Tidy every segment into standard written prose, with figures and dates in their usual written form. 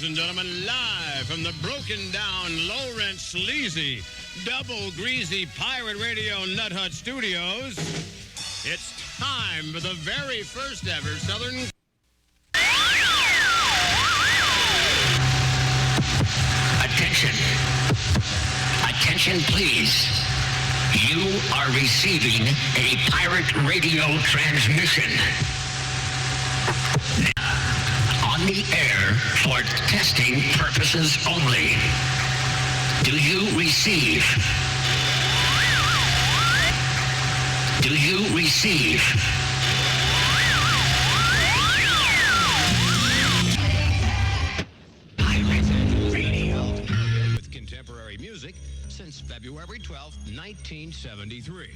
and gentlemen, live from the broken down, low-rent, sleazy, double greasy pirate radio Nut Hut Studios, it's time for the very first ever Southern... Attention. Attention, please. You are receiving a pirate radio transmission. On the air for testing purposes only. Do you receive? Do you receive? Pirate Radio. With contemporary music since February 12th, 1973.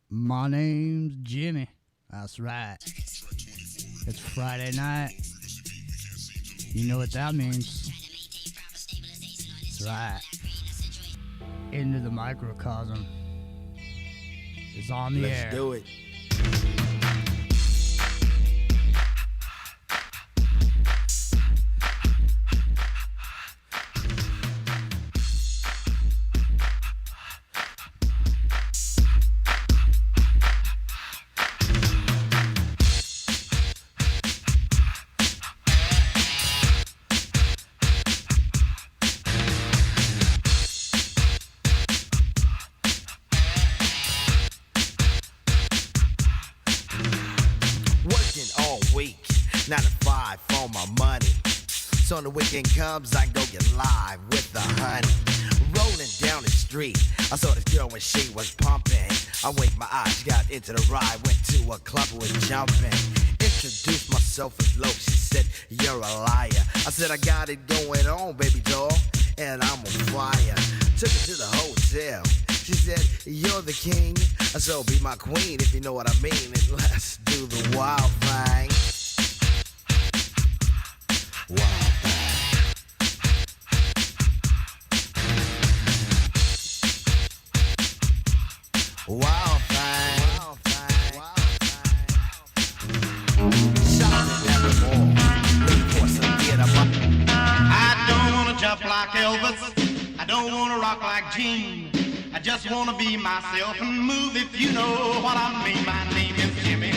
My name's Jimmy. That's right. It's Friday night. You know what that means. That's right. Into the Microcosm is on the air. Let's do it. So when the weekend comes, I go get live with the honey. Rolling down the street, I saw this girl when she was pumping. I winked my eyes, she got into the ride, went to a club and was jumping. Introduced myself as low, she said, you're a liar. I said, I got it going on, baby doll, and I'm on fire. Took her to the hotel, she said, you're the king, so be my queen if you know what I mean, and let's do the wild thing. Wild. Wild thing. Wild thing. Shopping at the mall. Looking for some get up. I don't wanna jump like Elvis. I don't wanna rock like Gene. I just wanna be myself and move if you know what I mean. My name is Jimmy,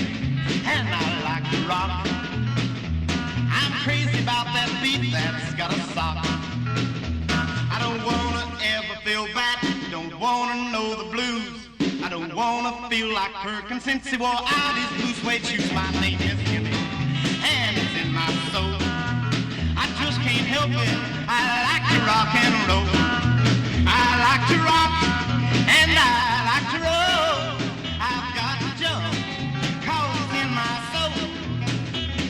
and I like to rock. I'm crazy about that beat that's got a sock. I don't wanna ever feel bad. Don't wanna know the blues. I don't wanna feel like Perkins since he wore out his blue suede shoes. My name is Jimmy, and it's in my soul. I just can't help it. I like to rock and roll. I like to rock, and I like to roll. I've got to jump, 'cause it's in my soul.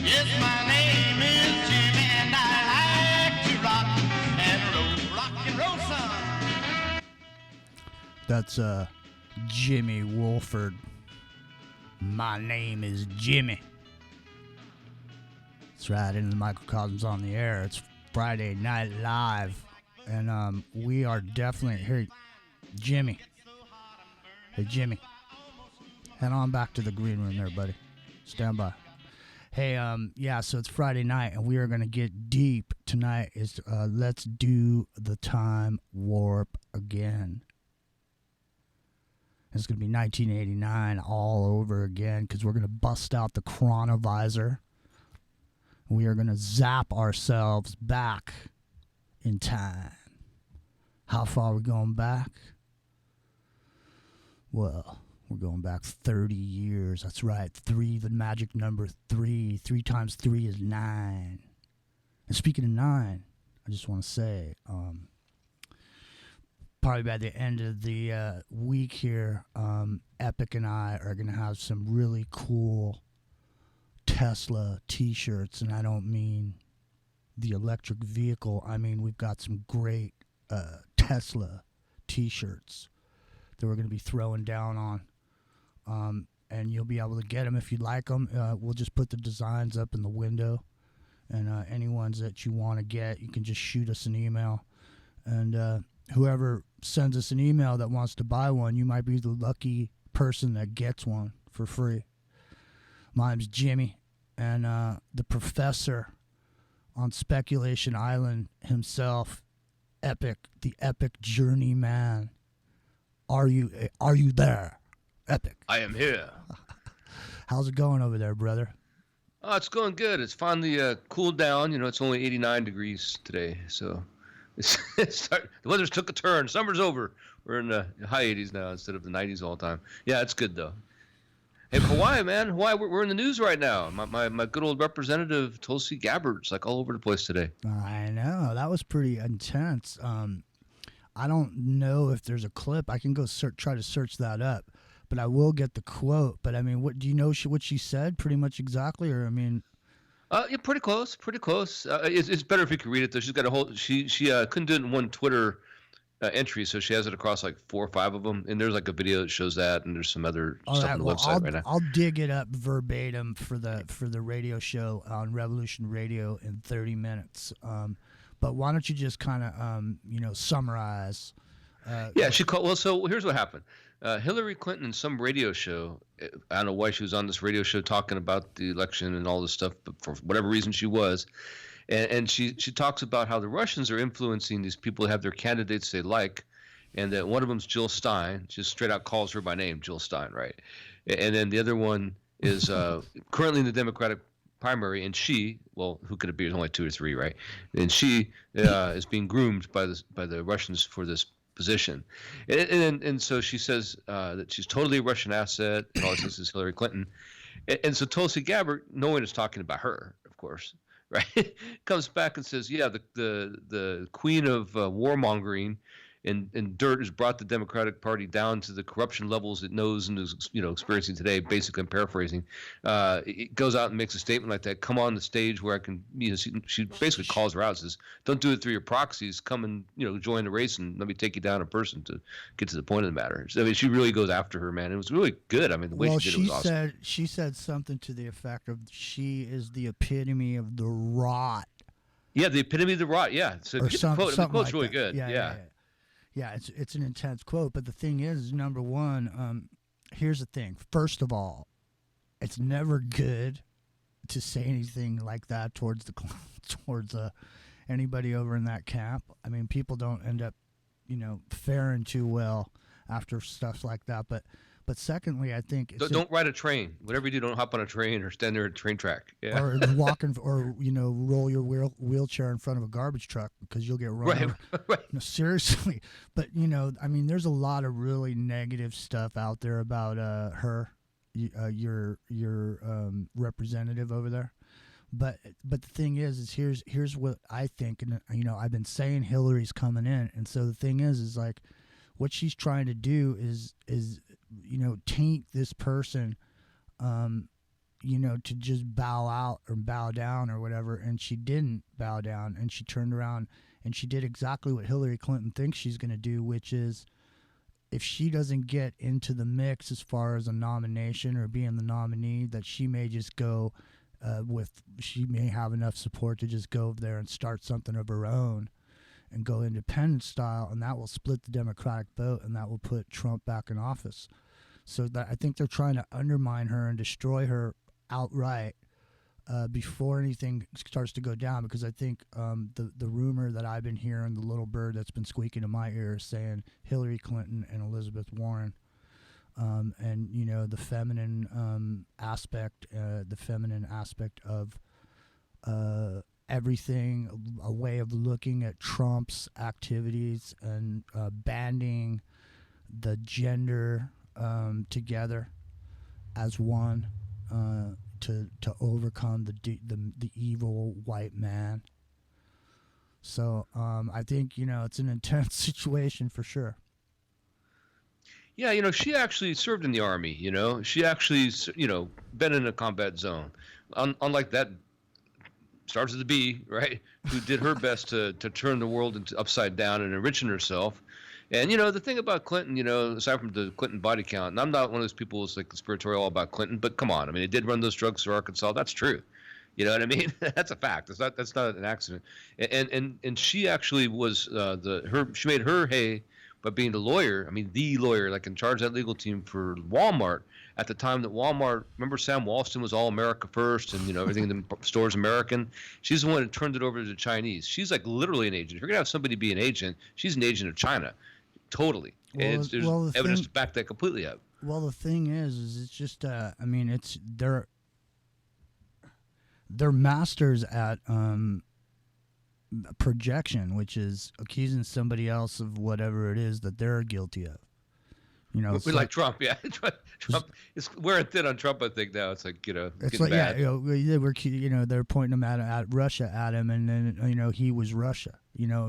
Yes, my name is Jimmy, and I like to rock and roll. Rock and roll, son. That's Jimmy Wolford. My name is Jimmy. That's right, into the Microcosm's on the air. It's Friday Night Live. And we are definitely here. Jimmy. Hey, Jimmy. Head on back to the green room there, buddy. Stand by. Hey, yeah, so it's Friday night, and we are going to get deep tonight. Is let's do the time warp again. It's going to be 1989 all over again because we're going to bust out the Chr0n0vis0r. We are going to zap ourselves back in time. How far are we going back? Well, we're going back 30 years. That's right. 3, the magic number 3. 3 times 3 is 9. And speaking of 9, I just want to say, probably by the end of the week here, Epic and I are going to have some really cool Tesla t-shirts, and I don't mean the electric vehicle. I mean, we've got some great Tesla t-shirts that we're going to be throwing down on, and you'll be able to get them if you like them. We'll just put the designs up in the window, and any ones that you want to get, you can just shoot us an email, and whoever sends us an email that wants to buy one, you might be the lucky person that gets one for free. My name's Jimmy, and the professor on Speculation Island himself, the epic Journeyman. Are you there? Epic. I am here. How's it going over there, brother? Oh, it's going good. It's finally cooled down. It's only 89 degrees today, so the weather's took a turn. Summer's over. We're in the high 80s now instead of the 90s all the time. Yeah, it's good though. Hey, Hawaii, man, Hawaii, we're in the news right now. My good old representative Tulsi Gabbard's like all over the place today. I know, that was pretty intense. I don't know if there's a clip. I can go try to search that up, but I will get the quote. But I mean, what do you know? What she said, pretty much exactly, or I mean. Yeah, pretty close. It's better if you could read it though. She's got a whole. She couldn't do it in one Twitter entry, so she has it across like 4 or 5 of them. And there's like a video that shows that, and there's some other stuff on the website right now. I'll dig it up verbatim for the radio show on Revolution Radio in 30 minutes. But why don't you just kind of summarize? Yeah, she called. Well, so here's what happened. Hillary Clinton in some radio show, I don't know why she was on this radio show talking about the election and all this stuff, but for whatever reason she was. And she talks about how the Russians are influencing these people to have their candidates they like, and that one of them's Jill Stein. She just straight out calls her by name, Jill Stein, right? And then the other one is currently in the Democratic primary, and who could it be? There's only 2 or 3, right? And she is being groomed by the Russians for this position, and so she says that she's totally a Russian asset, and all this is Hillary Clinton, and so Tulsi Gabbard, no one is talking about her, of course, right? Comes back and says, yeah, the queen of warmongering and dirt has brought the Democratic Party down to the corruption levels it knows and is experiencing today. Basically, I'm paraphrasing. It goes out and makes a statement like that. Come on the stage where I can. She basically calls her out. Says, "Don't do it through your proxies. Come and join the race and let me take you down in person to get to the point of the matter." So, I mean, she really goes after her, man. It was really good. I mean, the way she did it was awesome. She said something to the effect of, "She is the epitome of the rot." Yeah, the epitome of the rot. Yeah. So the quote's like really that. good. Yeah. Yeah, it's an intense quote, but the thing is, number one, here's the thing. First of all, it's never good to say anything like that towards anybody over in that camp. I mean, people don't end up, faring too well after stuff like that. But secondly, I think don't ride a train. Whatever you do, don't hop on a train or stand there at a train track. Yeah. Or roll your wheelchair in front of a garbage truck because you'll get run over. Right. No, seriously. But I mean, there's a lot of really negative stuff out there about her, your representative over there. But the thing is here's what I think, and I've been saying Hillary's coming in, and so the thing is like, what she's trying to do is taint this person, to just bow out or bow down or whatever. And she didn't bow down, and she turned around and she did exactly what Hillary Clinton thinks she's going to do, which is, if she doesn't get into the mix as far as a nomination or being the nominee, that she may just go she may have enough support to just go over there and start something of her own and go independent style, and that will split the Democratic vote, and that will put Trump back in office. So that, I think they're trying to undermine her and destroy her outright before anything starts to go down, because I think the rumor that I've been hearing, the little bird that's been squeaking in my ear, is saying Hillary Clinton and Elizabeth Warren. And the feminine aspect of everything, a way of looking at Trump's activities and banding the gender together as one to overcome the evil white man. So I think it's an intense situation for sure. Yeah, she actually served in the Army, She actually, been in a combat zone. Unlike that, starts with a B, right, who did her best to turn the world into upside down and enriching herself. And, the thing about Clinton, aside from the Clinton body count, and I'm not one of those people who's like conspiratorial all about Clinton, but come on. I mean, it did run those drugs through Arkansas. That's true. You know what I mean? That's a fact. That's not an accident. And she actually was she made her hay But being the lawyer, I mean, the lawyer, like in charge of that legal team for Walmart, at the time that Walmart, remember Sam Walston was all America first and, everything in the store's American. She's the one that turned it over to the Chinese. She's like literally an agent. If you're going to have somebody be an agent, she's an agent of China. Totally. Well, There's the evidence thing- to back that completely up. Well, the thing is it's just, it's they're masters at projection, which is accusing somebody else of whatever it is that they're guilty of. We like Trump, yeah. Trump is wearing thin on Trump. I think now it's like it's getting like bad. they're pointing them at Russia at him, and then he was Russia,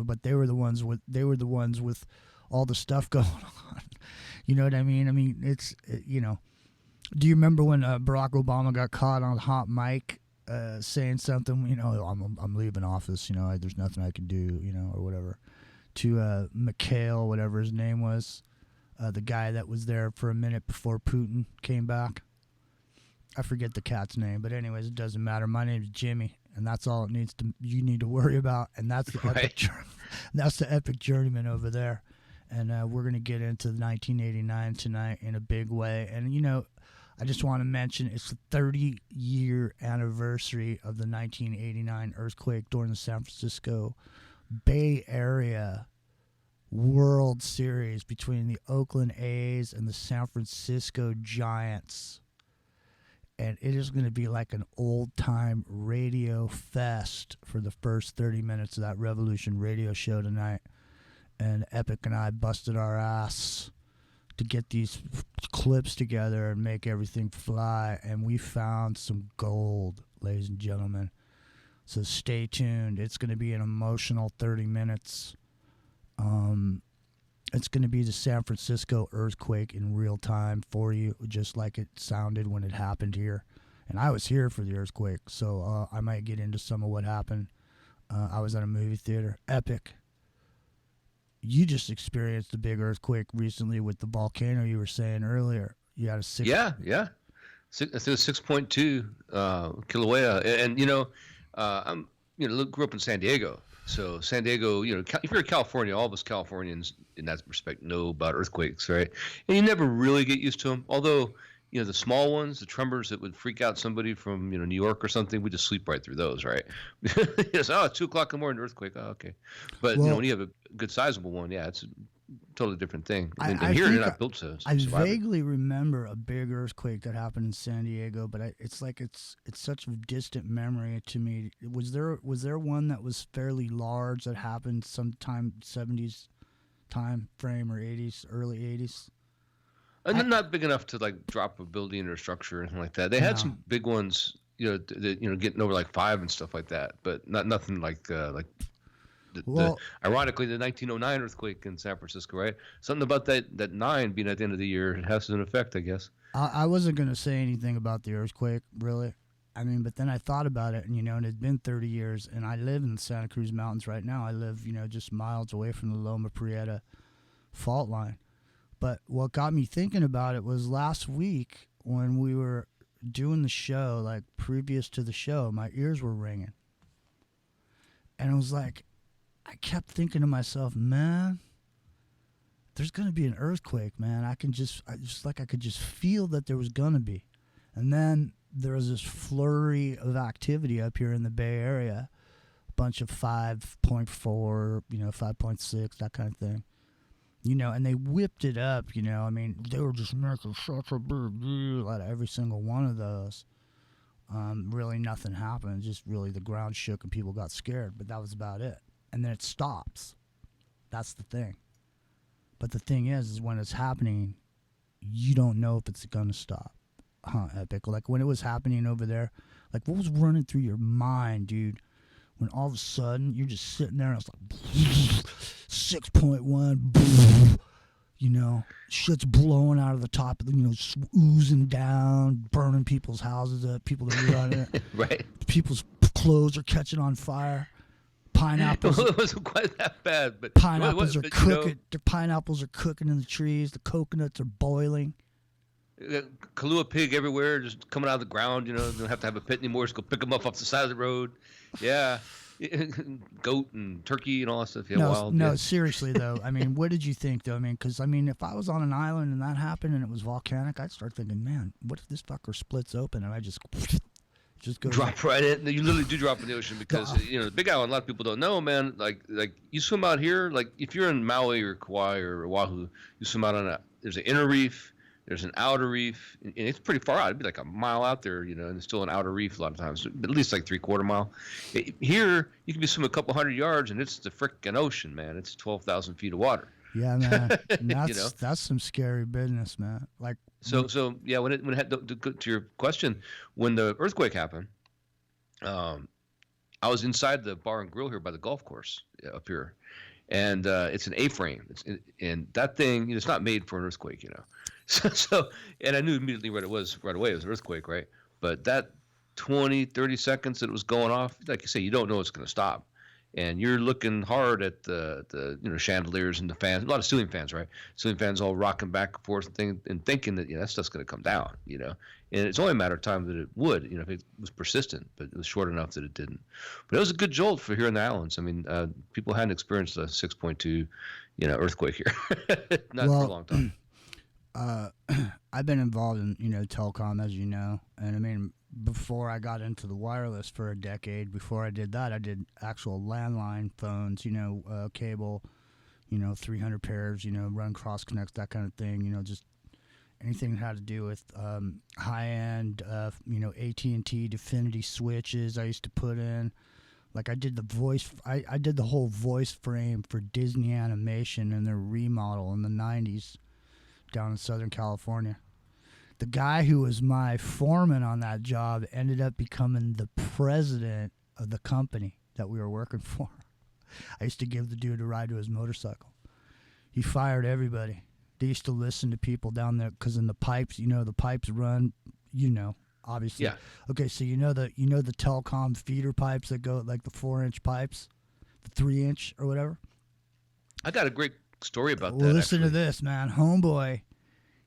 but they were the ones with all the stuff going on. You know what I mean? I mean, it's Do you remember when Barack Obama got caught on hot mic saying something? I'm leaving office. There's nothing I can do. Or whatever. To McHale, whatever his name was. The guy that was there for a minute before Putin came back. I forget the cat's name, but anyways, it doesn't matter. My name's Jimmy, and that's all you need to worry about, and that's the epic journeyman over there. And we're gonna get into 1989 tonight in a big way. And I just want to mention it's the 30-year anniversary of the 1989 earthquake during the San Francisco Bay Area World Series between the Oakland A's and the San Francisco Giants. And it is going to be like an old-time radio fest for the first 30 minutes of that Revolution radio show tonight. And Epic and I busted our ass to get these clips together and make everything fly. And we found some gold, ladies and gentlemen. So stay tuned. It's going to be an emotional 30 minutes. It's going to be the San Francisco earthquake in real time for you, just like it sounded when it happened here. And I was here for the earthquake, so I might get into some of what happened. I was at a movie theater. Epic. You just experienced a big earthquake recently with the volcano you were saying earlier. You had a six. Yeah. I think it was 6.2 Kilauea, and I'm grew up in San Diego. So San Diego, if you're in California, all of us Californians in that respect know about earthquakes, right? And you never really get used to them. Although, the small ones, the tremors that would freak out somebody from, New York or something, we just sleep right through those, right? It's 2 o'clock in the morning, earthquake. Oh, okay. But, when you have a good sizable one, yeah, it's a totally different thing. And here they're not built to I survive vaguely remember a big earthquake that happened in San Diego, but it's such a distant memory to me. Was there one that was fairly large that happened sometime 70s time frame or 80s, early 80s? And they're not big enough to drop a building or structure or anything like that. They had some big ones, getting over 5 and stuff like that, but nothing ironically, the 1909 earthquake in San Francisco, right? Something about that 9 being at the end of the year, it has an effect, I guess. I wasn't going to say anything about the earthquake, really. I mean, but then I thought about it, and, and it's been 30 years, and I live in the Santa Cruz Mountains right now. I live, just miles away from the Loma Prieta fault line. But what got me thinking about it was last week when we were doing the show, previous to the show, my ears were ringing. And it was like, I kept thinking to myself, man, there's going to be an earthquake, man. I could just feel that there was going to be. And then there was this flurry of activity up here in the Bay Area, a bunch of 5.4, 5.6, that kind of thing. And they whipped it up, I mean, they were just making such a big deal out of every single one of those. Really nothing happened. Just really the ground shook and people got scared, but that was about it. And then it stops. That's the thing. But the thing is when it's happening, you don't know if it's going to stop. Epic. When it was happening over there, what was running through your mind, dude? When all of a sudden you're just sitting there and it's 6.1, shit's blowing out of the top, oozing down, burning people's houses up, people that are running it. Right. People's clothes are catching on fire. Pineapples. Well, it wasn't quite that bad, but pineapples are cooking. The pineapples are cooking in the trees. The coconuts are boiling. Kahlua pig everywhere, just coming out of the ground. Don't have to have a pit anymore. Just go pick them up off the side of the road. Yeah, goat and turkey and all that stuff. Yeah, No, wild. no, Yeah. seriously though. I mean, what did you think though? I mean, because if I was on an island and that happened and it was volcanic, I'd start thinking, man, what if this fucker splits open and I just go Drop right in. You literally do drop in the ocean because the Big Island. A lot of people don't know, man. Like you swim out here. Like if you're in Maui or Kauai or Oahu, you swim out on there's an inner reef. There's an outer reef, and it's pretty far out. It'd be like a mile out there, and it's still an outer reef a lot of times, at least like 3/4 mile. Here, you can be swimming a couple hundred yards, and it's the frickin' ocean, man. It's 12,000 feet of water. Yeah, man. And that's some scary business, man. Like so yeah. When it had to go to your question, when the earthquake happened, I was inside the bar and grill here by the golf course up here, and it's an A-frame. And that thing, it's not made for an earthquake, So, and I knew immediately what it was right away. It was an earthquake, right? But that 20, 30 seconds that it was going off, like you say, you don't know it's going to stop. And you're looking hard at the chandeliers and the fans, a lot of ceiling fans, right? Ceiling fans all rocking back and forth and thinking that, that stuff's going to come down, And it's only a matter of time that it would, if it was persistent, but it was short enough that it didn't. But it was a good jolt for here in the islands. I mean, people hadn't experienced a 6.2, earthquake here, not for a long time. I've been involved in telecom, as you know, and I mean, before I got into the wireless for a decade, before I did that, I did actual landline phones, cable, 300 pairs, run cross connects, that kind of thing, just anything that had to do with high end, AT&T Definity switches I used to put in. Like I did I did the whole voice frame for Disney Animation and their remodel in the 90s. Down in Southern California. The guy who was my foreman on that job ended up becoming the president of the company that we were working for. I used to give the dude a ride to his motorcycle. He fired everybody. They used to listen to people down there because in the pipes, the pipes run, obviously. Yeah. Okay, so the telecom feeder pipes that go like the 4-inch pipes, the 3-inch or whatever. I got a great story about well, that. Listen to this, man. Homeboy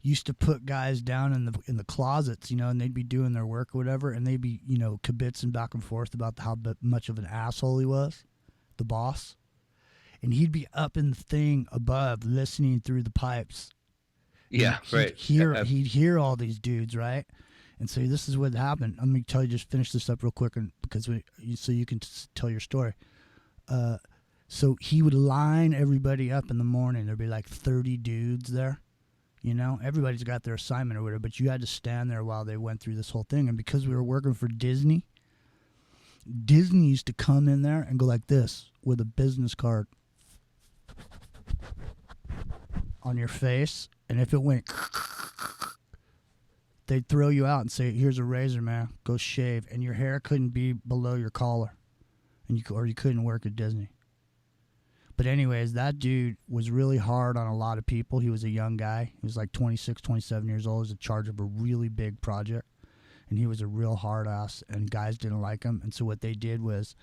used to put guys down in the closets, and they'd be doing their work or whatever, and they'd be, kibitzing back and forth about how much of an asshole he was, the boss. And he'd be up in the thing above listening through the pipes. Yeah, right. He'd hear all these dudes, right? And so this is what happened. Let me just finish this up real quick so you can tell your story. So he would line everybody up in the morning. There'd be like 30 dudes there. Everybody's got their assignment or whatever, but you had to stand there while they went through this whole thing. And because we were working for Disney used to come in there and go like this with a business card on your face. And if it went, they'd throw you out and say, here's a razor, man. Go shave. And your hair couldn't be below your collar. Or you couldn't work at Disney. But anyways, that dude was really hard on a lot of people. He was a young guy. He was like 26, 27 years old. He was in charge of a really big project. And he was a real hard ass, and guys didn't like him. And so what they did was,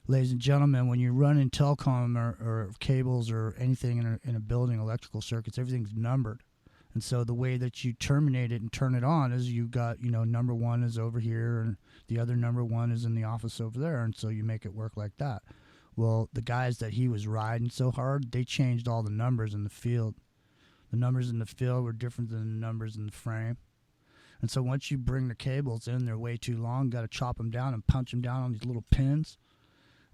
ladies and gentlemen, when you're running telecom or cables or anything in a building, electrical circuits, everything's numbered. And so the way that you terminate it and turn it on is you got, number 1 is over here, and the other number 1 is in the office over there. And so you make it work like that. Well, the guys that he was riding so hard, they changed all the numbers in the field. The numbers in the field were different than the numbers in the frame. And so once you bring the cables in, they're way too long. You got to chop them down and punch them down on these little pins.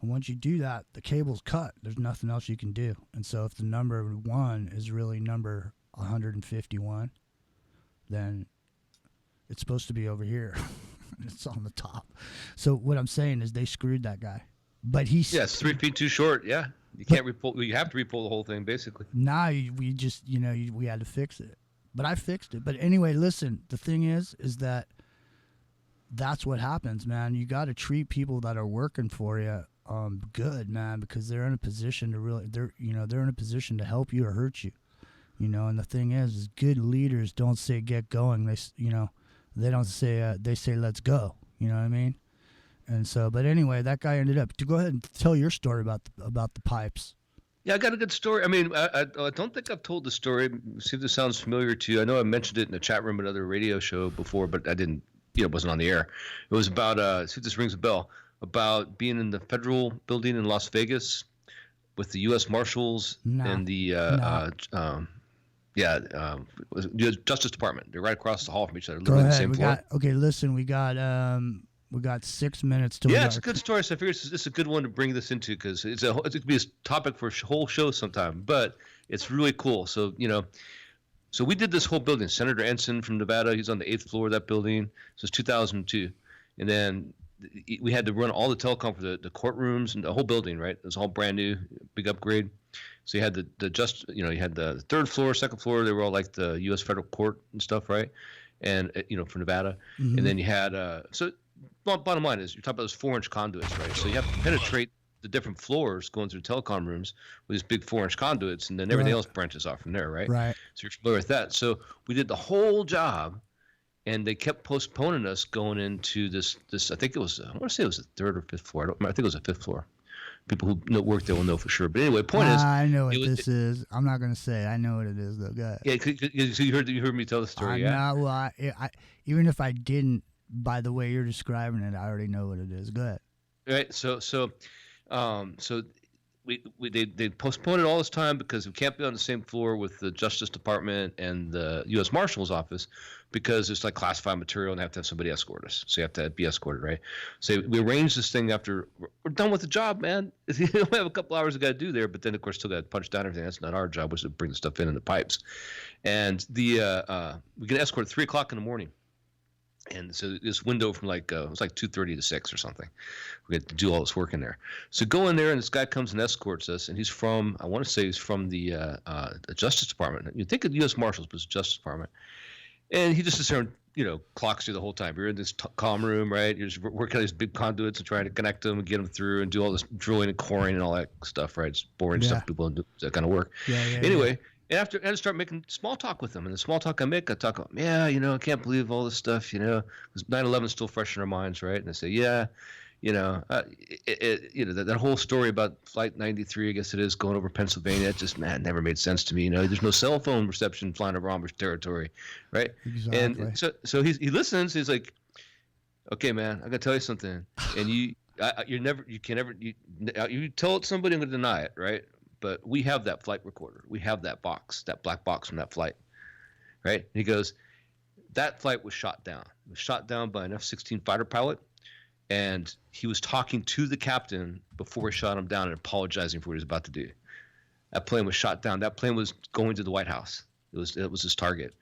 And once you do that, the cable's cut. There's nothing else you can do. And so if the number 1 is really number 151, then it's supposed to be over here. It's on the top. So what I'm saying is they screwed that guy. But he's it's 3 feet too short. Yeah, you can't repull. You have to repull the whole thing, basically. Now we just, we had to fix it. But I fixed it. But anyway, listen. The thing is that's what happens, man. You got to treat people that are working for you good, man, because they're in a position to they're in a position to help you or hurt you, And the thing is good leaders don't say get going. They don't say they say let's go. You know what I mean? And so, but anyway, that guy ended up. To go ahead and tell your story about the pipes. Yeah, I got a good story. I mean, I don't think I've told the story. See if this sounds familiar to you. I know I mentioned it in a chat room at another radio show before, but I didn't, it wasn't on the air. It was about, see if this rings a bell, about being in the federal building in Las Vegas with the U.S. Marshals and the, Justice Department. They're right across the hall from each other, literally Go on the ahead. same floor. Listen, we got 6 minutes to. Yeah, it's a good story. So I figured this is a good one to bring this into because it could be a topic for a whole show sometime. But it's really cool. So so we did this whole building. Senator Ensign from Nevada, he's on the 8th floor of that building. So it's 2002, and then we had to run all the telecom for the courtrooms and the whole building. Right, it was all brand new, big upgrade. So you had you had the 3rd floor, 2nd floor. They were all like the U.S. federal court and stuff, right? And for Nevada, and then you had bottom line is you're talking about those 4-inch conduits, right? So you have to penetrate the different floors going through telecom rooms with these big 4-inch conduits, and then everything else branches off from there, right? Right. So you're familiar with that. So we did the whole job, and they kept postponing us going into this. I think it was I want to say it was the 3rd or 5th floor. I think it was the 5th floor. People who work there will know for sure. But anyway, point is, I know what this is. I'm not gonna say I know what it is though. Go ahead. Yeah, so you heard me tell the story. Not, well, I even if I didn't, by the way you're describing it, I already know what it is. Go ahead. Right. So they postponed it all this time because we can't be on the same floor with the Justice Department and the U.S. Marshal's office because it's like classified material and they have to have somebody escort us. So you have to be escorted, right? So we arranged this thing after we're done with the job, man. We have a couple hours we got to do there, but then of course still got to punch down everything. That's not our job, which is to bring the stuff in the pipes. And we get escorted at 3 o'clock in the morning. And so this window from it was like 2:30 to 6 or something. We had to do all this work in there. So go in there, and this guy comes and escorts us, and he's from, I want to say he's from the Justice Department. You'd think of the U.S. Marshals, but it's the Justice Department. And he just sits there and, clocks you the whole time. You're in this comm room, right? You're just working on these big conduits and trying to connect them and get them through and do all this drilling and coring and all that stuff, right? It's boring stuff. People don't do that kind of work. Anyway. And after I had to start making small talk with them, and the small talk I make, I talk about, I can't believe all this stuff, because 9/11 is still fresh in our minds, right? And I say, that whole story about Flight 93, I guess it is, going over Pennsylvania, it just never made sense to me. There's no cell phone reception flying over Amish territory, right? Exactly. And so he listens. He's like, okay, man, I gotta tell you something, and you tell it to somebody, I'm gonna deny it, right? But we have that flight recorder. We have that box, that black box from that flight, right? And he goes, that flight was shot down. It was shot down by an F-16 fighter pilot, and he was talking to the captain before he shot him down and apologizing for what he was about to do. That plane was shot down. That plane was going to the White House. It was his target.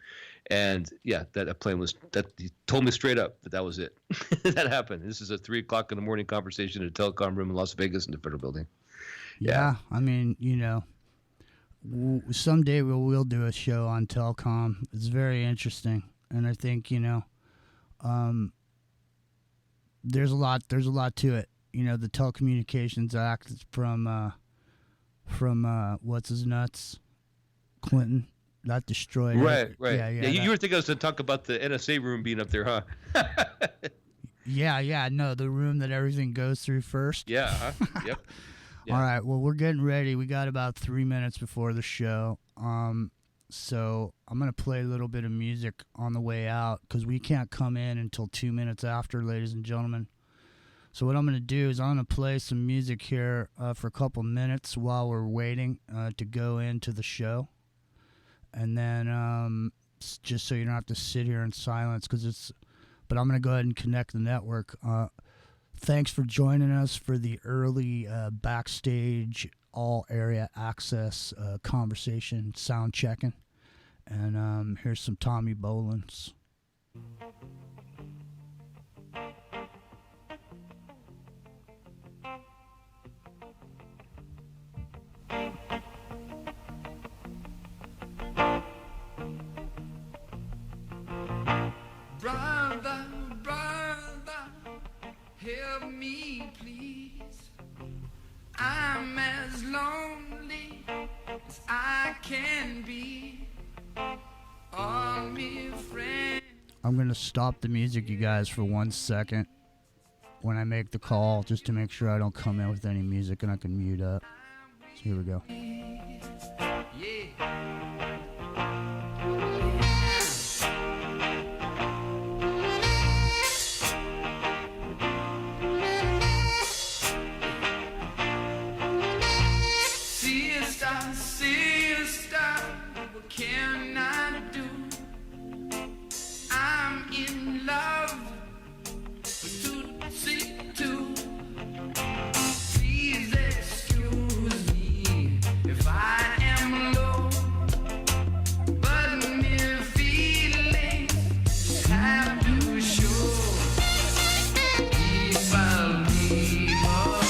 And that plane was, that he told me straight up that was it. That happened. This is a 3 o'clock in the morning conversation in a telecom room in Las Vegas in the Federal Building. Yeah, I mean, someday we'll do a show on telecom. It's very interesting, and I think there's a lot to it. The Telecommunications Act is from what's his nuts, Clinton. That destroyed it. Right. Yeah. You were thinking I was going to talk about the NSA room being up there, huh? Yeah. No, the room that everything goes through first. Yeah. Yep. Yeah. All right, well, we're getting ready. We got about 3 minutes before the show. So I'm going to play a little bit of music on the way out because we can't come in until 2 minutes after, ladies and gentlemen. So what I'm going to do is I'm going to play some music here for a couple minutes while we're waiting to go into the show. And then just so you don't have to sit here in silence but I'm going to go ahead and connect the network. Thanks for joining us for the early backstage all area access conversation sound checking. And here's some Tommy Bolins. Brother, help me please. I'm as lonely as I can be. All me friend. I'm going to stop the music, you guys, for 1 second when I make the call, just to make sure I don't come in with any music and I can mute up. So here we go. Sister, what can I do? I'm in love with two. Please excuse me if I am low, but mere feelings have to show. People.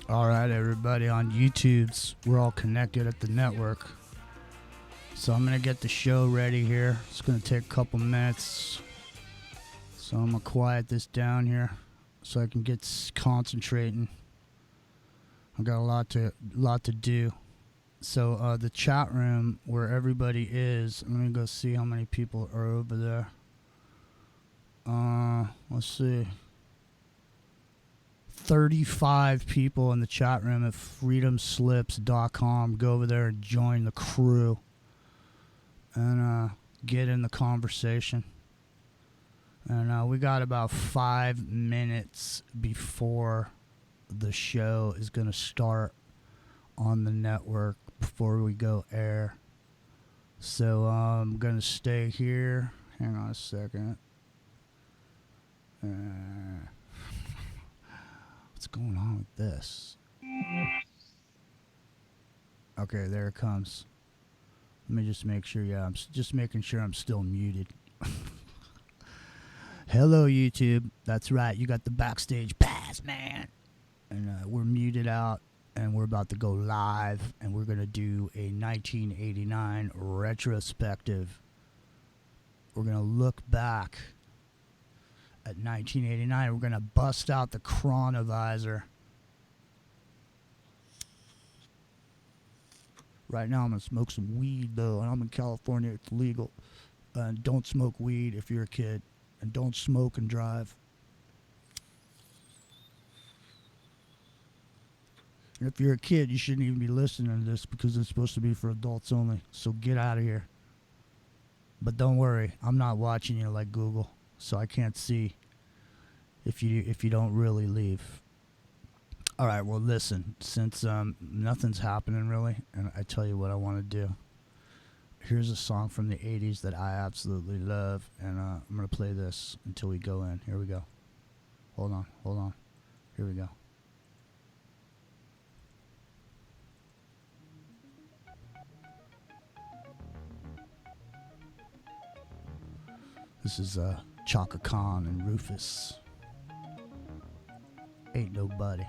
All right, everybody on YouTube's, we're all connected at the network. So I'm going to get the show ready here. It's going to take a couple minutes. So I'm going to quiet this down here so I can get concentrating. I've got a lot to do. So the chat room where everybody is, let me go see how many people are over there. Let's see. 35 people in the chat room at freedomslips.com. Go over there and join the crew and get in the conversation. And we got about 5 minutes before the show is going to start on the network before we go air. So I'm going to stay here. Hang on a second. What's going on with this? Okay, there it comes. Let me just make sure. Yeah, I'm just making sure I'm still muted. Hello, YouTube. That's right. You got the backstage pass, man. And we're muted out, and we're about to go live, and we're going to do a 1989 retrospective. We're going to look back at 1989. We're going to bust out the Chr0n0vis0r. Right now, I'm going to smoke some weed, though, and I'm in California. It's legal. Don't smoke weed if you're a kid, and don't smoke and drive. And if you're a kid, you shouldn't even be listening to this because it's supposed to be for adults only. So get out of here. But don't worry, I'm not watching you like Google, so I can't see if you don't really leave. All right, well, listen, since nothing's happening really, and I tell you what I want to do. Here's a song from the 80s that I absolutely love, and I'm going to play this until we go in. Here we go. Hold on. Here we go. This is Chaka Khan and Rufus. Ain't Nobody.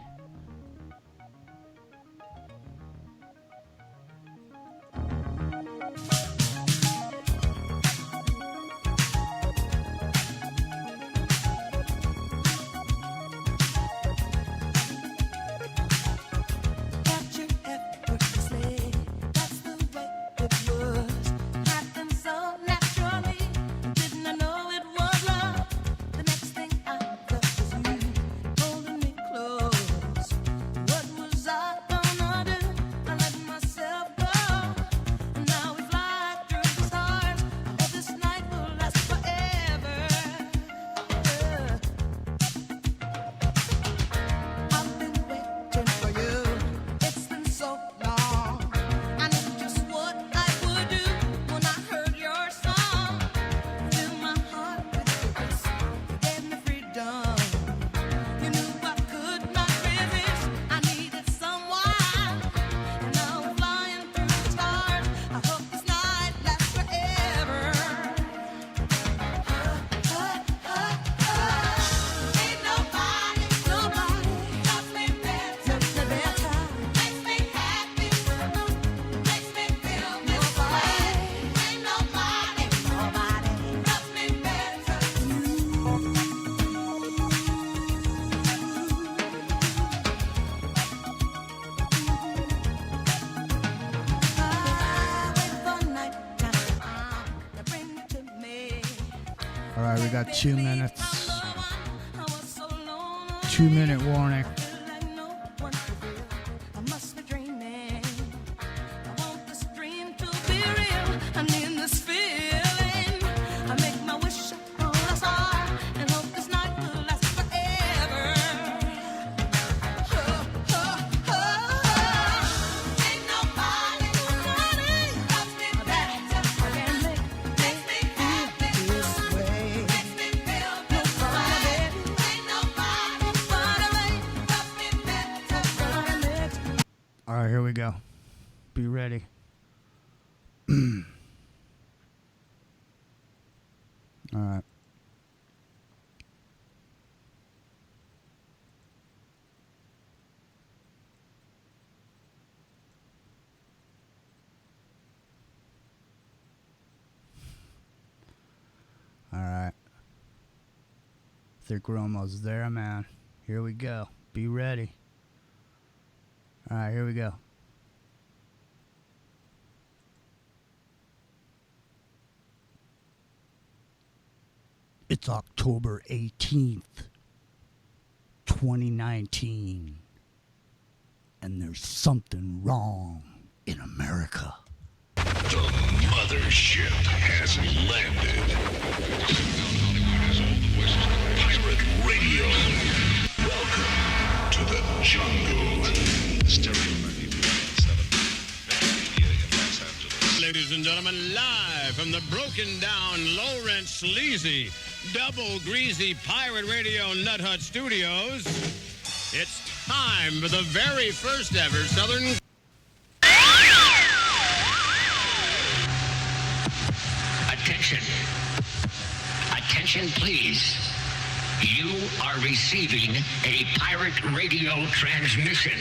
Holding me close. right, we got 2 minutes. 2-minute warning. All right, here we go. Be ready. All right. All right. Think we're almost there, man. Here we go. Be ready. All right, here we go. It's October 18th, 2019, and there's something wrong in America. The mothership has landed. Pirate Radio. Welcome to the jungle. Ladies and gentlemen, live from the broken down, low rent, sleazy, double greasy pirate radio Nut Hut Studios, it's time for the very first ever Southern. Attention. Attention, please. You are receiving a pirate radio transmission.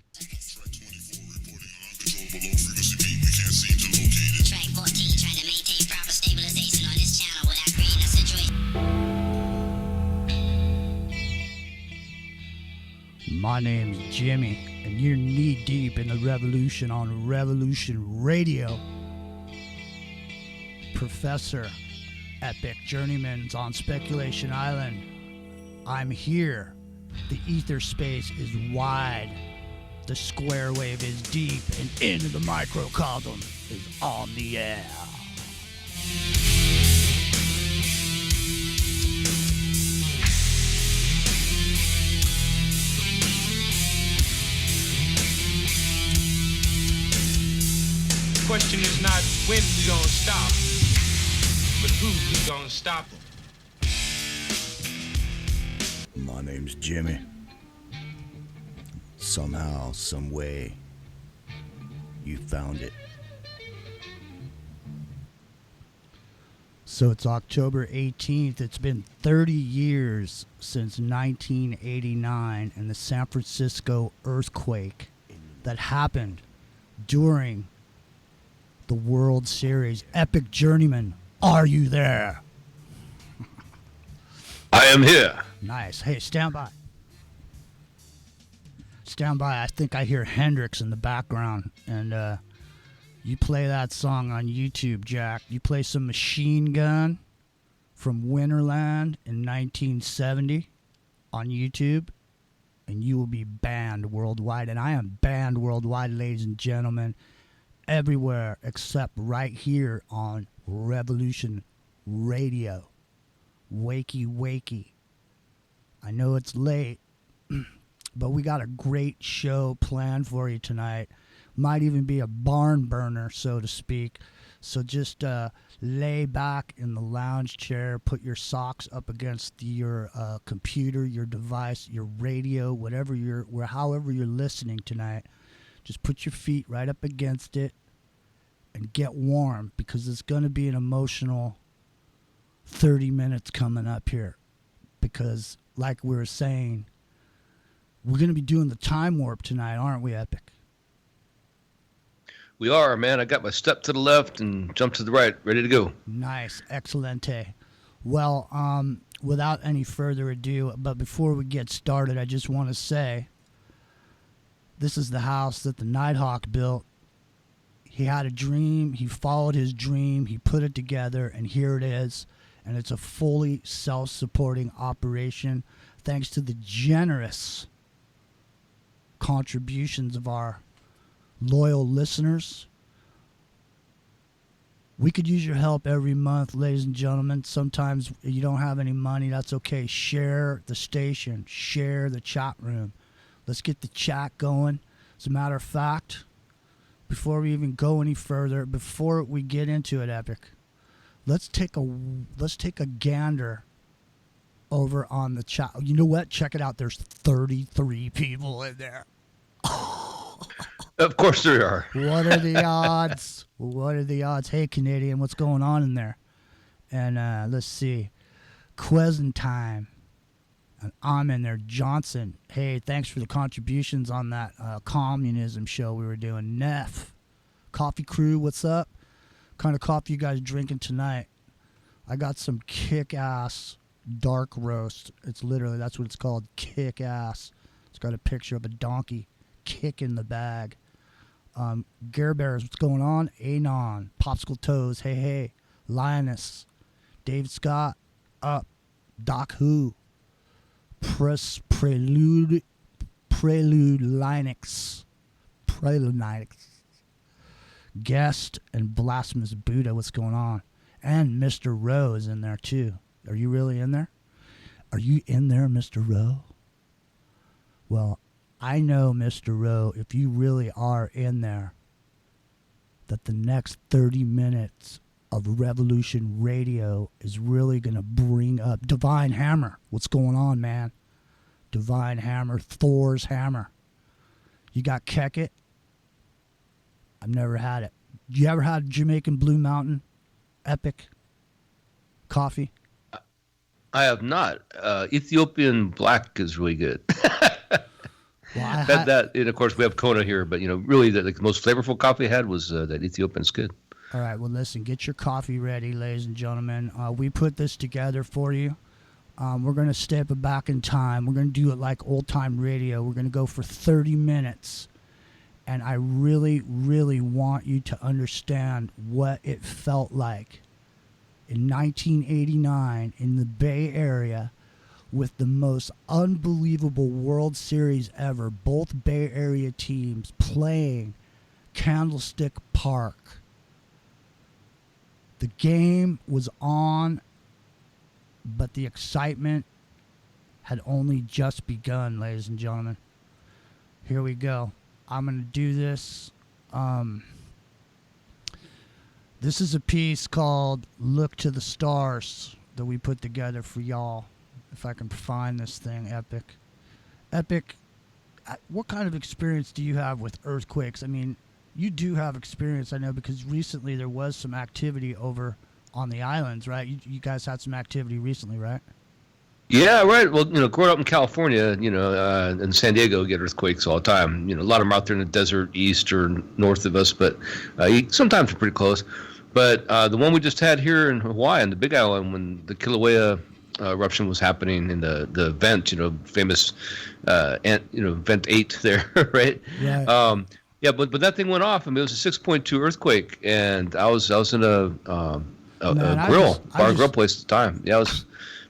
Track 14, trying to maintain proper stabilization on this channel without creating a situation. My name's Jimmy, and you're knee-deep in the revolution on Revolution Radio. Professor Epic Journeyman's on Speculation Island. I'm here. The ether space is wide. The square wave is deep, and into the microcosm is on the air. The question is not when we gonna stop, but who we gonna stop them. My name's Jimmy. Somehow, some way, you found it. So it's October 18th. It's been 30 years since 1989 and the San Francisco earthquake that happened during the World Series. Epic Journeyman, are you there? I am here. Nice. Hey, stand by. Stand by. I think I hear Hendrix in the background. And you play that song on YouTube, Jack. You play some Machine Gun from Winterland in 1970 on YouTube, and you will be banned worldwide. And I am banned worldwide, ladies and gentlemen, everywhere except right here on Revolution Radio. Wakey, wakey. I know it's late, but we got a great show planned for you tonight. Might even be a barn burner, so to speak. So just lay back in the lounge chair, put your socks up against your computer, your device, your radio, however you're listening tonight. Just put your feet right up against it and get warm, because it's going to be an emotional 30 minutes coming up here. Because, like we were saying, we're going to be doing the time warp tonight, aren't we, Epic? We are, man. I got my step to the left and jump to the right, ready to go. Nice. Excelente. Well, without any further ado, but before we get started, I just want to say this is the house that the Nighthawk built. He had a dream. He followed his dream. He put it together, and here it is. and it's a fully self-supporting operation thanks to the generous contributions of our loyal listeners. We could use your help every month, ladies and gentlemen. Sometimes you don't have any money. That's okay. Share the station. Share the chat room. Let's get the chat going. As a matter of fact, before we even go any further, before we get into it, Epic, let's take a gander over on the chat. You know what? Check it out. There's 33 people in there. Of course there are. What are the odds? What are the odds? Hey, Canadian, what's going on in there? And let's see. Quizzing time. And I'm in there. Johnson. Hey, thanks for the contributions on that communism show we were doing. Neff. Coffee Crew, what's up? What kind of coffee you guys drinking tonight? I got some kick-ass dark roast. It's literally, that's what it's called, kick-ass. It's got a picture of a donkey kicking the bag. Gare Bears, what's going on? Anon, Popsicle Toes, hey, hey. Lioness, Dave Scott, up. Doc Who, Prelude Linux, Guest, and Blasphemous Buddha, what's going on? And Mr. Rowe is in there too. Are you really in there? Are you in there, Mr. Rowe? Well, I know, Mr. Rowe, if you really are in there, that the next 30 minutes of Revolution Radio is really going to bring up Divine Hammer. What's going on, man? Divine Hammer, Thor's Hammer. You got Kekit? I've never had it. You ever had Jamaican Blue Mountain Epic coffee? I have not. Ethiopian Black is really good. Well, and of course we have Kona here, but really the most flavorful coffee I had was that Ethiopian. It's good. All right, well listen, get your coffee ready, ladies and gentlemen. We put this together for you. We're going to step it back in time. We're going to do it like old time radio. We're going to go for 30 minutes. And I really, really want you to understand what it felt like in 1989 in the Bay Area with the most unbelievable World Series ever. Both Bay Area teams playing Candlestick Park. The game was on, but the excitement had only just begun, ladies and gentlemen. Here we go. I'm going to do this. This is a piece called Look to the Stars that we put together for y'all. If I can find this thing, Epic. Epic, what kind of experience do you have with earthquakes? I mean, you do have experience, I know, because recently there was some activity over on the islands, right? You guys had some activity recently, right? Yeah, right. Well, growing up in California, in San Diego, get earthquakes all the time. A lot of them out there in the desert east or north of us, but sometimes they're pretty close. But the one we just had here in Hawaii, on the Big Island, when the Kilauea eruption was happening in the vent, famous, vent 8 there, right? Right. Yeah, but that thing went off. I mean, it was a 6.2 earthquake, and I was in a grill place at the time. Yeah,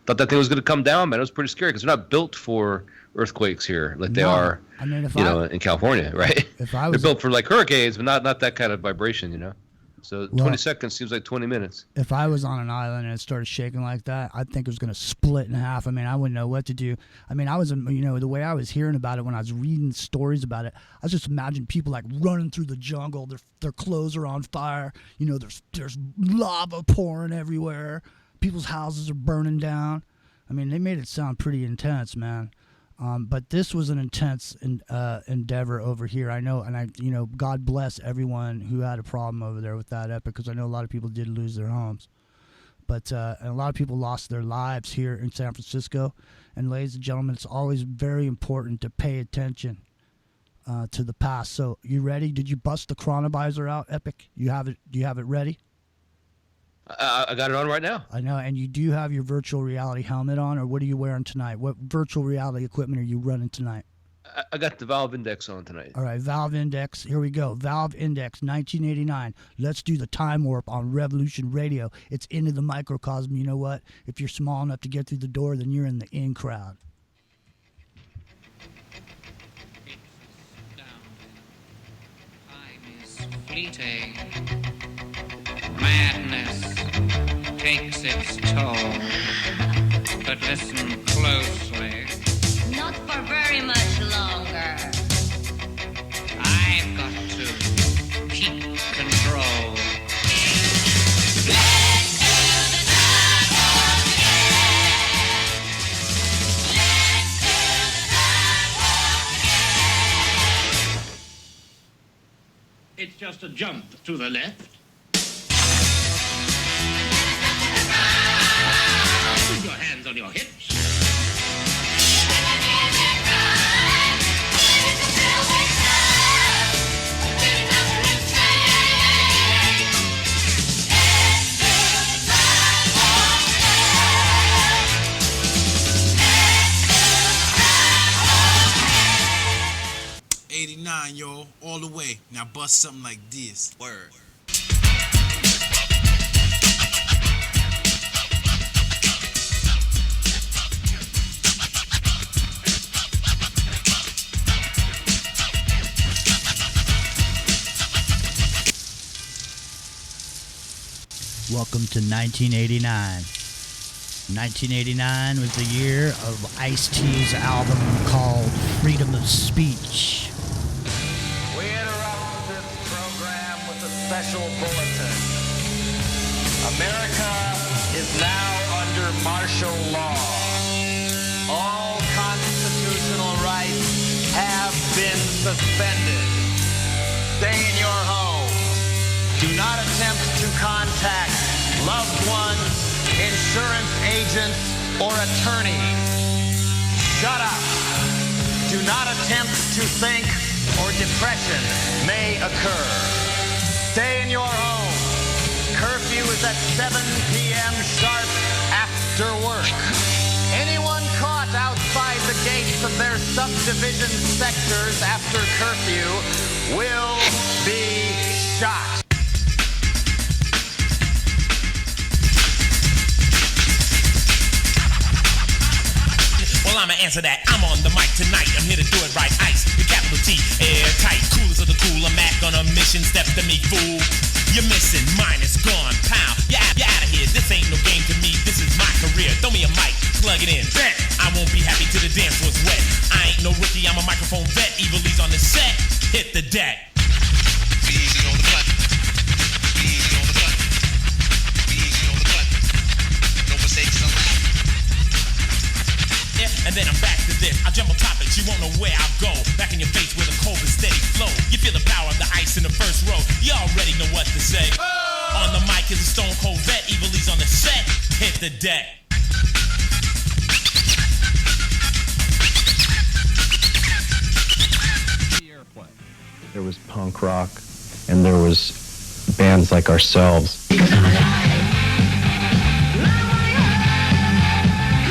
thought that thing was going to come down, man. It was pretty scary because they're not built for earthquakes here like they are, in California, right? They're built for like hurricanes, but not that kind of vibration, So 20 seconds seems like 20 minutes. If I was on an island and it started shaking like that, I'd think it was going to split in half. I mean, I wouldn't know what to do. I mean, I was, the way I was hearing about it when I was reading stories about it, I was just imagining people like running through the jungle. Their clothes are on fire. There's lava pouring everywhere. People's houses are burning down. I mean, they made it sound pretty intense, man. But this was an intense endeavor over here. I know, and God bless everyone who had a problem over there with that epic, because I know a lot of people did lose their homes. But and a lot of people lost their lives here in San Francisco. And ladies and gentlemen, it's always very important to pay attention to the past. So, you ready? Did you bust the Chr0n0vis0r out, Epic? You have it? Do you have it ready? I got it on right now. I know, and you do have your virtual reality helmet on, or what are you wearing tonight? What virtual reality equipment are you running tonight? I got the Valve Index on tonight. All right, Valve Index. Here we go. Valve Index, 1989. Let's do the time warp on Revolution Radio. It's into the microcosm. You know what? If you're small enough to get through the door, then you're in the in crowd. Time is fleeting. Madness takes its toll. But listen closely. Not for very much longer. I've got to keep control. It's just a jump to the left. Put your hands on your hips. Yo, all the way. Now bust something like this. Word. Welcome to 1989. 1989 was the year of Ice-T's album called Freedom of Speech. Special bulletin. America is now under martial law. All constitutional rights have been suspended. Stay in your home. Do not attempt to contact loved ones, insurance agents, or attorneys. Shut up. Do not attempt to think or depression may occur. Stay in your home. Curfew is at 7 p.m. sharp after work. Anyone caught outside the gates of their subdivision sectors after curfew will be shot. Well, I'ma answer that. I'm on the mic tonight. I'm here to do it right. Ice, the capital T, airtight. Coolest of the cool. I'm back on a mission. Step to me, fool. You're missing. Mine is gone. Pow. You're out of here. This ain't no game to me. This is my career. Throw me a mic. Plug it in. Bet. I won't be happy till the dance floor's wet. I ain't no rookie. I'm a microphone vet. Evil Lee's on the set. Hit the deck. Easy on the button. Easy on the button. Easy on the button. No mistakes allowed. And then I'm back to this. I jumble topics, you won't know where I'll go. Back in your face with a cold and steady flow. You feel the power of the ice in the first row. You already know what to say. On the mic is a stone cold vet. Evil Lee's on the set. Hit the deck. There was punk rock, and there was bands like ourselves.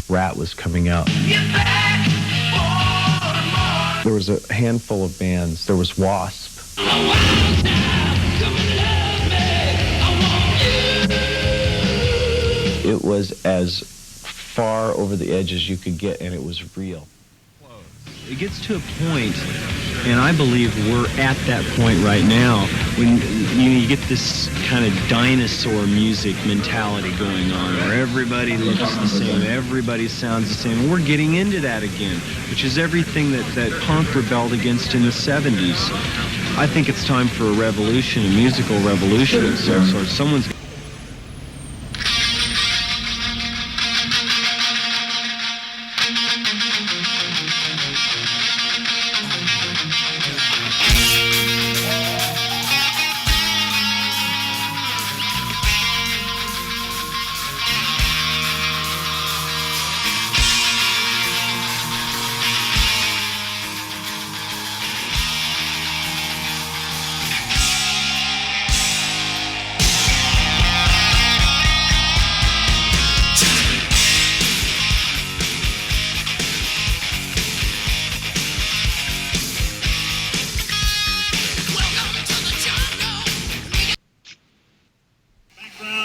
Rat was coming out. There was a handful of bands. There was Wasp. It was as far over the edge as you could get, and it was real. It gets to a point, and I believe we're at that point right now, when you get this kind of dinosaur music mentality going on, where everybody looks the same, everybody sounds the same, and we're getting into that again, which is everything that punk rebelled against in the 70s. I think it's time for a revolution, a musical revolution of some sort. Someone's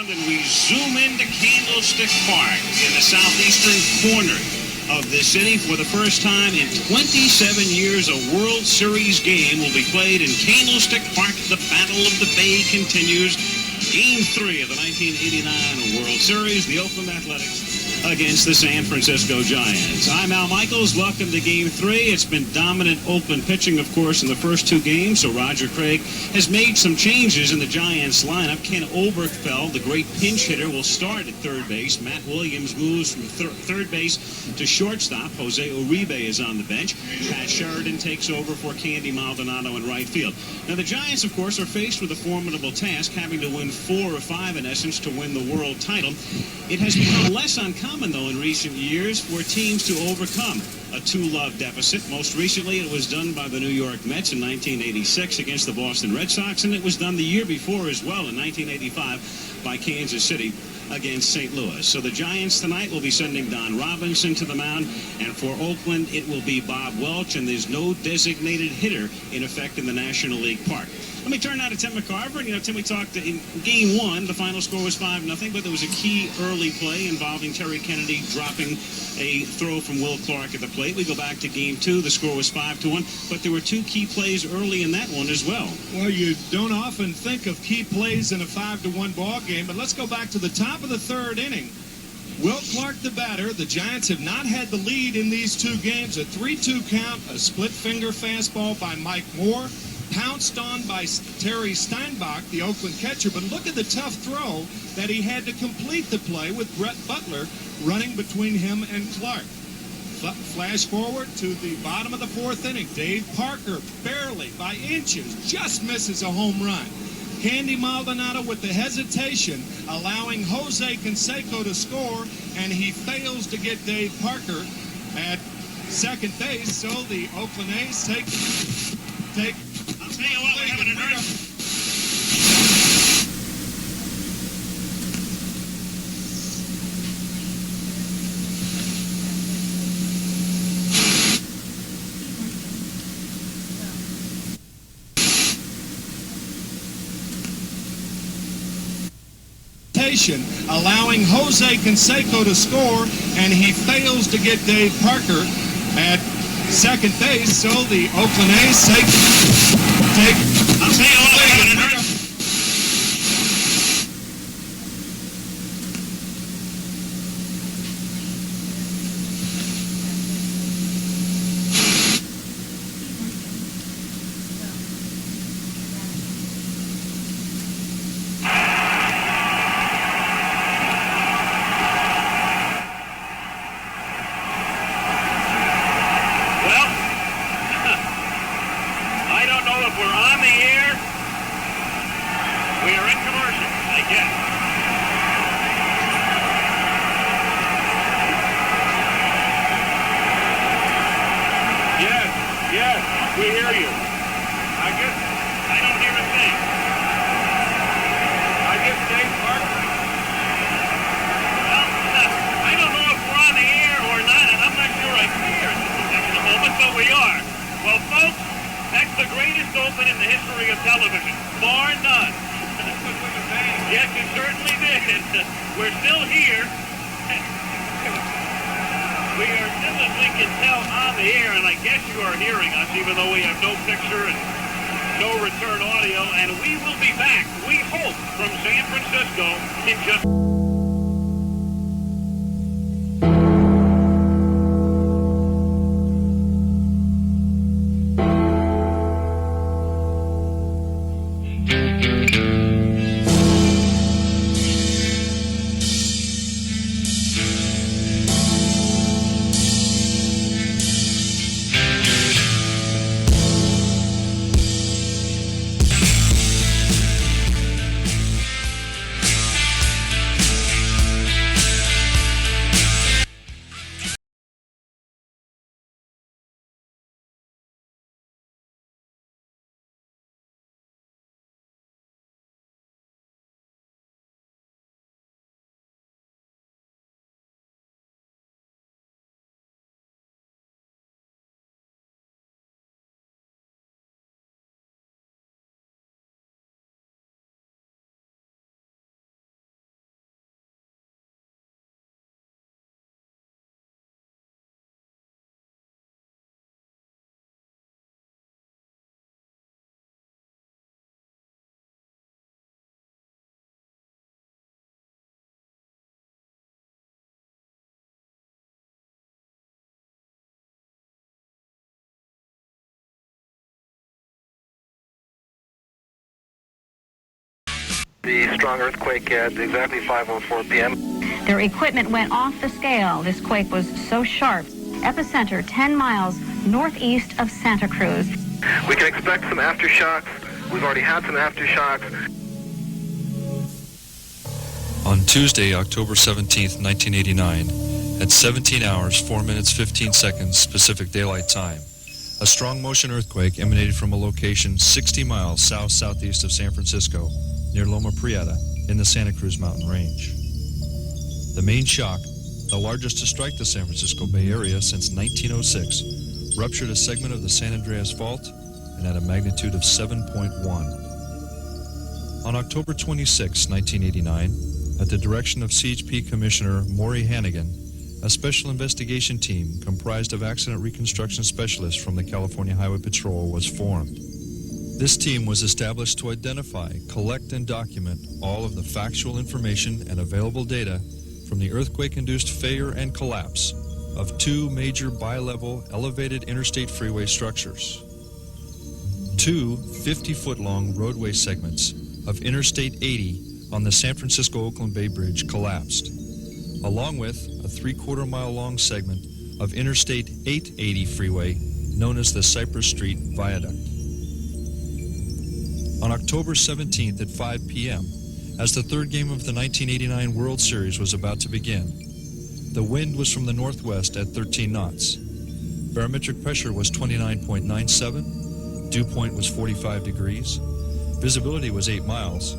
around and we zoom into Candlestick Park in the southeastern corner of the city. For the first time in 27 years, a World Series game will be played in Candlestick Park. The Battle of the Bay continues. Game 3 of the 1989 World Series, the Oakland Athletics against the San Francisco Giants. I'm Al Michaels. Welcome to Game 3. It's been dominant Oakland pitching, of course, in the first 2 games, so Roger Craig has made some changes in the Giants lineup. Ken Oberkfell, the great pinch hitter, will start at third base. Matt Williams moves from third base to shortstop. Jose Uribe is on the bench. Pat Sheridan takes over for Candy Maldonado in right field. Now, the Giants, of course, are faced with a formidable task, having to win 4 or 5, in essence, to win the world title. It has become less uncommon, though, in recent years for teams to overcome a 2-love deficit. Most recently, it was done by the New York Mets in 1986 against the Boston Red Sox, and it was done the year before as well in 1985 by Kansas City against St. Louis. So the Giants tonight will be sending Don Robinson to the mound, and for Oakland, it will be Bob Welch, and there's no designated hitter in effect in the National League Park. Let me turn now to Tim McCarver. You know, Tim, we talked in Game 1, the final score was 5-0, but there was a key early play involving Terry Kennedy dropping a throw from Will Clark at the plate. We go back to Game 2, the score was 5-1, but there were 2 key plays early in that one as well. Well, you don't often think of key plays in a 5-1 ball game, but let's go back to the top of the 3rd inning. Will Clark, the batter. The Giants have not had the lead in these 2 games. A 3-2 count, a split finger fastball by Mike Moore, pounced on by Terry Steinbach, the Oakland catcher. But look at the tough throw that he had to complete the play with Brett Butler running between him and Clark. Flash forward to the bottom of the 4th inning. Dave Parker, barely by inches, just misses a home run. Candy Maldonado with the hesitation, allowing Jose Canseco to score, and he fails to get Dave Parker at second base. So the Oakland A's take. I'll tell you what, we're having an earth. Allowing Jose Canseco to score, and he fails to get Dave Parker at second base. So the Oakland A's take. I'll tell you what, we're having an earth. the strong earthquake at exactly 5:04 p.m. Their equipment went off the scale. This quake was so sharp. Epicenter 10 miles northeast of Santa Cruz. We can expect some aftershocks. We've already had some aftershocks. On Tuesday, October 17th, 1989, at 17 hours, 4 minutes, 15 seconds Pacific Daylight Time, a strong motion earthquake emanated from a location 60 miles south-southeast of San Francisco, near Loma Prieta, in the Santa Cruz Mountain Range. The main shock, the largest to strike the San Francisco Bay Area since 1906, ruptured a segment of the San Andreas Fault and at a magnitude of 7.1. On October 26, 1989, at the direction of CHP Commissioner Maury Hannigan, a special investigation team comprised of accident reconstruction specialists from the California Highway Patrol was formed. This team was established to identify, collect, and document all of the factual information and available data from the earthquake-induced failure and collapse of two major bi-level elevated interstate freeway structures. Two 50-foot-long roadway segments of Interstate 80 on the San Francisco-Oakland Bay Bridge collapsed, along with a 3/4-mile-long segment of Interstate 880 freeway known as the Cypress Street Viaduct. On October 17th at 5 p.m., as the third game of the 1989 World Series was about to begin, the wind was from the northwest at 13 knots. Barometric pressure was 29.97, dew point was 45 degrees, visibility was 8 miles,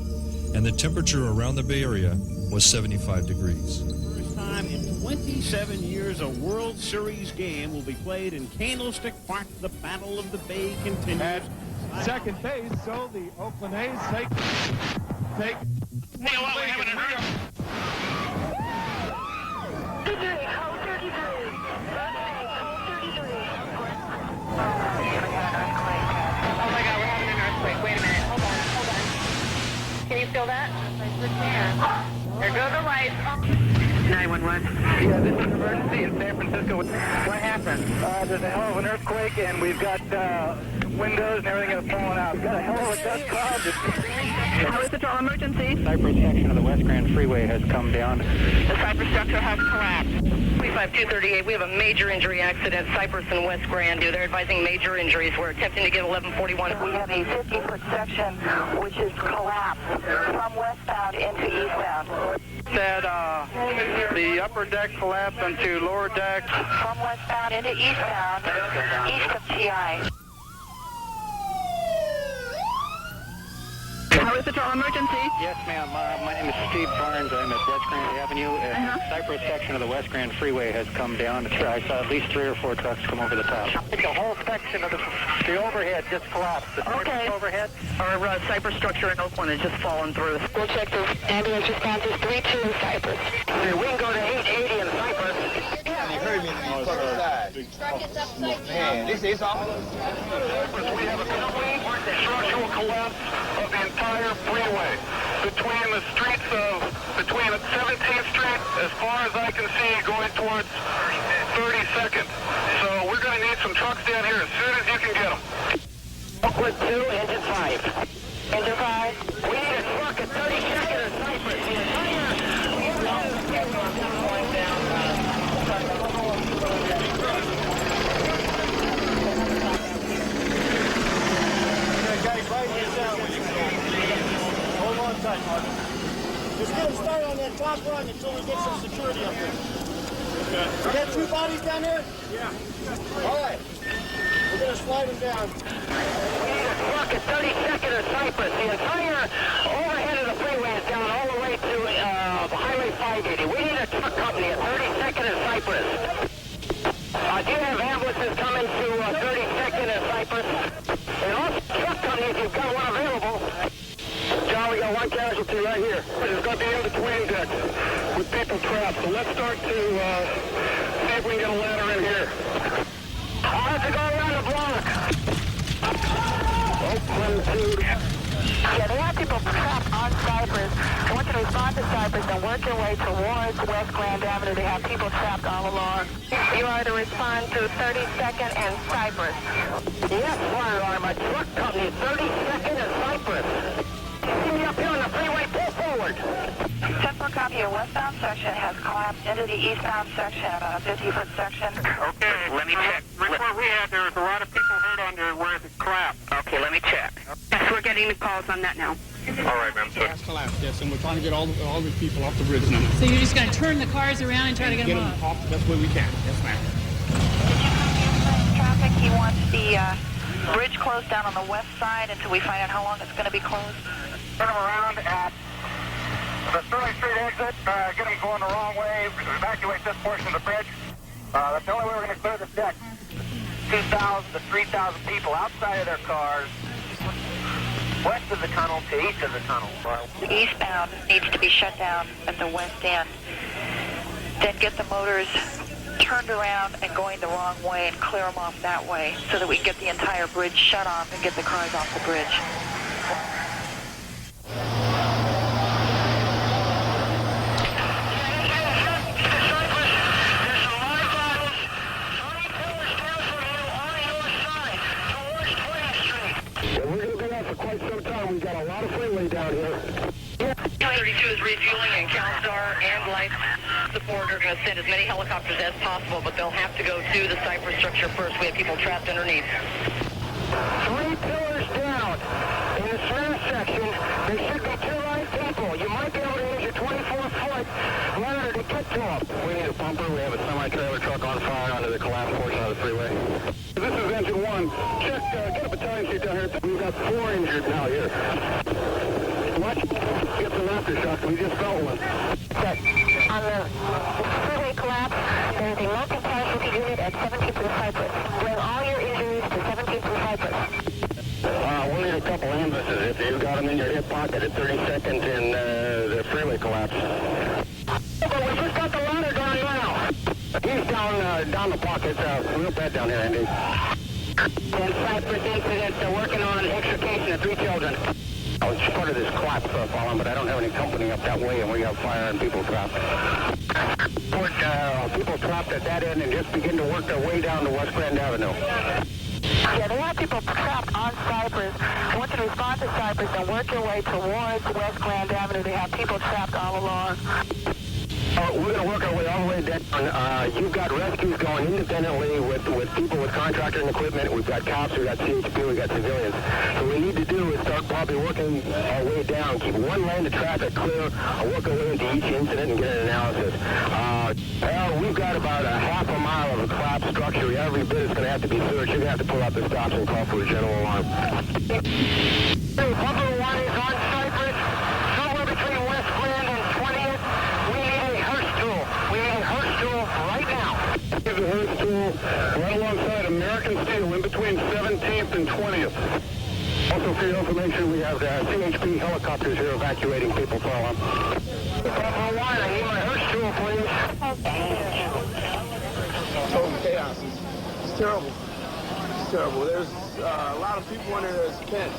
and the temperature around the Bay Area was 75 degrees. First time in 27 years, a World Series game will be played in Candlestick Park. The Battle of the Bay continues. At second base, so the Oakland A's take. Hey, what? We have an Oh my God, we're having an earthquake. Wait a minute. Hold on. Can you feel that? There go the lights. 911. Yeah, this is an emergency in San Francisco. What happened? There's a hell of an earthquake, and we've got windows and everything have fallen out. We've got a hell of a dust cloud. How is the total emergency? Cypress section of the West Grand Freeway has come down. The Cypress structure has collapsed. 35238, we have a major injury accident, Cypress and West Grand. They're advising major injuries. We're attempting to get 1141. We have a 50-foot section which is collapsed from westbound into eastbound. Said the upper deck collapsed into lower deck. From westbound into eastbound, east of TI. How is the total emergency? Yes, ma'am. My name is Steve Barnes. I'm at West Grand Avenue. The Cypress section of the West Grand Freeway has come down. I saw at least 3 or 4 trucks come over the top. The whole section of the overhead just collapsed. The Cypress overhead. Our Cypress structure in Oakland has just fallen through. We'll check the ambulance responses 32 in Cypress. We can go to 880 in Cypress. You heard me. This is all. We have a complete structural collapse of the entire freeway between 17th Street, as far as I can see, going towards 32nd. So we're going to need some trucks down here as soon as you can get them. Oakland 2, engine 5. Engine 5. We need a truck at 32nd in Cypress. The entire... Hold on tight, Mark. Just get him started on that top run until we get some security up there. Okay. You got 2 bodies down there? Yeah. All right. We're going to slide them down. We need a truck at 32nd and Cypress. The entire overhead of the freeway is down all the way to Highway 580. We need a truck company at 32nd and Cypress. Do you have ambulances coming to 32nd and Cypress? And also truck company if you've got one available. John, we got 1 casualty right here. It's going to be in between decks with people trapped. So let's start to see if we can get a ladder in here. I'll have to go around the block. Oakland 2. Yeah, they have people trapped on Cypress. I want you to respond to Cypress and work your way towards West Grand Avenue. They have people trapped all along. You are to respond to 32nd and Cypress. Yes, fire alarm. A truck company, 32nd and Cypress. See me up here on the freeway, too. westbound section has collapsed into the eastbound section, about a 50-foot section. Okay, let me check. Report we had, there was a lot of people hurt under where it collapsed. Okay, let me check. Yes, we're getting the calls on that now. All right, ma'am. It has collapsed, yes, and we're trying to get all the people off the bridge now. So you're just going to turn the cars around and try to get them off? Off the best way we can. Yes, ma'am. Traffic, he wants the bridge closed down on the west side until we find out how long it's going to be closed. Turn them around at the Sterling Street exit. Get them going the wrong way. Evacuate this portion of the bridge. That's the only way we're going to clear this deck. 2,000 to 3,000 people outside of their cars. West of the tunnel to east of the tunnel. The eastbound needs to be shut down at the west end. Then get the motors turned around and going the wrong way and clear them off that way so that we can get the entire bridge shut off and get the cars off the bridge. We're going to be out for quite some time. We've got a lot of freeway down here. 32 is refueling, and CHR and life support are going to send as many helicopters as possible, but they'll have to go to the Cypress structure first. We have people trapped underneath. 3 pillars down. In the center section, there should be 2 live people. You might be able to use your 24-foot ladder to get to them. We need a pumper. We have a semi-trailer truck on fire under the collapsed portion of the freeway. This is engine 1. Check, get a battalion seat down here. We've got 4 injured now here. Watch, get some aftershocks. We just felt one. Check. On the freeway collapse, there is a multi-casualty unit at 17th and Cypress. Bring all your injuries to 17th and Cypress. We'll need a couple ambulances if you've got them in your hip pocket at 30 seconds in the freeway collapse. But we just got the ladder down now. He's down the pocket. Real bad down here, Andy. And Cypress incident, they're working on extrication of 3 children. I was part of this collapse falling, but I don't have any company up that way, and we have fire and people trapped. Put people trapped at that end and just begin to work their way down to West Grand Avenue. Yeah, they have people trapped on Cypress. I want you to respond to Cypress and work your way towards West Grand Avenue. They have people trapped all along. We're going to work our way all the way down. You've got rescues going independently with people with contractor and equipment. We've got cops, we've got CHP, we've got civilians. So what we need to do is start probably working our way down, keep one lane of traffic clear, work our way into each incident and get an analysis. We've got about a half a mile of a collapsed structure. Every bit is going to have to be searched. You're going to have to pull out the stops and call for a general alarm. Bumper 1 is on Cypress, somewhere between West Grand and 20th. We need a hearse tool. We need a hearse tool right now. Here's a hearse tool right alongside American Steel in between 17th and 20th. Also, for your information, we have CHP helicopters here evacuating people from them. Bumper 1, I need my hearse tool, please. Total chaos. It's terrible. It's terrible. There's a lot of people under there that's pinned.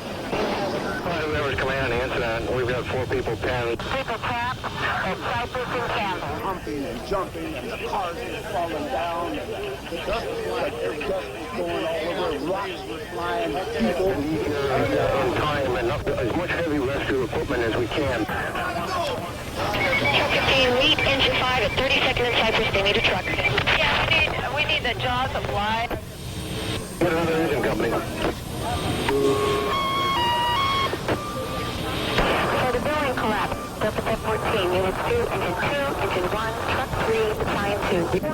Whoever's command the incident, we've got 4 people pinned. People trapped at Cypress and Campbell. Humping and jumping, and the cars are falling down. The dust is like dust is going all over. Rocks were flying. People. In time, and as much heavy rescue equipment as we can. Truck 15, meet engine 5 at 32nd and Cypress. They need a truck. Yeah, we need the jaws of life. Get another engine company. So the building collapsed. Delta 14, Unit 2, Engine 2, Engine 1, Truck 3, Battalion 2. The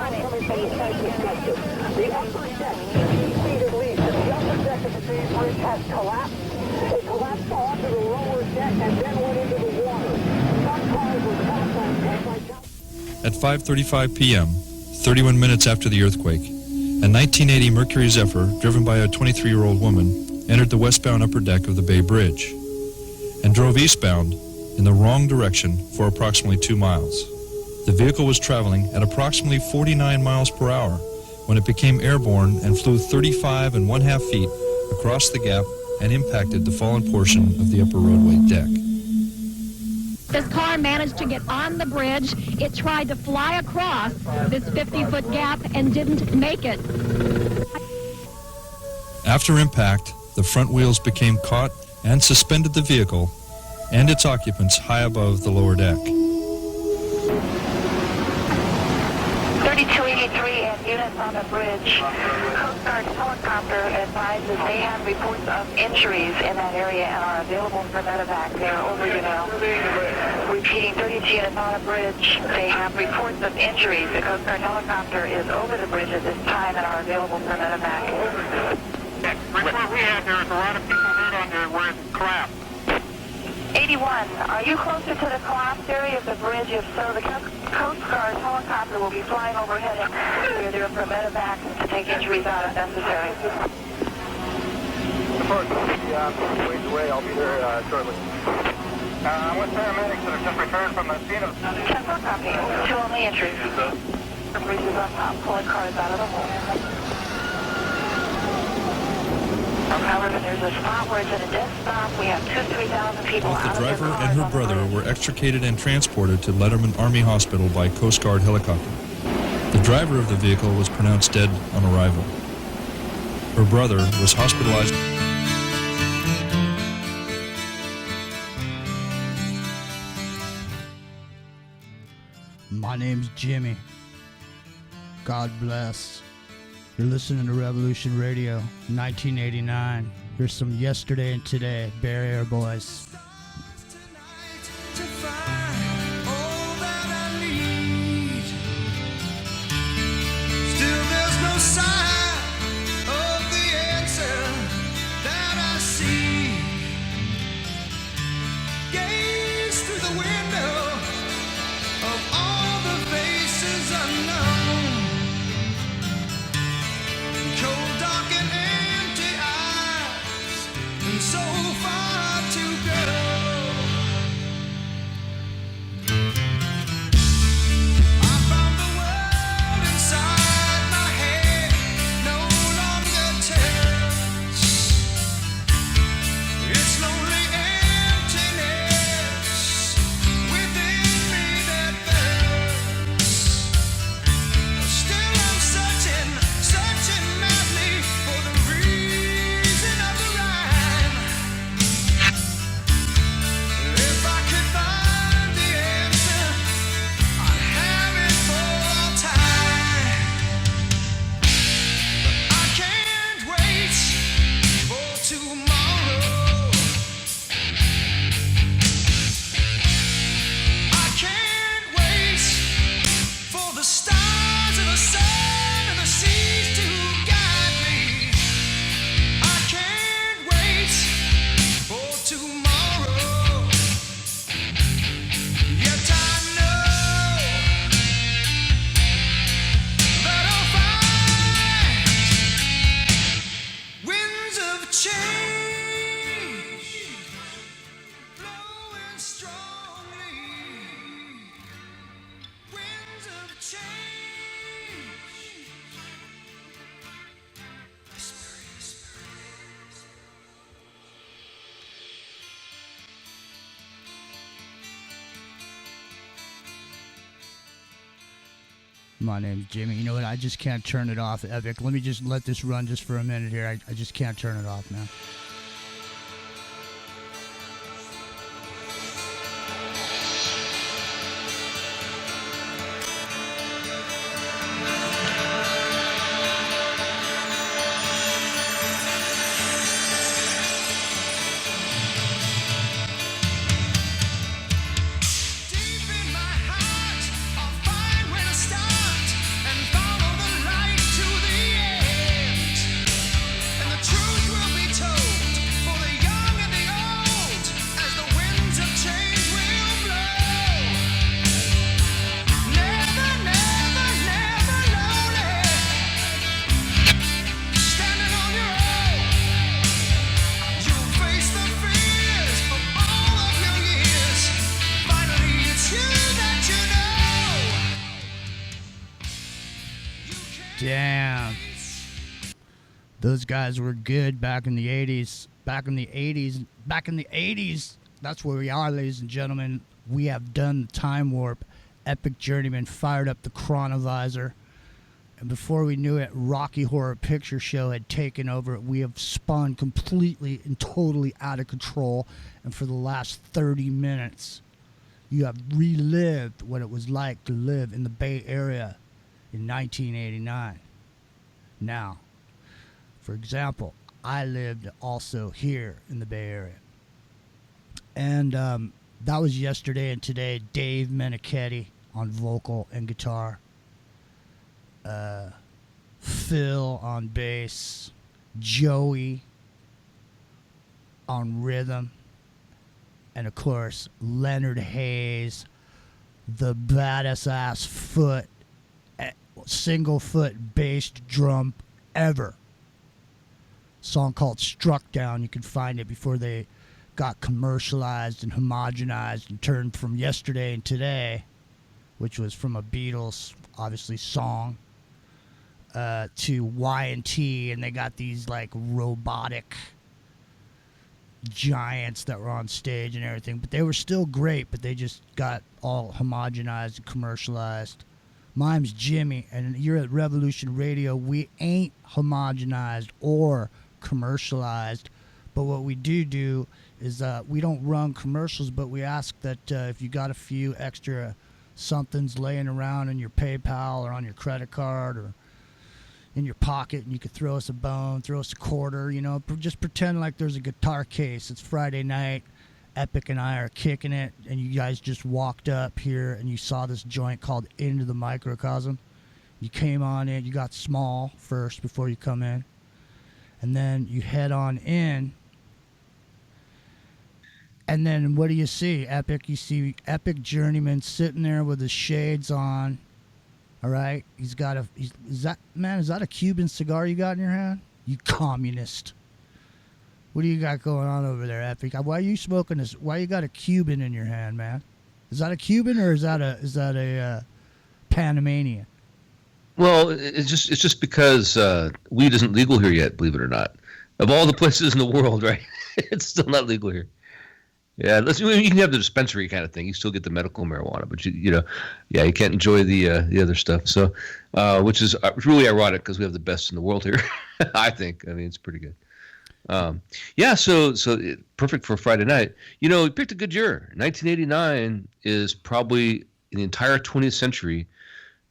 upper deck, 50 feet at least. The upper deck of the main bridge has collapsed. It collapsed onto the lower deck and then went into the water. Some cars were trapped on deck like that. At 5:35 p.m., 31 minutes after the earthquake, a 1980 Mercury Zephyr, driven by a 23-year-old woman, entered the westbound upper deck of the Bay Bridge and drove eastbound in the wrong direction for approximately 2 miles. The vehicle was traveling at approximately 49 miles per hour when it became airborne and flew 35.5 feet across the gap and impacted the fallen portion of the upper roadway deck. This car managed to get on the bridge. It tried to fly across this 50-foot gap and didn't make it. After impact, the front wheels became caught and suspended the vehicle and its occupants high above the lower deck. 3283 and units on the bridge. Coast Guard helicopter advises they have reports of injuries in that area and are available for medevac. They are over you now. Repeating, 32 units on the bridge. They have reports of injuries. The Coast Guard helicopter is over the bridge at this time and are available for medevac. Report we have there is a lot of people hurt under where it's collapsed. 81, are you closer to the collapsed area of the bridge? If so, the Coast Guard helicopter will be flying overhead and we're there for medevac to take injuries out if necessary. Report, ways away. I'll be there shortly. I'm with paramedics that have just returned from the scene of... 10-4 copy. 2 only entries. The bridge is on top, pulling cars out of the hole. However, there's a spot where it's in a dead stop. We have 3,000 people Both out the driver of their and her cars brother were extricated and transported to Letterman Army Hospital by Coast Guard helicopter. The driver of the vehicle was pronounced dead on arrival. Her brother was hospitalized. My name's Jimmy. God bless. You're listening to Revolution Radio, 1989. Here's some Yesterday and Today, Bay Area Boys. Still there's no sign of the answer that I see. Gaze through the window of all the faces unknown. Cold, dark, and empty eyes, and so far to go. I found the world inside my head no longer tells its lonely emptiness within me that burns. Still I'm searching madly for the reason of the rhyme. If I could find the answer, I'd have it for all time. But I can't wait for tomorrow. I can't wait for the stars and the sun and the seas to guide me. I can't wait for tomorrow. Yet I know that I'll find winds of change blowing strongly. Winds of change. My name's Jimmy. You know what? I just can't turn it off, Epic. Let me just let this run just for a minute here. I just can't turn it off, man. Deep in my heart, I'll find where to start and follow the light to the end. And the truth will be told for the young and the old as the winds of change will blow. Never, never, never lonely. Standing on your own, you'll face the fears of all of your years. Finally, it's you that you know. Damn. Those guys were good back in the 80s. Back in the 80s. That's where we are, ladies and gentlemen. We have done the time warp. Epic Journeyman fired up the Chr0n0vis0r. And before we knew it, Rocky Horror Picture Show had taken over. We have spun completely and totally out of control. And for the last 30 minutes, you have relived what it was like to live in the Bay Area in 1989. Now, for example, I lived also here in the Bay Area. And that was yesterday and today. Dave Menichetti on vocal and guitar. Phil on bass. Joey on rhythm. And of course, Leonard Hayes, the baddest ass single foot bass drum ever. Song called Struck Down. You can find it before they got commercialized and homogenized and turned from Yesterday and Today, which was from a Beatles, obviously, song, to Y&T, and they got these like robotic giants that were on stage and everything, but they were still great, but they just got all homogenized and commercialized. My name's Jimmy, and you're at Revolution Radio. We ain't homogenized or commercialized, but what we do is we don't run commercials, but we ask that if you got a few extra somethings laying around in your PayPal or on your credit card or in your pocket, and you could throw us a bone, throw us a quarter, you know, just pretend like there's a guitar case. It's Friday night. Epic and I are kicking it, and you guys just walked up here and you saw this joint called Into the Microcosm. You came on in, you got small first before you come in, and then you head on in, and then what do you see? Epic, you see Epic Journeyman sitting there with his shades on. All right, is that a Cuban cigar you got in your hand? You communist. What do you got going on over there, Epic? Why are you smoking this? Why you got a Cuban in your hand, man? Is that a Cuban or is that a Panamanian? Well, it's just because weed isn't legal here yet, believe it or not. Of all the places in the world, right? It's still not legal here. Yeah, you can have the dispensary kind of thing. You still get the medical marijuana, but you can't enjoy the other stuff. So, which is really ironic because we have the best in the world here. I think. I mean, it's pretty good. So perfect for Friday night. You know, we picked a good year. 1989 is probably in the entire 20th century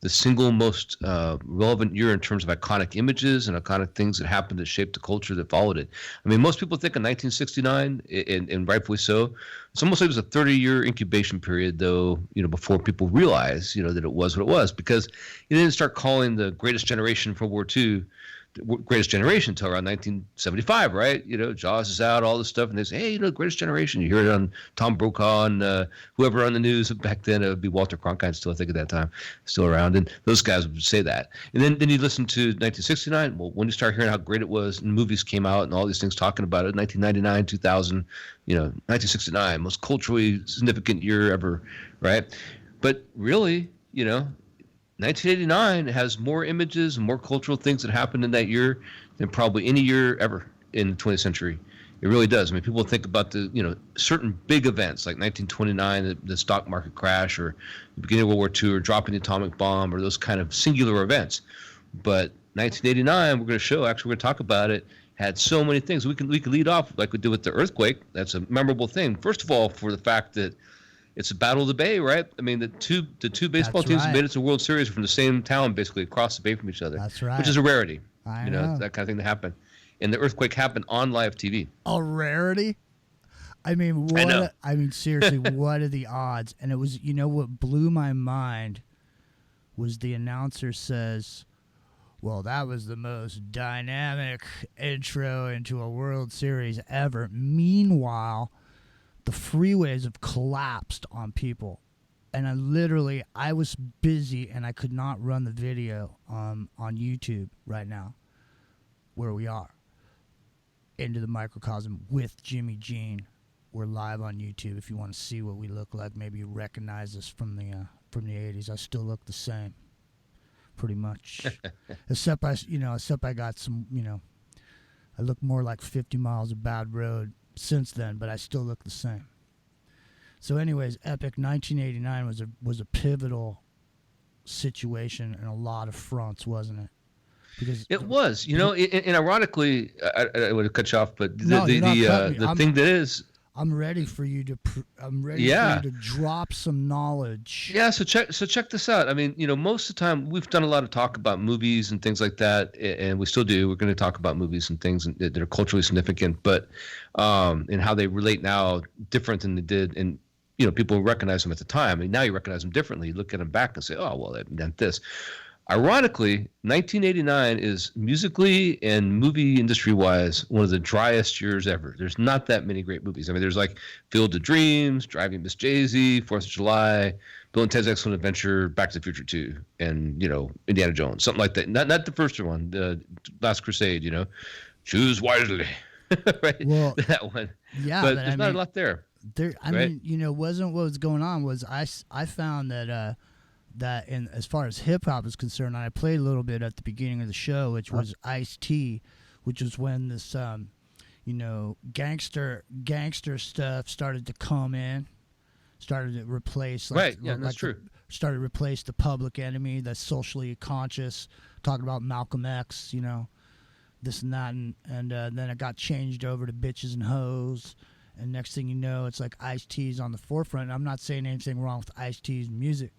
the single most relevant year in terms of iconic images and iconic things that happened that shaped the culture that followed it. I mean, most people think of 1969, and rightfully so. It's almost like it was a 30-year incubation period, though, you know, before people realized, you know, that it was what it was, because you didn't start calling the greatest generation from World War II Greatest Generation until around 1975, right? You know, Jaws is out, all this stuff, and they say, hey, you know, Greatest Generation. You hear it on Tom Brokaw and whoever on the news back then. It would be Walter Cronkite still, I think, at that time, still around. And those guys would say that. And then you listen to 1969. Well, when you start hearing how great it was, and movies came out and all these things talking about it, 1999, 2000, you know, 1969, most culturally significant year ever, right? But really, you know, 1989 has more images and more cultural things that happened in that year than probably any year ever in the 20th century. It really does. I mean, people think about the, you know, certain big events like 1929, the stock market crash, or the beginning of World War II, or dropping the atomic bomb, or those kind of singular events. But 1989, we're going to show, actually, we're going to talk about it, had so many things. We can lead off like we did with the earthquake. That's a memorable thing. First of all, for the fact that it's a battle of the Bay, right? I mean, the two baseball teams that made it to the World Series from the same town, basically across the bay from each other. That's right. Which is a rarity. I know. That kind of thing to happen. And the earthquake happened on live TV. A rarity? I mean, seriously, what are the odds? And it was, you know, what blew my mind was the announcer says, well, that was the most dynamic intro into a World Series ever. Meanwhile, the freeways have collapsed on people. And I was busy and I could not run the video on YouTube right now where we are. Into the Microcosm with Jimmy Jean. We're live on YouTube if you want to see what we look like. Maybe you recognize us from the 80s. I still look the same. Pretty much. except I got some, you know, I look more like 50 miles of bad road since then, but I still look the same. So anyways, Epic 1989 was a pivotal situation in a lot of fronts, wasn't it? Because it was, you know, and ironically, I would have cut you off, but the thing that is, I'm ready for you to. I'm ready Yeah. for you to drop some knowledge. Yeah, so check this out. I mean, most of the time we've done a lot of talk about movies and things like that, and we still do. We're going to talk about movies and things that are culturally significant, but and how they relate now different than they did, and people recognize them at the time. I mean, now you recognize them differently. You look at them back and say, oh, well, that meant this. Ironically, 1989 is musically and movie industry-wise one of the driest years ever. There's not that many great movies. I mean, there's like Field of Dreams, Driving Miss Daisy, 4th of July, Bill and Ted's Excellent Adventure, Back to the Future 2, and, Indiana Jones, something like that. Not the first one, the Last Crusade, Choose wisely, right? Well, that one. Yeah, but there's not a lot there. I mean, wasn't what was going on was I found that that in as far as hip hop is concerned, I played a little bit at the beginning of the show, which was Ice-T, which was when this gangster stuff started to come in, started to replace that's true. Started to replace the Public Enemy, that's socially conscious, talking about Malcolm X, this and that, and then it got changed over to bitches and hoes. And next thing you know, it's like Ice-T's on the forefront. I'm not saying anything wrong with Ice-T's music.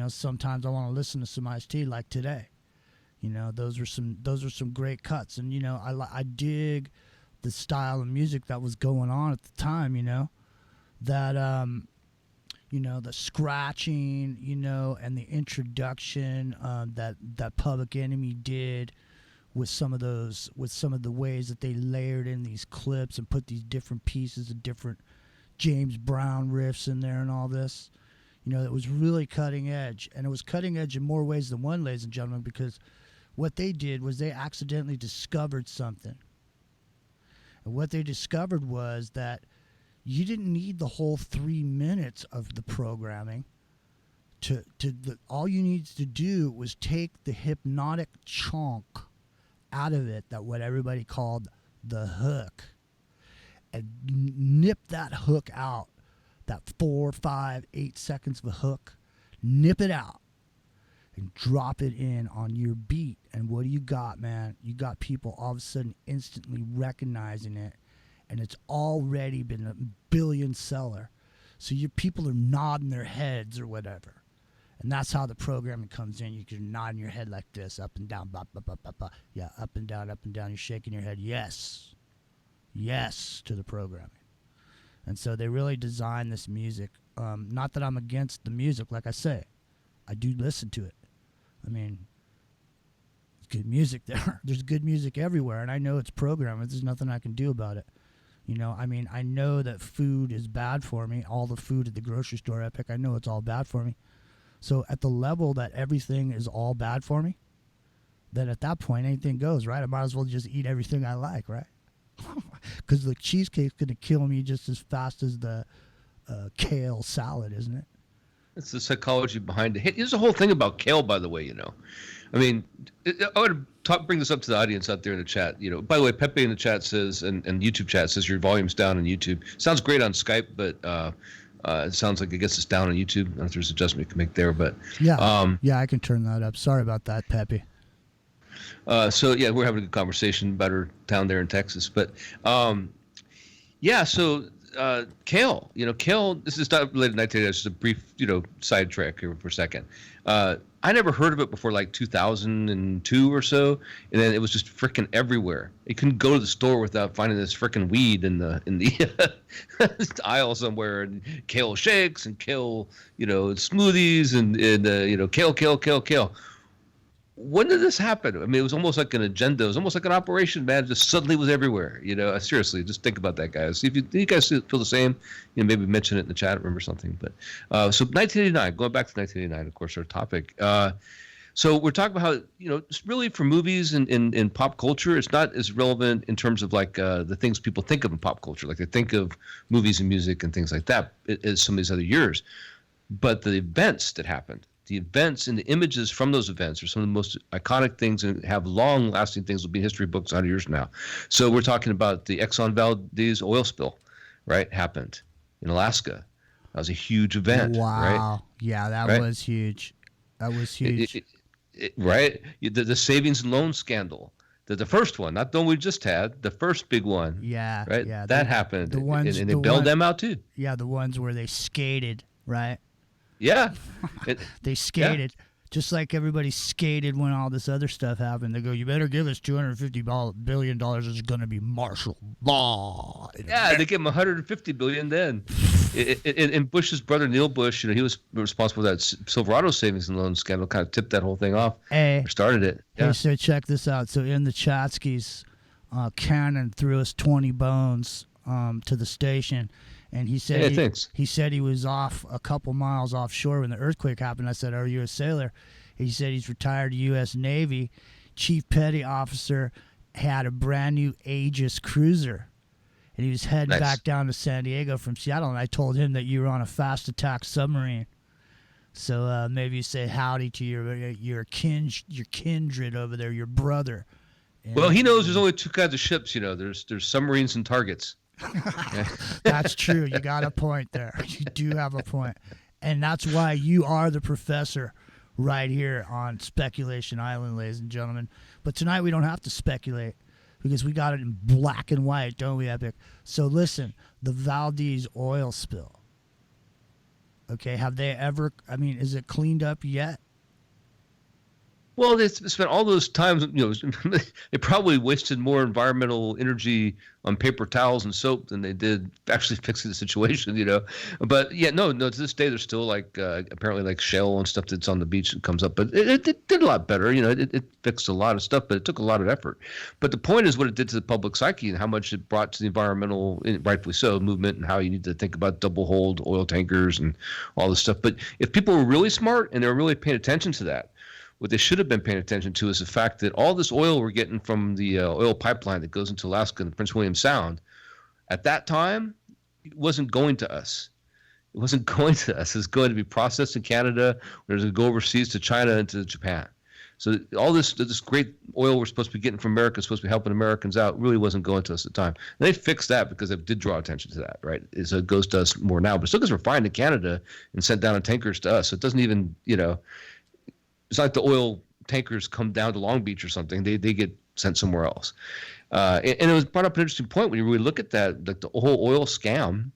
Sometimes I want to listen to some Ice-T like today. Those are some great cuts. And, I dig the style of music that was going on at the time, that, the scratching, and the introduction that Public Enemy did with some of the ways that they layered in these clips and put these different pieces of different James Brown riffs in there and all this. It was really cutting edge, and it was cutting edge in more ways than one, ladies and gentlemen, because what they did was they accidentally discovered something. And what they discovered was that you didn't need the whole 3 minutes of the programming. All you needed to do was take the hypnotic chunk out of it, that what everybody called the hook, and nip that hook out. That 4, 5, 8 seconds of a hook, nip it out and drop it in on your beat. And what do you got, man? You got people all of a sudden instantly recognizing it, and it's already been a billion seller. So your people are nodding their heads or whatever. And that's how the programming comes in. You can nod your head like this, up and down, blah, blah, blah, blah, blah. Yeah, up and down, up and down. You're shaking your head, yes. Yes to the programming. And so they really designed this music. Not that I'm against the music, like I say. I do listen to it. I mean, it's good music there. There's good music everywhere, and I know it's programmed. There's nothing I can do about it. I mean, I know that food is bad for me. All the food at the grocery store, Epic, I know it's all bad for me. So at the level that everything is all bad for me, then at that point, anything goes, right? I might as well just eat everything I like, right? Because the cheesecake's going to kill me just as fast as the kale salad, isn't it? It's the psychology behind it. Here's the whole thing about kale, by the way, I mean, I would bring this up to the audience out there in the chat. By the way, Pepe in the chat says, and YouTube chat says your volume's down on YouTube. Sounds great on Skype, but it sounds like it gets us down on YouTube. I don't know if there's an adjustment you can make there, but... Yeah, I can turn that up. Sorry about that, Pepe. So yeah, we're having a good conversation about our town there in Texas, but so kale, kale. This is not related to 1980. It's just a brief, sidetrack here for a second. I never heard of it before like 2002 or so, and then it was just freaking everywhere. You couldn't go to the store without finding this freaking weed in the aisle somewhere, and kale shakes and kale, smoothies and kale. When did this happen? I mean, it was almost like an agenda. It was almost like an operation, man. It just suddenly was everywhere. Seriously, just think about that, guys. See if you guys feel the same. Maybe mention it in the chat room or something. But so 1989, going back to 1989, of course, our topic. So we're talking about how, it's really for movies and in pop culture, it's not as relevant in terms of like the things people think of in pop culture. Like they think of movies and music and things like that as some of these other years. But the events that happened, the events and the images from those events are some of the most iconic things and have long-lasting things will be in history books 100 years from now. So we're talking about the Exxon Valdez oil spill, right? Happened in Alaska. That was a huge event. Wow. Right? Yeah, that was huge. That was huge. Right? The savings and loan scandal The first one, not the one we just had, the first big one. Yeah, right. yeah, That happened, the ones, and they the bailed one- them out too. Yeah, the ones where they skated, right? Yeah, They skated. Just like everybody skated when all this other stuff happened. They go, you better give us $250 billion. It's going to be martial law. Yeah, they gave him 150 billion then. And Bush's brother Neil Bush, he was responsible for that Silverado savings and loan scandal. Kind of tipped that whole thing off. Hey, or started it. Hey, Yeah. so check this out. So in the Chotskys, Cannon threw us 20 bones to the station, and he said thanks. he said he was off a couple miles offshore when the earthquake happened. I said, "Are you a sailor?" He said he's retired U.S. Navy, Chief Petty Officer, had a brand new Aegis cruiser, and he was heading Nice. back down to San Diego from Seattle. And I told him that you were on a fast attack submarine. So maybe you say howdy to your kindred over there, your brother. Well, he knows there's only two kinds of ships. There's submarines and targets. That's true. You got a point there. You do have a point. And that's why you are the professor right here on Speculation Island, ladies and gentlemen. But tonight we don't have to speculate because we got it in black and white, don't we, Epic? So listen, the Valdez oil spill. Okay, have they ever, is it cleaned up yet? Well, they spent all those times, they probably wasted more environmental energy on paper towels and soap than they did actually fixing the situation, But yeah, no, to this day, there's still apparently like shell and stuff that's on the beach that comes up. But it did a lot better, it fixed a lot of stuff, but it took a lot of effort. But the point is what it did to the public psyche and how much it brought to the environmental, rightfully so, movement, and how you need to think about double hold oil tankers and all this stuff. But if people were really smart and they were really paying attention to that, what they should have been paying attention to is the fact that all this oil we're getting from the oil pipeline that goes into Alaska and Prince William Sound, at that time, it wasn't going to us. It wasn't going to us. It's going to be processed in Canada. Or to go overseas to China and to Japan. So all this great oil we're supposed to be getting from America, supposed to be helping Americans out, really wasn't going to us at the time. And they fixed that because they did draw attention to that, right? So it goes to us more now. But it still gets refined in Canada and sent down in tankers to us. So it doesn't even, it's like the oil tankers come down to Long Beach or something. They get sent somewhere else. And it was brought up an interesting point when you really look at that, like the whole oil scam,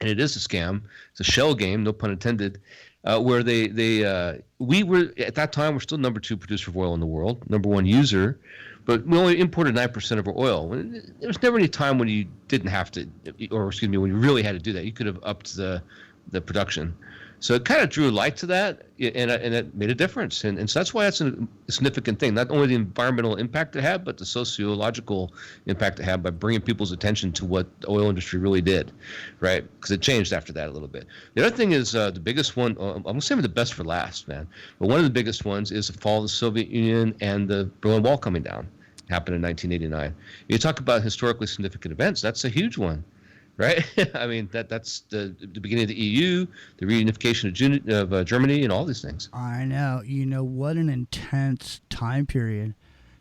and it is a scam. It's a shell game, no pun intended, where we were, at that time, we're still number 2 producer of oil in the world, number 1 user, but we only imported 9% of our oil. There was never any time when you didn't have to, when you really had to do that. You could have upped the production. So it kind of drew light to that, and it made a difference. And so that's why that's a significant thing. Not only the environmental impact it had, but the sociological impact it had by bringing people's attention to what the oil industry really did, right? Because it changed after that a little bit. The other thing is the biggest one, I'm going to save the best for last, man. But one of the biggest ones is the fall of the Soviet Union and the Berlin Wall coming down. Happened in 1989. You talk about historically significant events, that's a huge one. Right? That's the beginning of the EU, the reunification of Germany, and all these things. I know. What an intense time period.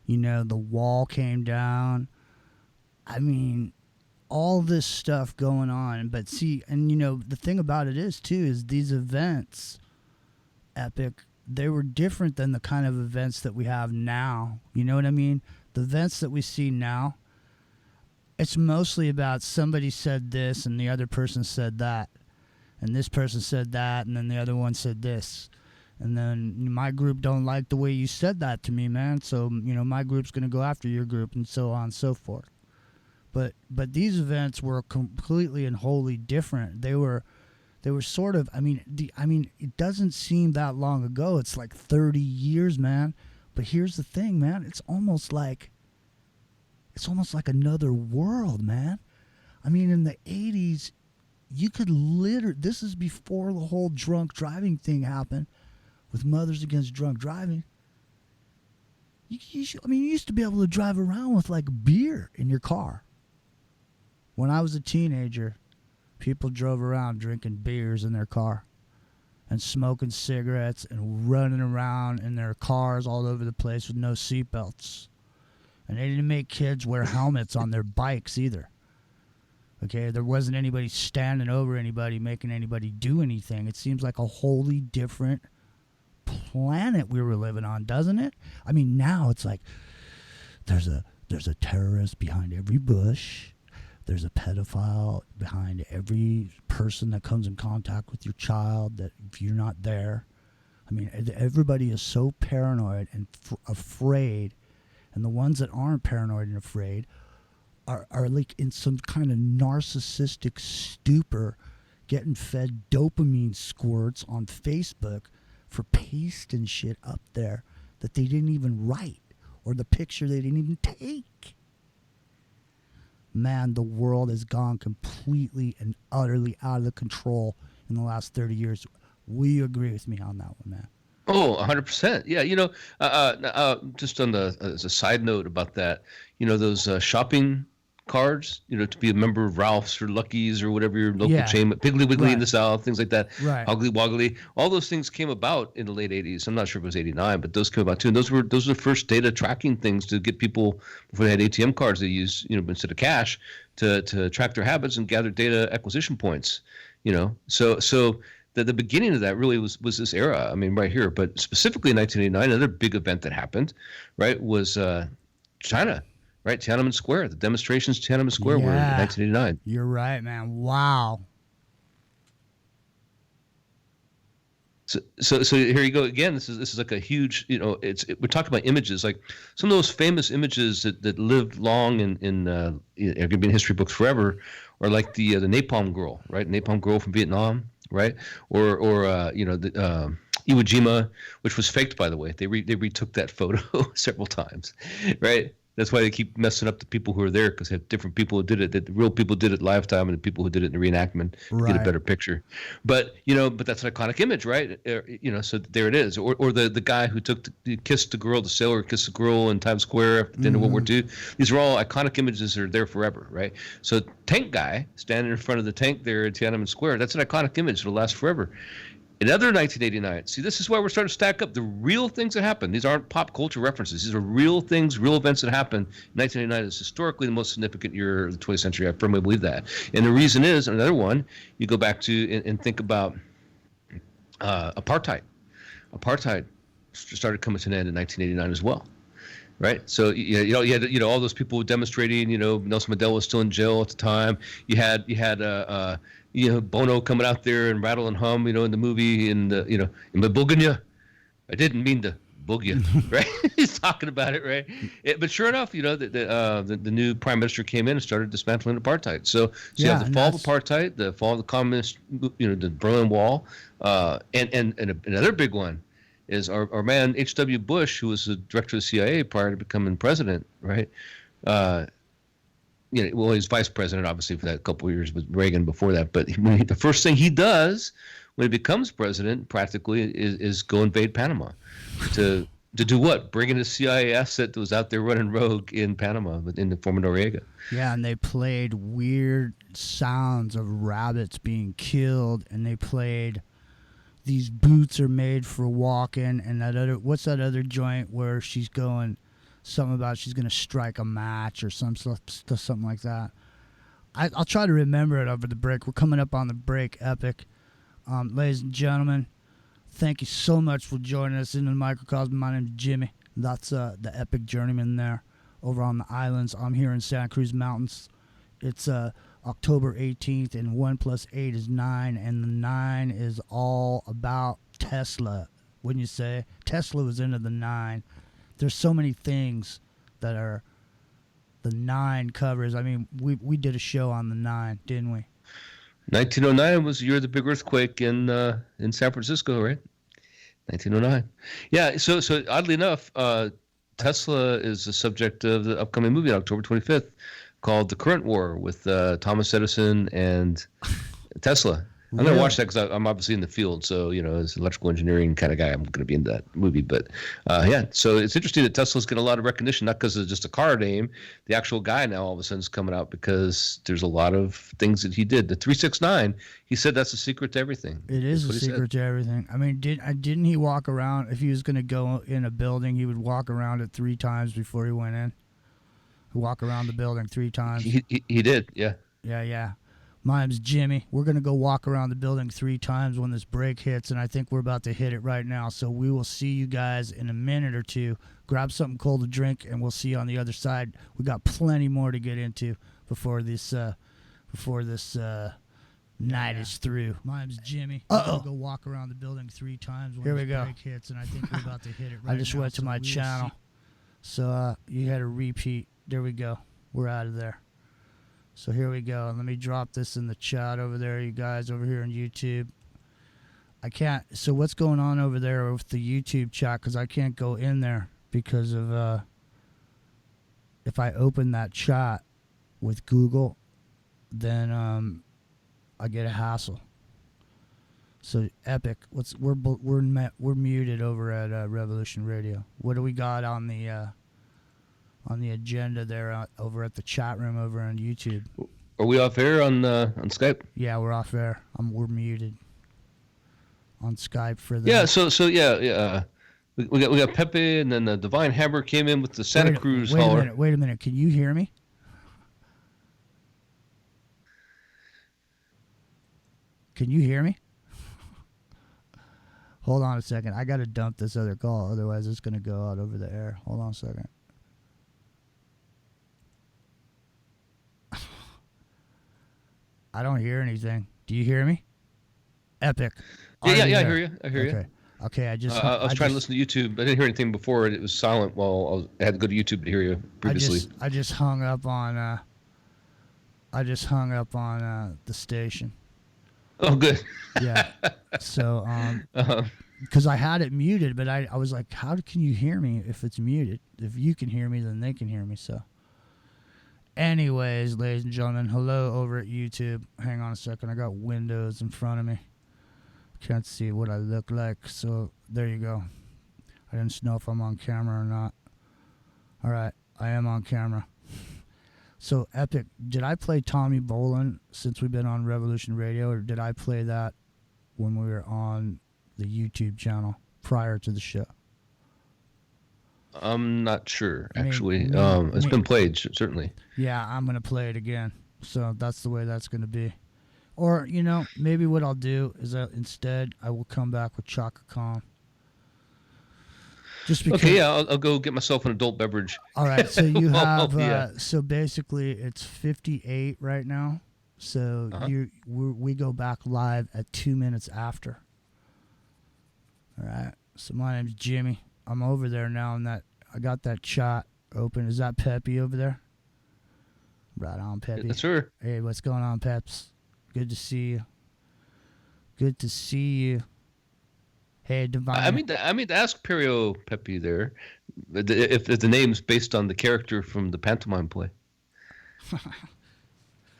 The wall came down. All this stuff going on. But see, and the thing about it is, too, is these events, Epic, they were different than the kind of events that we have now. You know what I mean? The events that we see now, it's mostly about somebody said this and the other person said that. And this person said that and then the other one said this. And then my group don't like the way you said that to me, man. So, my group's going to go after your group and so on and so forth. But these events were completely and wholly different. They were sort of, it doesn't seem that long ago. It's like 30 years, man. But here's the thing, man. It's almost like another world, man. In the 80s, you could this is before the whole drunk driving thing happened with Mothers Against Drunk Driving. You used to be able to drive around with like beer in your car. When I was a teenager, people drove around drinking beers in their car and smoking cigarettes and running around in their cars all over the place with no seatbelts. And they didn't make kids wear helmets on their bikes either. Okay, there wasn't anybody standing over anybody, making anybody do anything. It seems like a wholly different planet we were living on, doesn't it? Now it's like there's a terrorist behind every bush. There's a pedophile behind every person that comes in contact with your child, that if you're not there. I mean, everybody is so paranoid and afraid, and the ones that aren't paranoid and afraid are like in some kind of narcissistic stupor, getting fed dopamine squirts on Facebook for pasting shit up there that they didn't even write, or the picture they didn't even take. Man, the world has gone completely and utterly out of control in the last 30 years. Will you agree with me on that one, man? Oh, 100%. Yeah, just on as a side note about that, those shopping cards, to be a member of Ralph's or Lucky's or whatever your local chain, Piggly Wiggly in the South, things like that, Hoggly Woggly, all those things came about in the late 80s. I'm not sure if it was 89, but those came about too. And those were the first data tracking things to get people, before they had ATM cards, they used, instead of cash, to track their habits and gather data acquisition points, So the beginning of that really was this era. I mean, right here, but specifically in 1989, another big event that happened, right, was China. Right, Tiananmen Square. The demonstrations Tiananmen Square were in 1989. You're right, man. Wow. So here you go again. This is like a huge, we're talking about images, like some of those famous images that lived long and are going to be in history books forever, or like the Napalm Girl, right? Napalm Girl from Vietnam, right? Or the Iwo Jima, which was faked, by the way. They retook that photo several times, right? That's why they keep messing up the people who are there, because they have different people who did it. The real people did it live time, and the people who did it in the reenactment get a better picture. But but that's an iconic image, right? So there it is. Or the guy who kissed the girl, the sailor kissed the girl in Times Square after the end of World War II. These are all iconic images that are there forever, right? So tank guy standing in front of the tank there at Tiananmen Square, that's an iconic image that'll last forever. Another 1989. See, this is why we're starting to stack up the real things that happened. These aren't pop culture references. These are real things, real events that happened. 1989 is historically the most significant year of the 20th century. I firmly believe that. And the reason is, another one, you go back to and think about apartheid. Apartheid started coming to an end in 1989 as well. Right, so you had all those people demonstrating. Nelson Mandela was still in jail at the time. You had Bono coming out there and rattle and hum, in the movie, in Mbuganya. I didn't mean to bug you, right? He's talking about it, right? But sure enough, the new prime minister came in and started dismantling apartheid. So you have the fall of apartheid, the fall of the communist, the Berlin Wall, and another big one is our man H.W. Bush, who was the director of the CIA prior to becoming president, right? Well, he was vice president, obviously, for that couple of years with Reagan before that. But the first thing he does when he becomes president, practically, is go invade Panama to do what? Bring in a CIA asset that was out there running rogue in Panama in the form of Noriega. Yeah, and they played weird sounds of rabbits being killed, and they played these boots are made for walking, and what's that other joint where she's going something about she's going to strike a match or something like that. I'll try to remember it over the break. We're coming up on the break, Epic. Ladies and gentlemen, thank you so much for joining us in the microcosm. My name's Jimmy. That's the Epic Journeyman there over on the islands. I'm here in Santa Cruz Mountains. It's October 18th, and 1 + 8 is 9, and the 9 is all about Tesla. Wouldn't you say? Tesla was into the 9. There's so many things that are the 9 covers. I mean, we did a show on the 9, didn't we? 1909 was the year of the big earthquake in San Francisco, right? 1909. Yeah. So oddly enough, Tesla is the subject of the upcoming movie on October 25th called The Chr0n0vis0r with Thomas Edison and Tesla. I'm going to watch that because I'm obviously in the field. So, as an electrical engineering kind of guy, I'm going to be in that movie. But, so it's interesting that Tesla's getting a lot of recognition, not because of just a car name. The actual guy now all of a sudden is coming out because there's a lot of things that he did. The 369, he said that's the secret to everything. It is a secret to everything. I mean, didn't he walk around, if he was going to go in a building, he would walk around it 3 times before he went in? Walk around the building 3 times. He did, yeah. Yeah. My name's Jimmy. We're going to go walk around the building 3 times when this break hits, and I think we're about to hit it right now. So we will see you guys in a minute or two. Grab something cold to drink, and we'll see you on the other side. We got plenty more to get into before this night is through. My name's Jimmy. We're going to go walk around the building 3 times when this break hits, and I think we're about to hit it right now. I just went to my channel. So you had a repeat. There we go. We're out of there. So here we go. Let me drop this in the chat over there, you guys, over here on YouTube. I can't. So what's going on over there with the YouTube chat? Because I can't go in there because of if I open that chat with Google, then I get a hassle. So Epic, we're muted over at Revolution Radio. What do we got on the agenda there over at the chat room over on YouTube? Are we off air on Skype? Yeah, we're off air. We're muted on Skype for the. Yeah. So yeah. We got Pepe, and then the Divine Hammer came in with the Santa Cruz holler. Wait a minute. Can you hear me? Can you hear me? Hold on a second. I got to dump this other call. Otherwise, it's going to go out over the air. Hold on a second. I don't hear anything. Do you hear me? Epic. Yeah, I hear you. I hear you. Okay, I was trying to listen to YouTube. I didn't hear anything before. It was silent while I had to go to YouTube to hear you previously. I just hung up on the station. Oh, good. Yeah. So, because I had it muted, but I was like, how can you hear me if it's muted? If you can hear me, then they can hear me. So, anyways, ladies and gentlemen, hello over at YouTube. Hang on a second. I got Windows in front of me. Can't see what I look like. So, there you go. I didn't know if I'm on camera or not. All right. I am on camera. So, Epic, did I play Tommy Bolin since we've been on Revolution Radio, or did I play that when we were on the YouTube channel prior to the show? I'm not sure, actually. It's been played, certainly. Yeah, I'm going to play it again. So that's the way that's going to be. Or, maybe what I'll do is instead I will come back with Chaka Khan. Just because, okay, yeah, I'll go get myself an adult beverage. All right, so you have so basically it's 58 right now. So we go back live at 2 minutes after. All right. So my name's Jimmy. I'm over there now, and I got that chat open. Is that Peppy over there? Right on, Peppy. Yes, sir. Hey, what's going on, Peps? Good to see you. Good to see you. Hey, Divine. I mean to ask Perio Pepe there if the name's based on the character from the pantomime play.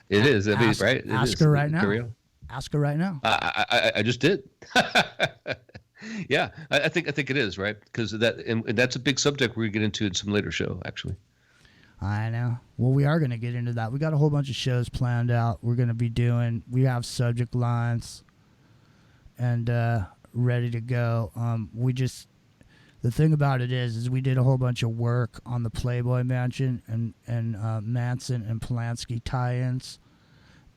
It is, right? Ask her right now. Perio. Ask her right now. I just did. Yeah, I think it is, right? Because that's a big subject we're going to get into in some later show, actually. I know. Well, we are going to get into that. We got a whole bunch of shows planned out. We're going to be we have subject lines and ready to go. The thing about it is we did a whole bunch of work on the Playboy Mansion and Manson and Polanski tie-ins,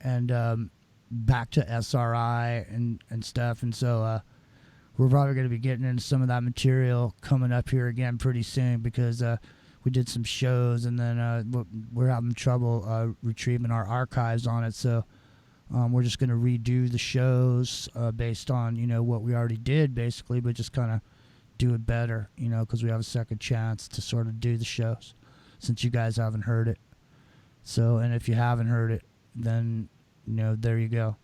and back to SRI and stuff. And so we're probably going to be getting into some of that material coming up here again pretty soon, because we did some shows, and then we're having trouble retrieving our archives on it. So we're just going to redo the shows based on, what we already did, basically, but just kind of do it better, because we have a second chance to sort of do the shows since you guys haven't heard it. So, and if you haven't heard it, then, there you go.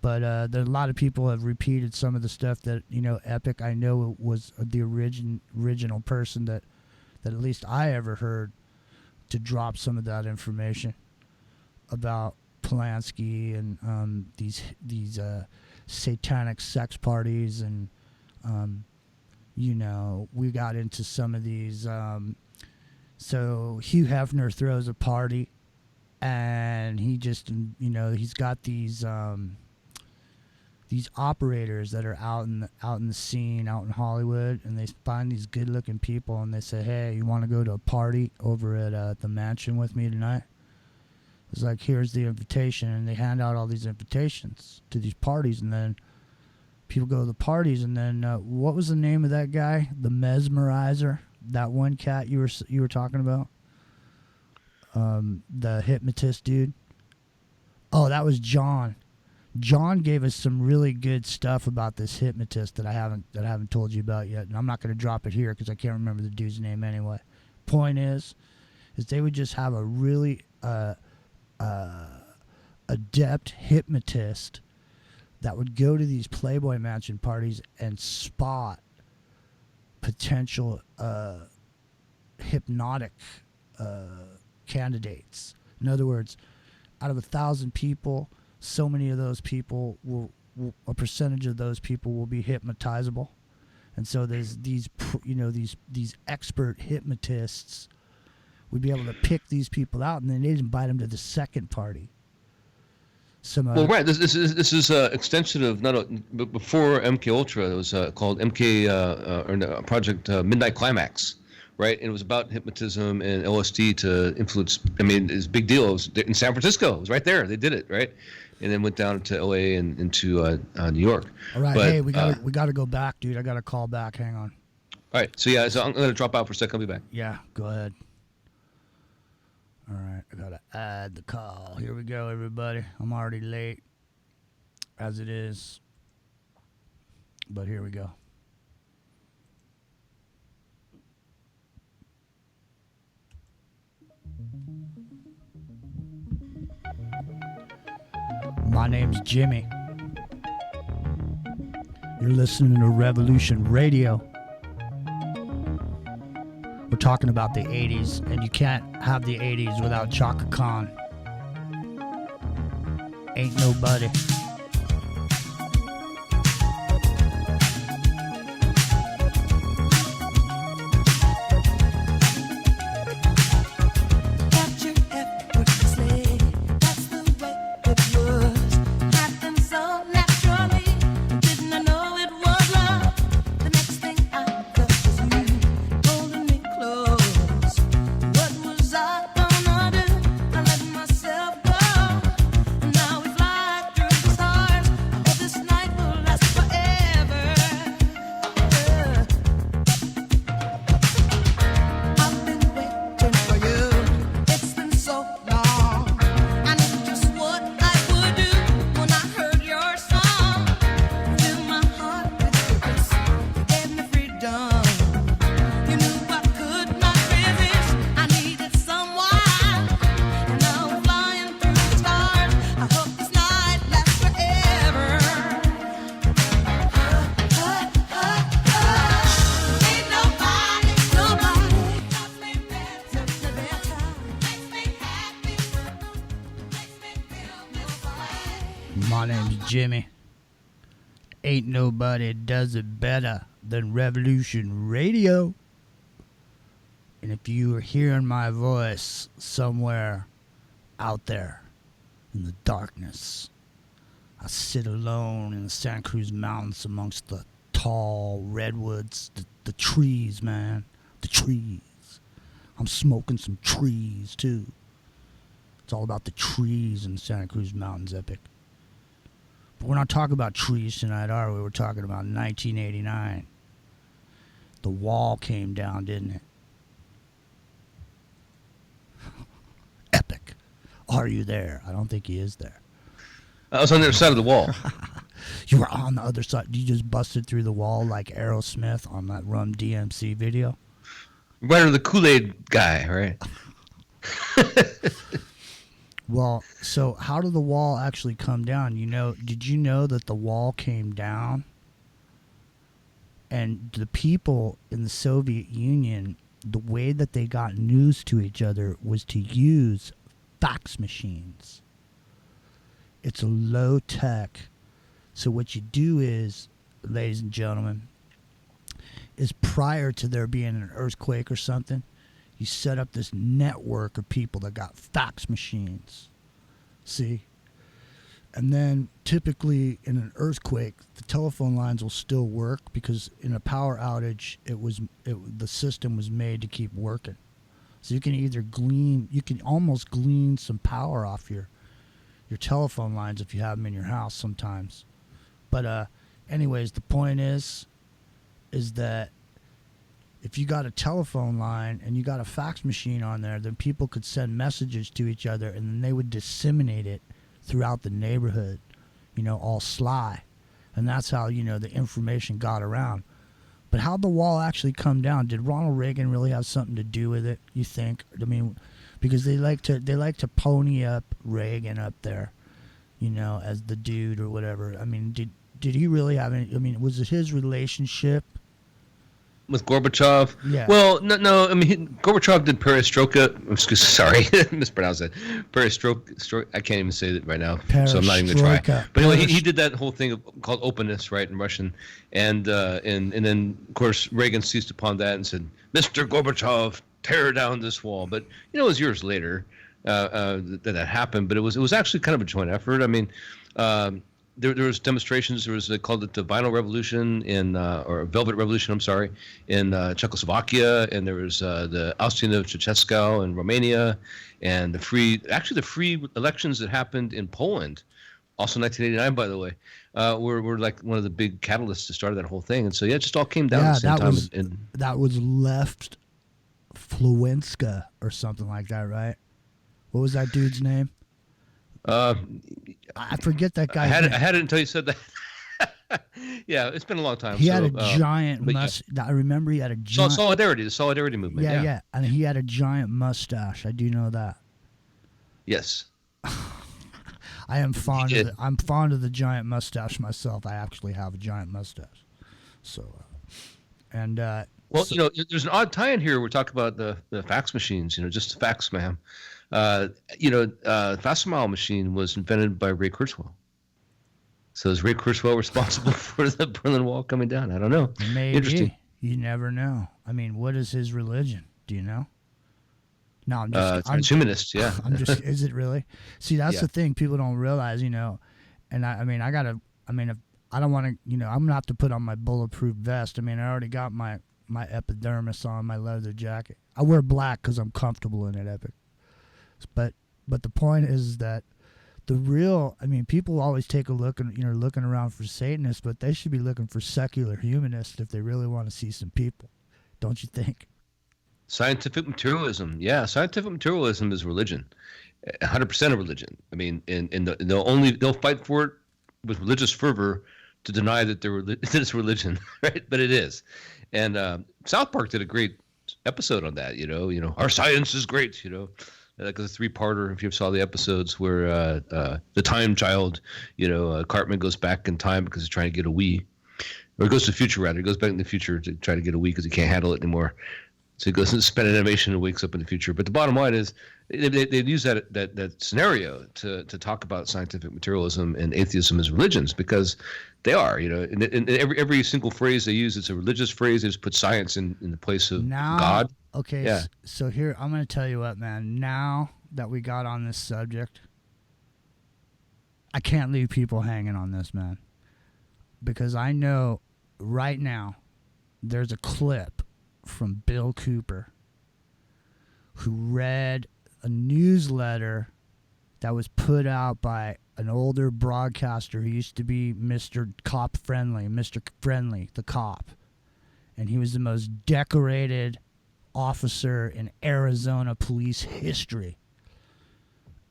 But there, a lot of people have repeated some of the stuff that, Epic, I know was the original person that at least I ever heard to drop some of that information about Polanski and these satanic sex parties, and we got into some of these. So Hugh Hefner throws a party, and he just he's got these operators that are out in the scene out in Hollywood, and they find these good looking people, and they say, hey, you want to go to a party over at the mansion with me tonight? It's like, here's the invitation, and they hand out all these invitations to these parties, and then people go to the parties, and then what was the name of that guy? The mesmerizer, that one cat you were talking about, the hypnotist dude. Oh, that was John. John gave us some really good stuff about this hypnotist that I haven't told you about yet, and I'm not going to drop it here because I can't remember the dude's name anyway. Point is they would just have a really adept hypnotist that would go to these Playboy Mansion parties and spot potential hypnotic candidates. In other words, out of 1,000 people, so many of those people a percentage of those people will be hypnotizable, and so there's these expert hypnotists would be able to pick these people out, and then they'd invite them to the second party. Well, right. This is an extension of before MK Ultra. It was called MK Project Midnight Climax, right? And it was about hypnotism and LSD to influence. I mean, it's a big deal. It was in San Francisco. It was right there. They did it, right? And then went down to LA and into New York. All right. Hey, we got to go back, dude. I got to call back. Hang on. All right. So I'm gonna drop out for a second. I'll be back. Yeah. Go ahead. All right, I gotta add the call. Here we go, everybody. I'm already late, as it is, but here we go. My name's Jimmy. You're listening to Revolution Radio. We're talking about the 80s, and you can't have the 80s without Chaka Khan. Ain't nobody. My name's Jimmy. Ain't nobody does it better than Revolution Radio. And if you are hearing my voice somewhere out there in the darkness, I sit alone in the Santa Cruz Mountains amongst the tall redwoods, the trees, man, the trees. I'm smoking some trees, too. It's all about the trees in the Santa Cruz Mountains, epic. But we're not talking about trees tonight, are we? We're talking about 1989. The wall came down, didn't it? Epic. Are you there? I don't think he is there. I was on the other side of the wall. You were on the other side. You just busted through the wall like Aerosmith on that Rum DMC video? Right under the Kool-Aid guy, right? Well, so how did the wall actually come down? Did you know that the wall came down? And the people in the Soviet Union, the way that they got news to each other was to use fax machines. It's a low tech. So what you do is, ladies and gentlemen, is prior to there being an earthquake or something, you set up this network of people that got fax machines. See? And then typically in an earthquake, the telephone lines will still work because in a power outage, the system was made to keep working. So you can almost glean some power off your telephone lines if you have them in your house sometimes. But anyways, the point is that if you got a telephone line and you got a fax machine on there, then people could send messages to each other, and then they would disseminate it throughout the neighborhood, all sly. And that's how, the information got around. But how'd the wall actually come down? Did Ronald Reagan really have something to do with it, you think? I mean, because they like to pony up Reagan up there, as the dude or whatever. I mean, did he really have any? I mean, was it his relationship with Gorbachev? Yeah. Well, no. I mean, Gorbachev did perestroika. Sorry, mispronounced that. Perestroika. I can't even say that right now, so I'm not even gonna try. But anyway, he did that whole thing called openness, right, in Russian, and then of course Reagan seized upon that and said, "Mr. Gorbachev, tear down this wall." But it was years later that happened. But it was actually kind of a joint effort. I mean. There was demonstrations. There was they called it the Vinyl Revolution or Velvet Revolution. I'm sorry, in Czechoslovakia, and there was the ousting of Ceausescu in Romania, and the free elections that happened in Poland, also 1989, by the way, were like one of the big catalysts to start that whole thing. And so it just all came down at the same time. That was Left Fluenska or something like that, right? What was that dude's name? I forget that guy's name. I had it until you said that. Yeah, it's been a long time. He had a giant mustache. I remember he had a giant... the Solidarity movement. Yeah. And he had a giant mustache. I do know that. Yes. I am fond of I'm fond of the giant mustache myself. I actually have a giant mustache. So, there's an odd tie in here. We're talking about the fax machines, just fax, ma'am. Facsimile machine was invented by Ray Kurzweil. So is Ray Kurzweil responsible for the Berlin Wall coming down? I don't know. Maybe. Interesting. You never know. I mean, what is his religion? Do you know? No, I'm just. It's humanist, yeah. Is it really? See, that's the thing people don't realize, And I don't want to, I'm gonna have to put on my bulletproof vest. I mean, I already got my epidermis on, my leather jacket. I wear black because I'm comfortable in it, Epic. But the point is that people always take a look and looking around for Satanists, but they should be looking for secular humanists if they really want to see some people, don't you think? Scientific materialism, yeah. Scientific materialism is religion, 100% of religion. I mean, they'll fight for it with religious fervor to deny that that it's religion, right? But it is. And South Park did a great episode on that. Our science is great. Like a 3-parter, if you saw the episodes where the time child, Cartman goes back in time because he's trying to get a Wii. Or he goes to the future, rather. He goes back in the future to try to get a Wii because he can't handle it anymore. So he goes and spend an animation and wakes up in the future. But the bottom line is they've used that scenario to talk about scientific materialism and atheism as religions because they are, and every single phrase they use, it's a religious phrase. They just put science in the place of God. Okay, yeah. So here, I'm going to tell you what, man. Now that we got on this subject, I can't leave people hanging on this, man. Because I know right now there's a clip from Bill Cooper who read a newsletter that was put out by an older broadcaster who used to be Mr. Cop Friendly, Mr. Friendly, the cop. And he was the most decorated officer in Arizona police history.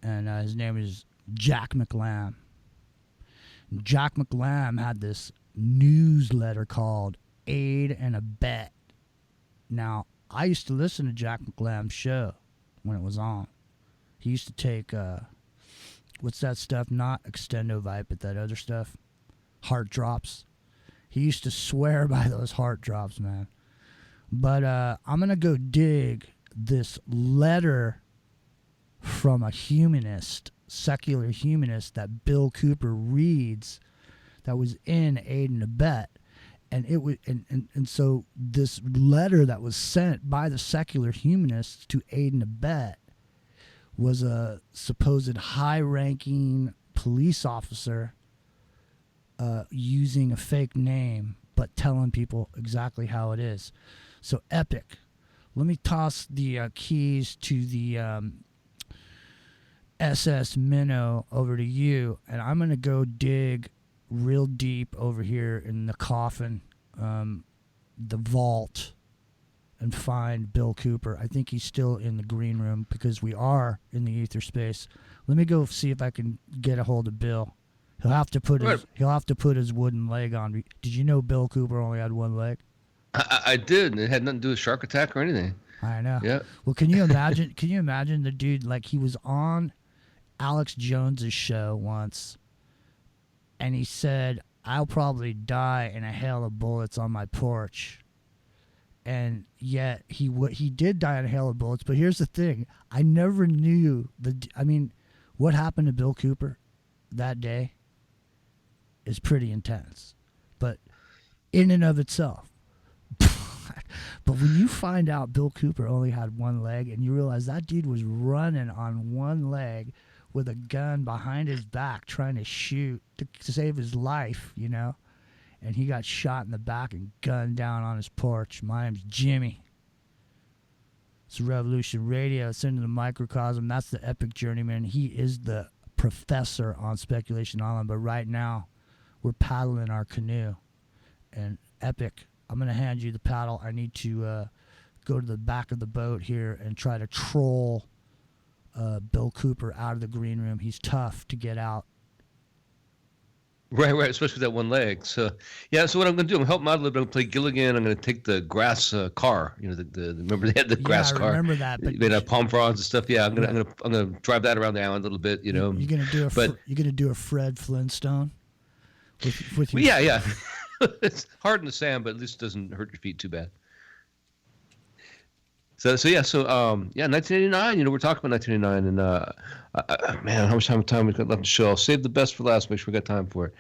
And his name is Jack McLam. Jack McLam had this newsletter called Aid and Abet. Now, I used to listen to Jack McLam's show when it was on. He used to take, what's that stuff? Not Extendovite, but that other stuff. Heart drops. He used to swear by those heart drops, man. But I'm going to go dig this letter from a humanist, secular humanist, that Bill Cooper reads that was in Aid and Abet. And it was, and so this letter that was sent by the secular humanists to Aid and Abet was a supposed high-ranking police officer using a fake name, but telling people exactly how it is. So, Epic, let me toss the keys to the SS Minnow over to you, and I'm going to go dig real deep over here in the coffin, the vault, and find Bill Cooper. I think he's still in the green room because we are in the ether space. Let me go see if I can get a hold of Bill. He'll have to put his wooden leg on. Did you know Bill Cooper only had one leg? I did, and it had nothing to do with Shark Attack or anything. I know. Yeah. Well, can you imagine? Can you imagine the dude, like, he was on Alex Jones's show once, and he said, "I'll probably die in a hail of bullets on my porch." And yet he did die in a hail of bullets. But here's the thing: I never knew what happened to Bill Cooper that day is pretty intense, but in and of itself. But when you find out Bill Cooper only had one leg, and you realize that dude was running on one leg with a gun behind his back trying to shoot to save his life, you know, and he got shot in the back and gunned down on his porch. My name's Jimmy. It's Revolution Radio. It's into the microcosm. That's the epic Journeyman. He is the professor on Speculation Island, but right now we're paddling our canoe. And Epic, I'm going to hand you the paddle. I need to go to the back of the boat here and try to troll Bill Cooper out of the green room. He's tough to get out. Right, especially with that one leg. So, yeah. So what I'm going to do, I'm help him out a little bit. I'm going to play Gilligan. I'm going to take the grass car. You know, remember they had the grass car. I remember that. But they had palm fronds and stuff. Yeah, I'm gonna drive that around the island a little bit. You know, you're gonna do a Fred Flintstone. With your yeah. It's hard in the sand, but at least it doesn't hurt your feet too bad. So 1989. You know, we're talking about 1989, and man, how much time we got left to show? I'll save the best for last. Make sure we got time for it.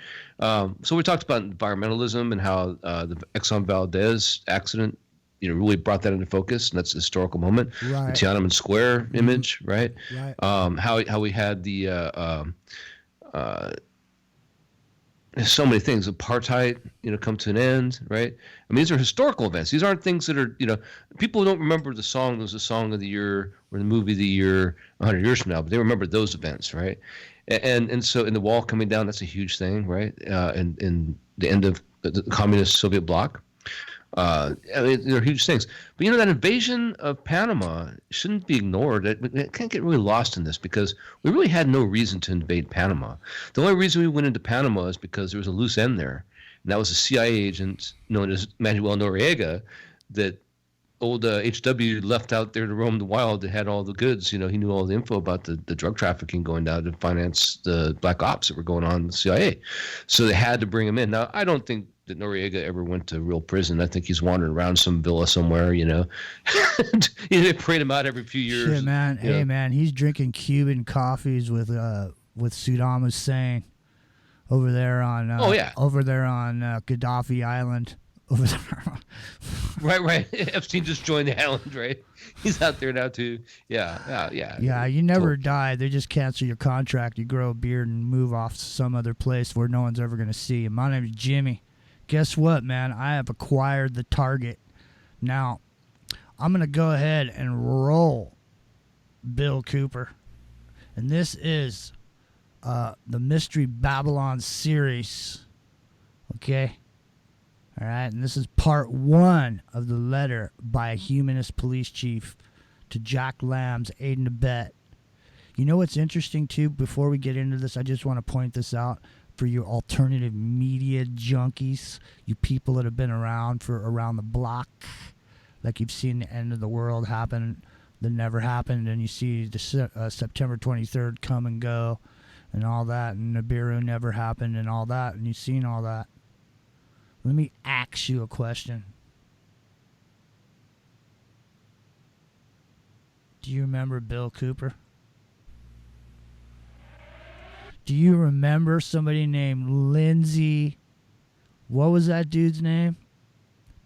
So we talked about environmentalism and how the Exxon Valdez accident, you know, really brought that into focus, and that's a historical moment. Right. The Tiananmen Square image, right? Right. How we had the so many things. Apartheid, you know, come to an end, right? I mean, these are historical events. These aren't things that are, you know, people don't remember the song that was the song of the year or the movie of the year 100 years from now, but they remember those events, right? And so in the wall coming down, that's a huge thing, right? And the end of the communist Soviet bloc. I mean, they're huge things. But, you know, that invasion of Panama shouldn't be ignored. It can't get really lost in this because we really had no reason to invade Panama. The only reason we went into Panama is because there was a loose end there, and that was a CIA agent known as Manuel Noriega that old HW left out there to roam the wild that had all the goods. You know, he knew all the info about the drug trafficking going down to finance the black ops that were going on in the CIA. So they had to bring him in. Now, I don't think that Noriega ever went to real prison. I think he's wandering around some villa somewhere, you know. They parade him out every few years. Shit, man. Hey, man, he's drinking Cuban coffees with Saddam Hussein over there on Gaddafi Island. Over there. Right. Epstein just joined the island, right? He's out there now too. Yeah. Yeah, you never die. They just cancel your contract. You grow a beard and move off to some other place where no one's ever going to see you. My name's Jimmy. Guess what, man? I have acquired the target. Now, I'm going to go ahead and roll Bill Cooper. And this is the Mystery Babylon series. Okay? All right? And this is part 1 of the letter by a humanist police chief to Jack Lamb's aid and abet. You know what's interesting, too? Before we get into this, I just want to point this out. For your alternative media junkies, you people that have been around the block, like you've seen the end of the world happen that never happened, and you see the September 23rd come and go and all that, and Nibiru never happened and all that, and you've seen all that. Let me ask you a question. Do you remember Bill Cooper? Do you remember somebody named Lindsay? What was that dude's name?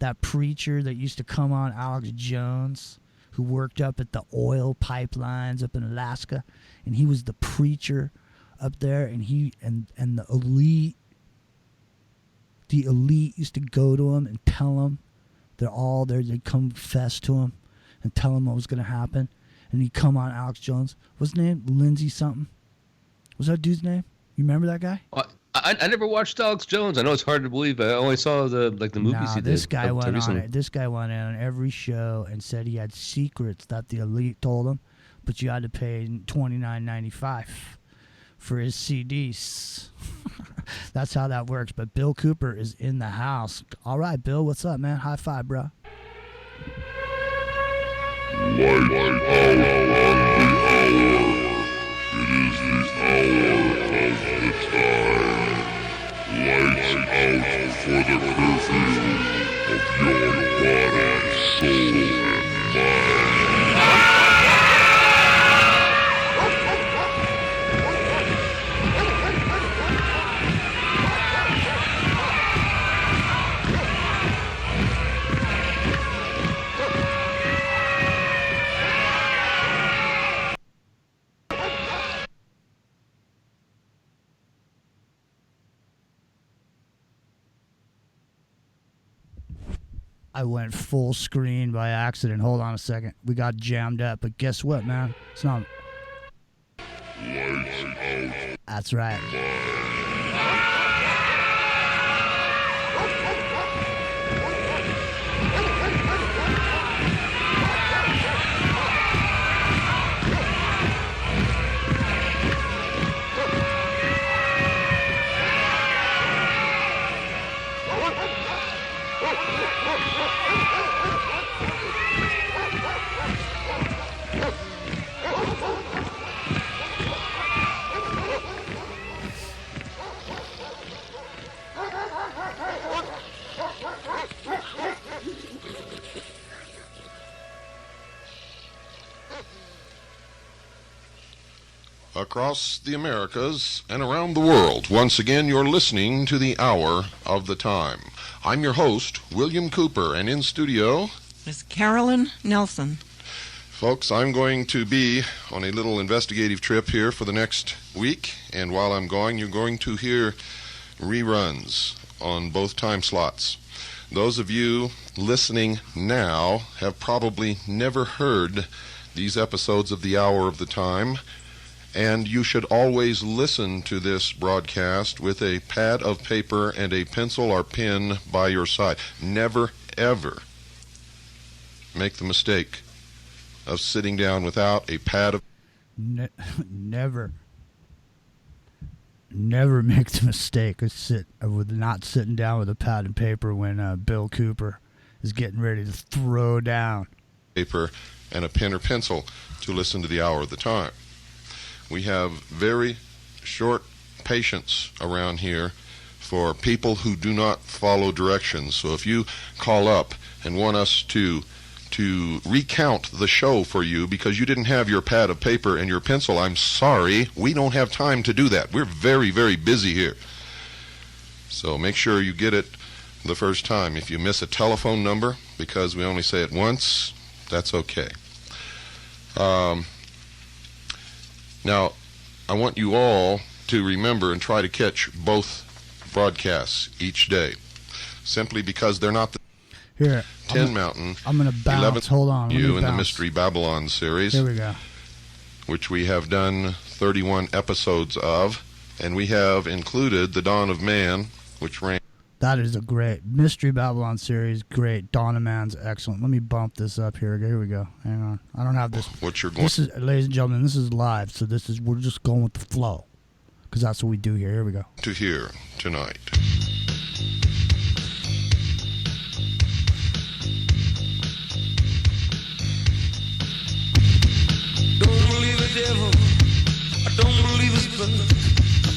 That preacher that used to come on Alex Jones, who worked up at the oil pipelines up in Alaska, and he was the preacher up there, and the elite used to go to him and tell him they're all there. They'd come confess to him, and tell him what was going to happen. And he'd come on Alex Jones. What's his name? Lindsay something. What's that dude's name? You remember that guy? I never watched Alex Jones. I know it's hard to believe, but I only saw the movies he did. This guy went on it. This guy went on every show and said he had secrets that the elite told him, but you had to pay $29.95 for his CDs. That's how that works. But Bill Cooper is in the house. All right, Bill, what's up, man? High five, bro. Lights out for the curfew of your body, soul, and mind. I went full screen by accident. Hold on a second. We got jammed up, but guess what, man? It's not. Lights out. That's right. Across the Americas and around the world, once again you're listening to the Hour of the Time. I'm your host, William Cooper, and in studio, Miss Carolyn Nelson. Folks, I'm going to be on a little investigative trip here for the next week, and while I'm going, you're going to hear reruns on both time slots. Those of you listening now have probably never heard these episodes of the Hour of the Time, and you should always listen to this broadcast with a pad of paper and a pencil or pen by your side. Never, ever make the mistake of sitting down without a pad of... Never make the mistake of not sitting down with a pad and paper when Bill Cooper is getting ready to throw down. Paper and a pen or pencil to listen to the Hour of the Time. We have very short patience around here for people who do not follow directions. So if you call up and want us to recount the show for you because you didn't have your pad of paper and your pencil, I'm sorry, we don't have time to do that. We're very, very busy here. So make sure you get it the first time. If you miss a telephone number because we only say it once, that's okay. Now, I want you all to remember and try to catch both broadcasts each day, simply because they're not the Here, 10 Mountain. I'm going to bounce. Hold on. You in the Mystery Babylon series. Here we go. Which we have done 31 episodes of, and we have included The Dawn of Man, which ran. That is a great Mystery Babylon series. Great. Dawn of Man's excellent. Let me bump this up here. Here we go. Hang on. I don't have this. What you're going. This is, ladies and gentlemen, this is live, so we're just going with the flow, because that's what we do here. Here we go. To hear tonight. Don't believe the devil. I don't believe his blood.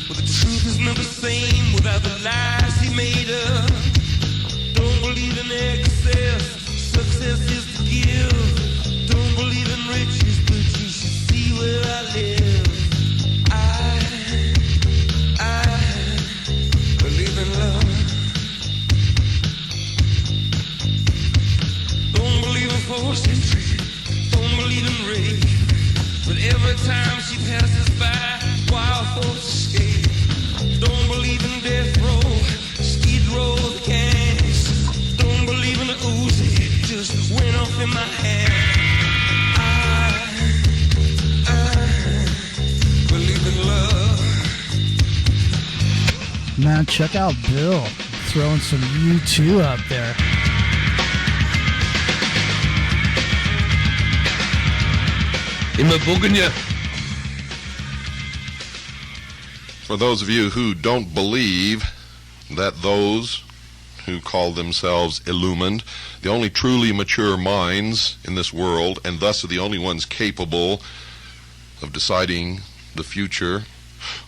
But the truth is never the same without the lies he made up. Don't believe in excess. Success is to give. Don't believe in riches, but you should see where I live. I believe in love. Don't believe in forces. Don't believe in race. But every time she passes by, wild folks escape. Don't believe in death row, skid row, cancer. Don't believe in the Uzi, just went off in my hand. man. Check out Bill throwing some U2 up there. In the Bourgogne. For those of you who don't believe that those who call themselves illumined, the only truly mature minds in this world, and thus are the only ones capable of deciding the future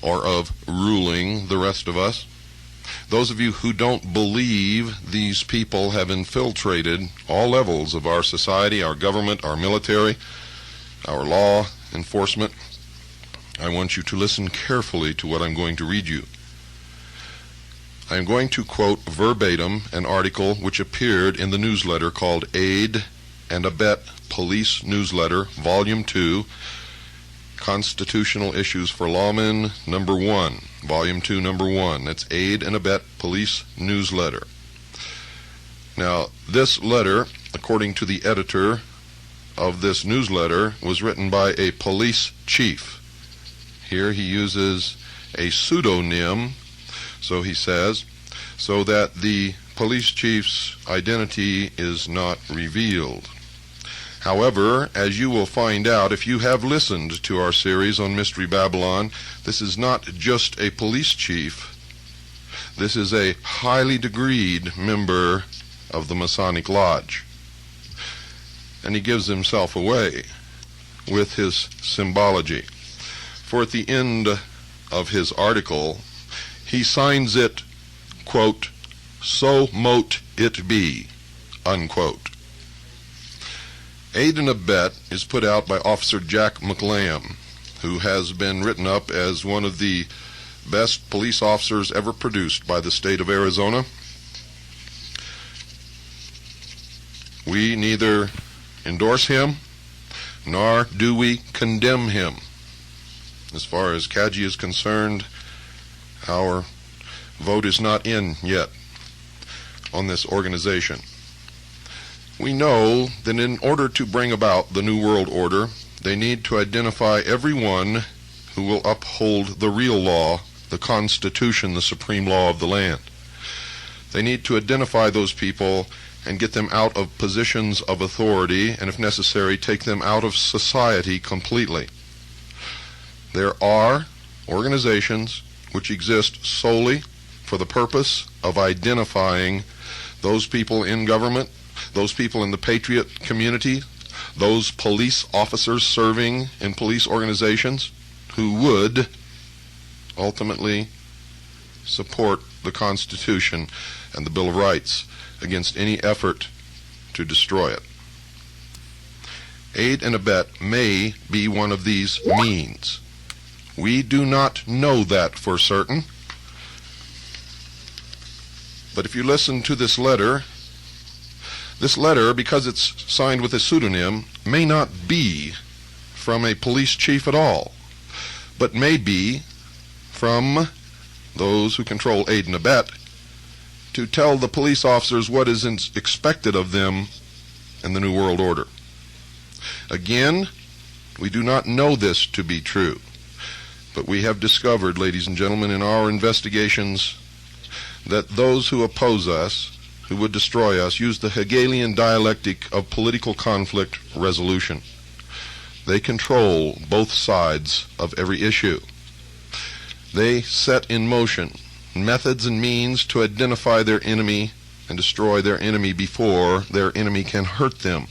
or of ruling the rest of us, those of you who don't believe these people have infiltrated all levels of our society, our government, our military, our law enforcement, I want you to listen carefully to what I'm going to read you. I am going to quote verbatim an article which appeared in the newsletter called Aid and Abet Police Newsletter, Volume 2, Constitutional Issues for Lawmen, Number 1, Volume 2, Number 1. That's Aid and Abet Police Newsletter. Now, this letter, according to the editor of this newsletter, was written by a police chief. Here he uses a pseudonym, so he says, so that the police chief's identity is not revealed. However, as you will find out if you have listened to our series on Mystery Babylon, this is not just a police chief. This is a highly degreed member of the Masonic Lodge. And he gives himself away with his symbology. For at the end of his article, he signs it, quote, "So mote it be," unquote. Aid and Abet is put out by Officer Jack McLam, who has been written up as one of the best police officers ever produced by the state of Arizona. We neither endorse him nor do we condemn him. As far as CAGI is concerned, our vote is not in yet on this organization. We know that in order to bring about the New World Order, they need to identify everyone who will uphold the real law, the Constitution, the supreme law of the land. They need to identify those people and get them out of positions of authority, and if necessary, take them out of society completely. There are organizations which exist solely for the purpose of identifying those people in government, those people in the patriot community, those police officers serving in police organizations who would ultimately support the Constitution and the Bill of Rights against any effort to destroy it. Aid and Abet may be one of these means. We do not know that for certain. But if you listen to this letter, because it's signed with a pseudonym, may not be from a police chief at all, but may be from those who control Aid and Abet to tell the police officers what is expected of them in the New World Order. Again, we do not know this to be true, but we have discovered, ladies and gentlemen, in our investigations that those who oppose us, who would destroy us, use the Hegelian dialectic of political conflict resolution. They control both sides of every issue. They set in motion methods and means to identify their enemy and destroy their enemy before their enemy can hurt them.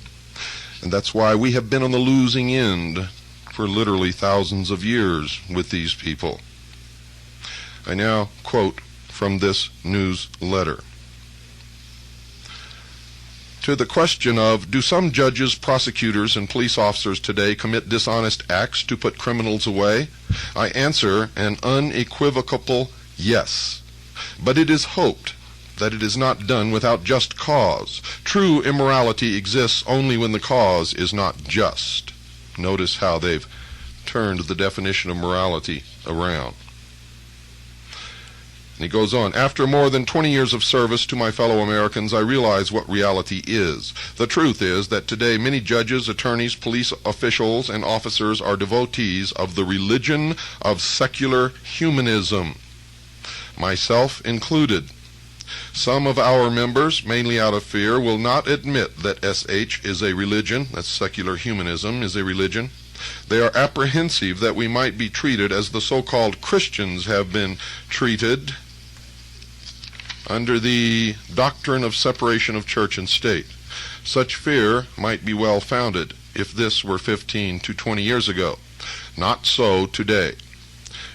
And that's why we have been on the losing end for literally thousands of years with these people. I now quote from this newsletter. To the question of, do some judges, prosecutors, and police officers today commit dishonest acts to put criminals away? I answer an unequivocal yes. But it is hoped that it is not done without just cause. True immorality exists only when the cause is not just. Notice how they've turned the definition of morality around. And he goes on, after more than 20 years of service to my fellow Americans, I realize what reality is. The truth is that today many judges, attorneys, police officials, and officers are devotees of the religion of secular humanism. myself included. Some of our members, mainly out of fear, will not admit that SH is a religion, that secular humanism is a religion. They are apprehensive that we might be treated as the so-called Christians have been treated under the doctrine of separation of church and state. Such fear might be well founded if this were 15 to 20 years ago. Not so today.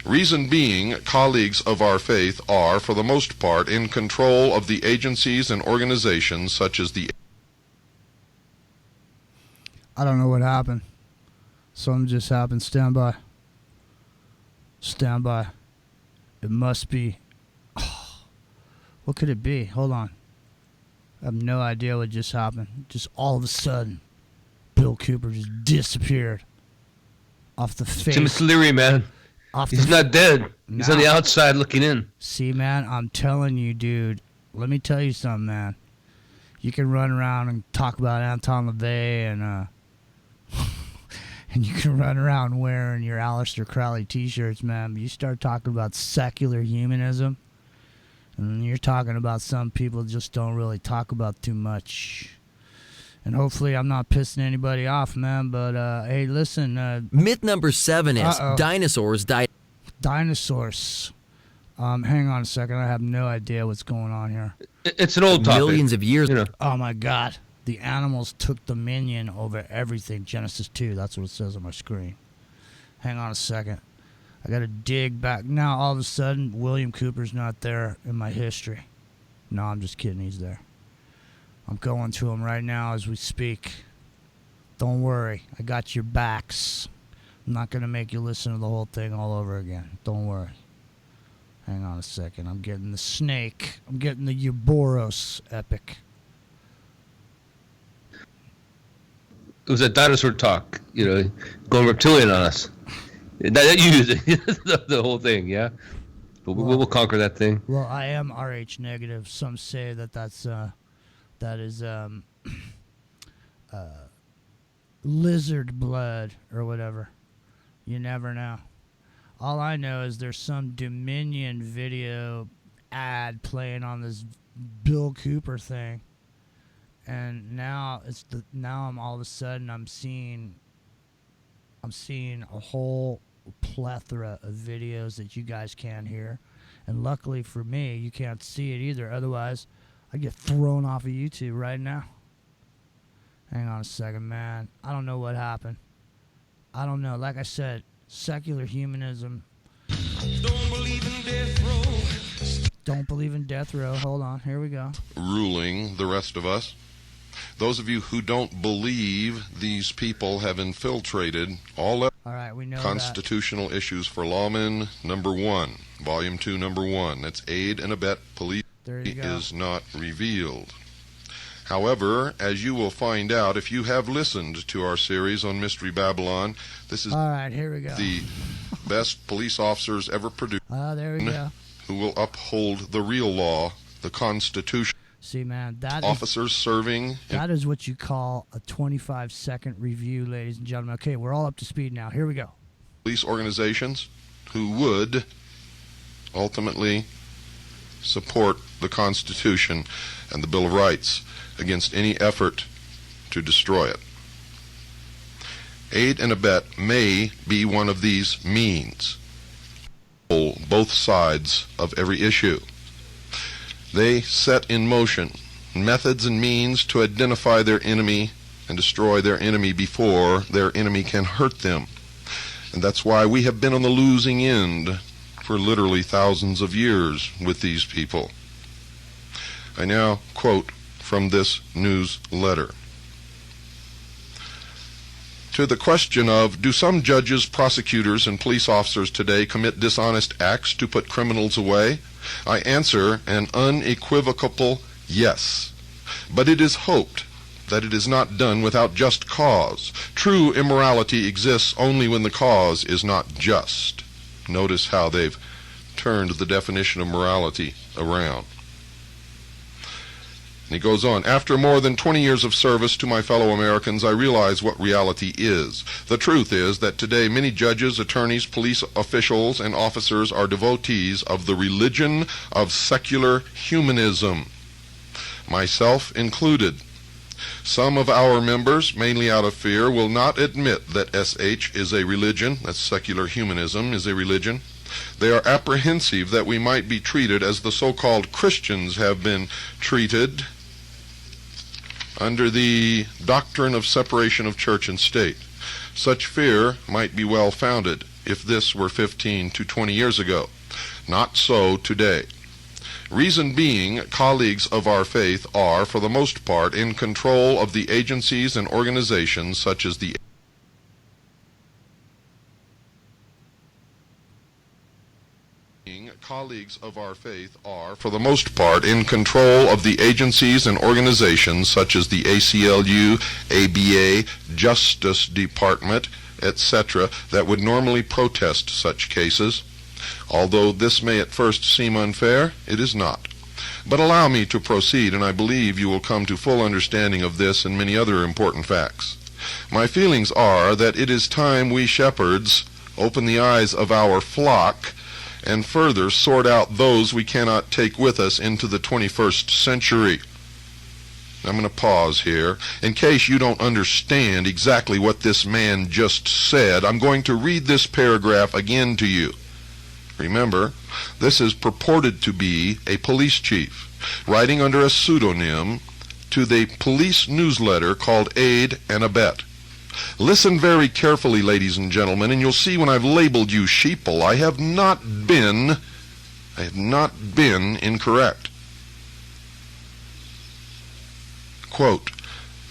Reason being, colleagues of our faith are, for the most part, in control of the agencies and organizations such as the... I don't know what happened. Something just happened. Stand by. Stand by. It must be... what could it be? Hold on. I have no idea what just happened. Just all of a sudden, Bill Cooper just disappeared off the face. Timothy Leary, man. He's not dead. He's on the outside looking in. See, man, I'm telling you, dude. Let me tell you something, man. You can run around and talk about Anton LaVey and and you can run around wearing your Aleister Crowley t-shirts, man. But you start talking about secular humanism, and you're talking about some people just don't really talk about too much. And hopefully I'm not pissing anybody off, man, but hey, listen. Myth number 7 is dinosaurs died. Dinosaurs. Hang on a second. I have no idea what's going on here. It's an old topic. Millions of years. You know. Oh, my God. The animals took dominion over everything. Genesis 2. That's what it says on my screen. Hang on a second. I got to dig back. Now, all of a sudden, William Cooper's not there in my history. No, I'm just kidding. He's there. I'm going to him right now as we speak. Don't worry. I got your backs. I'm not going to make you listen to the whole thing all over again. Don't worry. Hang on a second. I'm getting the snake. I'm getting the Ouroboros epic. It was a dinosaur talk, you know, going reptilian on us. That you use the whole thing, yeah? But we'll conquer that thing. Well, I am Rh negative. Some say that is lizard blood or whatever. You never know. All I know is there's some Dominion video ad playing on this Bill Cooper thing, and now I'm all of a sudden I'm seeing a whole plethora of videos that you guys can't hear, and luckily for me, you can't see it either. Otherwise, I get thrown off of YouTube right now. Hang on a second, man. I don't know what happened. I don't know. Like I said, secular humanism. Don't believe in death row. Don't believe in death row. Hold on. Here we go. Ruling the rest of us. Those of you who don't believe these people have infiltrated all right, we know constitutional issues for lawmen, number 1, volume 2, number 1. That's aid and abet police is not revealed. However, as you will find out if you have listened to our series on Mystery Babylon, this is all right, here we go. The best police officers ever produced there we go. Who will uphold the real law, the Constitution. See, man, officers serving. That is what you call a 25-second review, ladies and gentlemen. Okay, we're all up to speed now. Here we go. Police organizations who would ultimately support the Constitution and the Bill of Rights against any effort to destroy it. Aid and abet may be one of these means. Both sides of every issue. They set in motion methods and means to identify their enemy and destroy their enemy before their enemy can hurt them. And that's why we have been on the losing end for literally thousands of years with these people. I now quote from this newsletter. To the question of, do some judges, prosecutors, and police officers today commit dishonest acts to put criminals away? I answer an unequivocal yes. But it is hoped that it is not done without just cause. True immorality exists only when the cause is not just. Notice how they've turned the definition of morality around. And he goes on, after more than 20 years of service to my fellow Americans, I realize what reality is. The truth is that today many judges, attorneys, police officials, and officers are devotees of the religion of secular humanism, myself included. Some of our members, mainly out of fear, will not admit that SH is a religion, that secular humanism is a religion. They are apprehensive that we might be treated as the so-called Christians have been treated under the doctrine of separation of church and state. Such fear might be well founded if this were 15 to 20 years ago. Not so today. Reason being, colleagues of our faith are, for the most part, in control of the agencies and organizations such as the colleagues of our faith are, for the most part, in control of the agencies and organizations such as the ACLU, ABA, Justice Department, etc., that would normally protest such cases. Although this may at first seem unfair, it is not. But allow me to proceed, and I believe you will come to full understanding of this and many other important facts. My feelings are that it is time we shepherds open the eyes of our flock and further sort out those we cannot take with us into the 21st century. I'm going to pause here. In case you don't understand exactly what this man just said, I'm going to read this paragraph again to you. Remember, this is purported to be a police chief writing under a pseudonym to the police newsletter called Aid and Abet. Listen very carefully, ladies and gentlemen, and you'll see when I've labeled you sheeple, I have not been incorrect. Quote,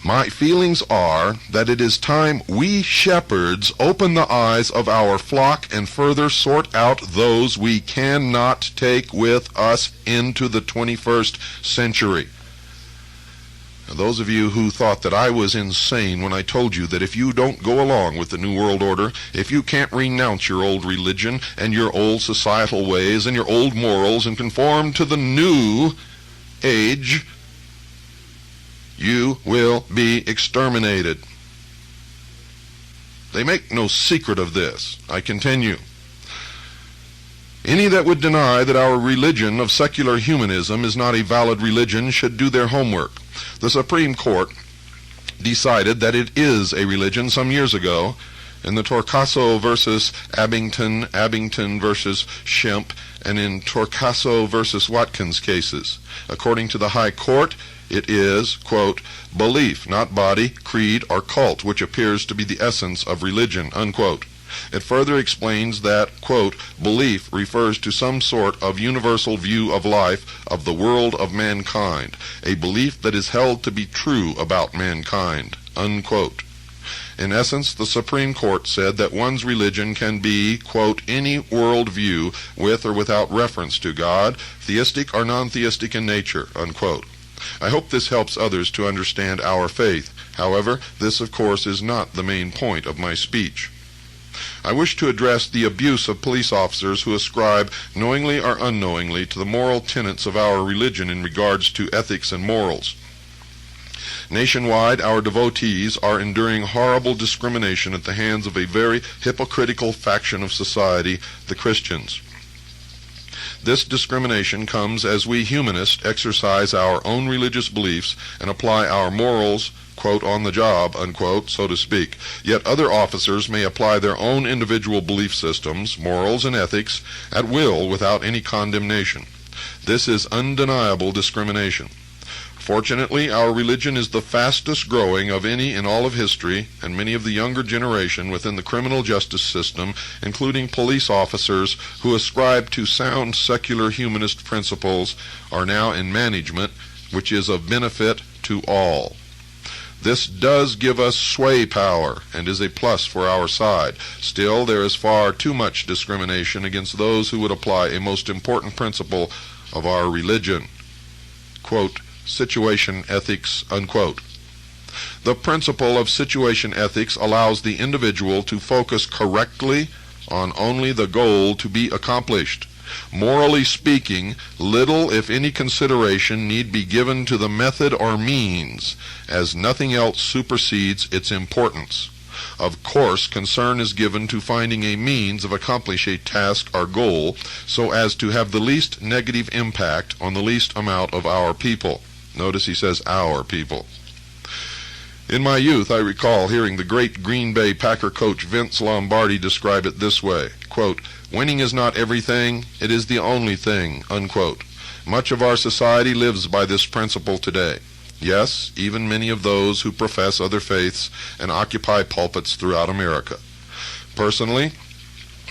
my feelings are that it is time we shepherds open the eyes of our flock and further sort out those we cannot take with us into the 21st century. Now, those of you who thought that I was insane when I told you that if you don't go along with the New World Order, if you can't renounce your old religion and your old societal ways and your old morals and conform to the new age, you will be exterminated. They make no secret of this. I continue. Any that would deny that our religion of secular humanism is not a valid religion should do their homework. The Supreme Court decided that it is a religion some years ago in the Torcaso versus Abington, Abington versus Shemp, and in Torcaso versus Watkins cases. According to the High Court, it is, quote, belief, not body, creed, or cult, which appears to be the essence of religion, unquote. It further explains that, quote, belief refers to some sort of universal view of life, of the world of mankind, a belief that is held to be true about mankind, unquote. In essence, the Supreme Court said that one's religion can be, quote, any world view with or without reference to God, theistic or non-theistic in nature, unquote. I hope this helps others to understand our faith. However, this, of course, is not the main point of my speech. I wish to address the abuse of police officers who ascribe, knowingly or unknowingly, to the moral tenets of our religion in regards to ethics and morals. Nationwide, our devotees are enduring horrible discrimination at the hands of a very hypocritical faction of society, the Christians. This discrimination comes as we humanists exercise our own religious beliefs and apply our morals, quote, on the job, unquote, so to speak. Yet other officers may apply their own individual belief systems, morals, and ethics at will without any condemnation. This is undeniable discrimination. Fortunately, our religion is the fastest growing of any in all of history, and many of the younger generation within the criminal justice system, including police officers who ascribe to sound secular humanist principles, are now in management, which is of benefit to all. This does give us sway power and is a plus for our side. Still, there is far too much discrimination against those who would apply a most important principle of our religion, quote, situation ethics, unquote. The principle of situation ethics allows the individual to focus correctly on only the goal to be accomplished. Morally speaking, little, if any, consideration need be given to the method or means, as nothing else supersedes its importance. Of course, concern is given to finding a means of accomplishing a task or goal so as to have the least negative impact on the least amount of our people. Notice he says our people. In my youth, I recall hearing the great Green Bay Packer coach Vince Lombardi describe it this way, quote, "Winning is not everything, it is the only thing," unquote. Much of our society lives by this principle today. Yes, even many of those who profess other faiths and occupy pulpits throughout America. Personally,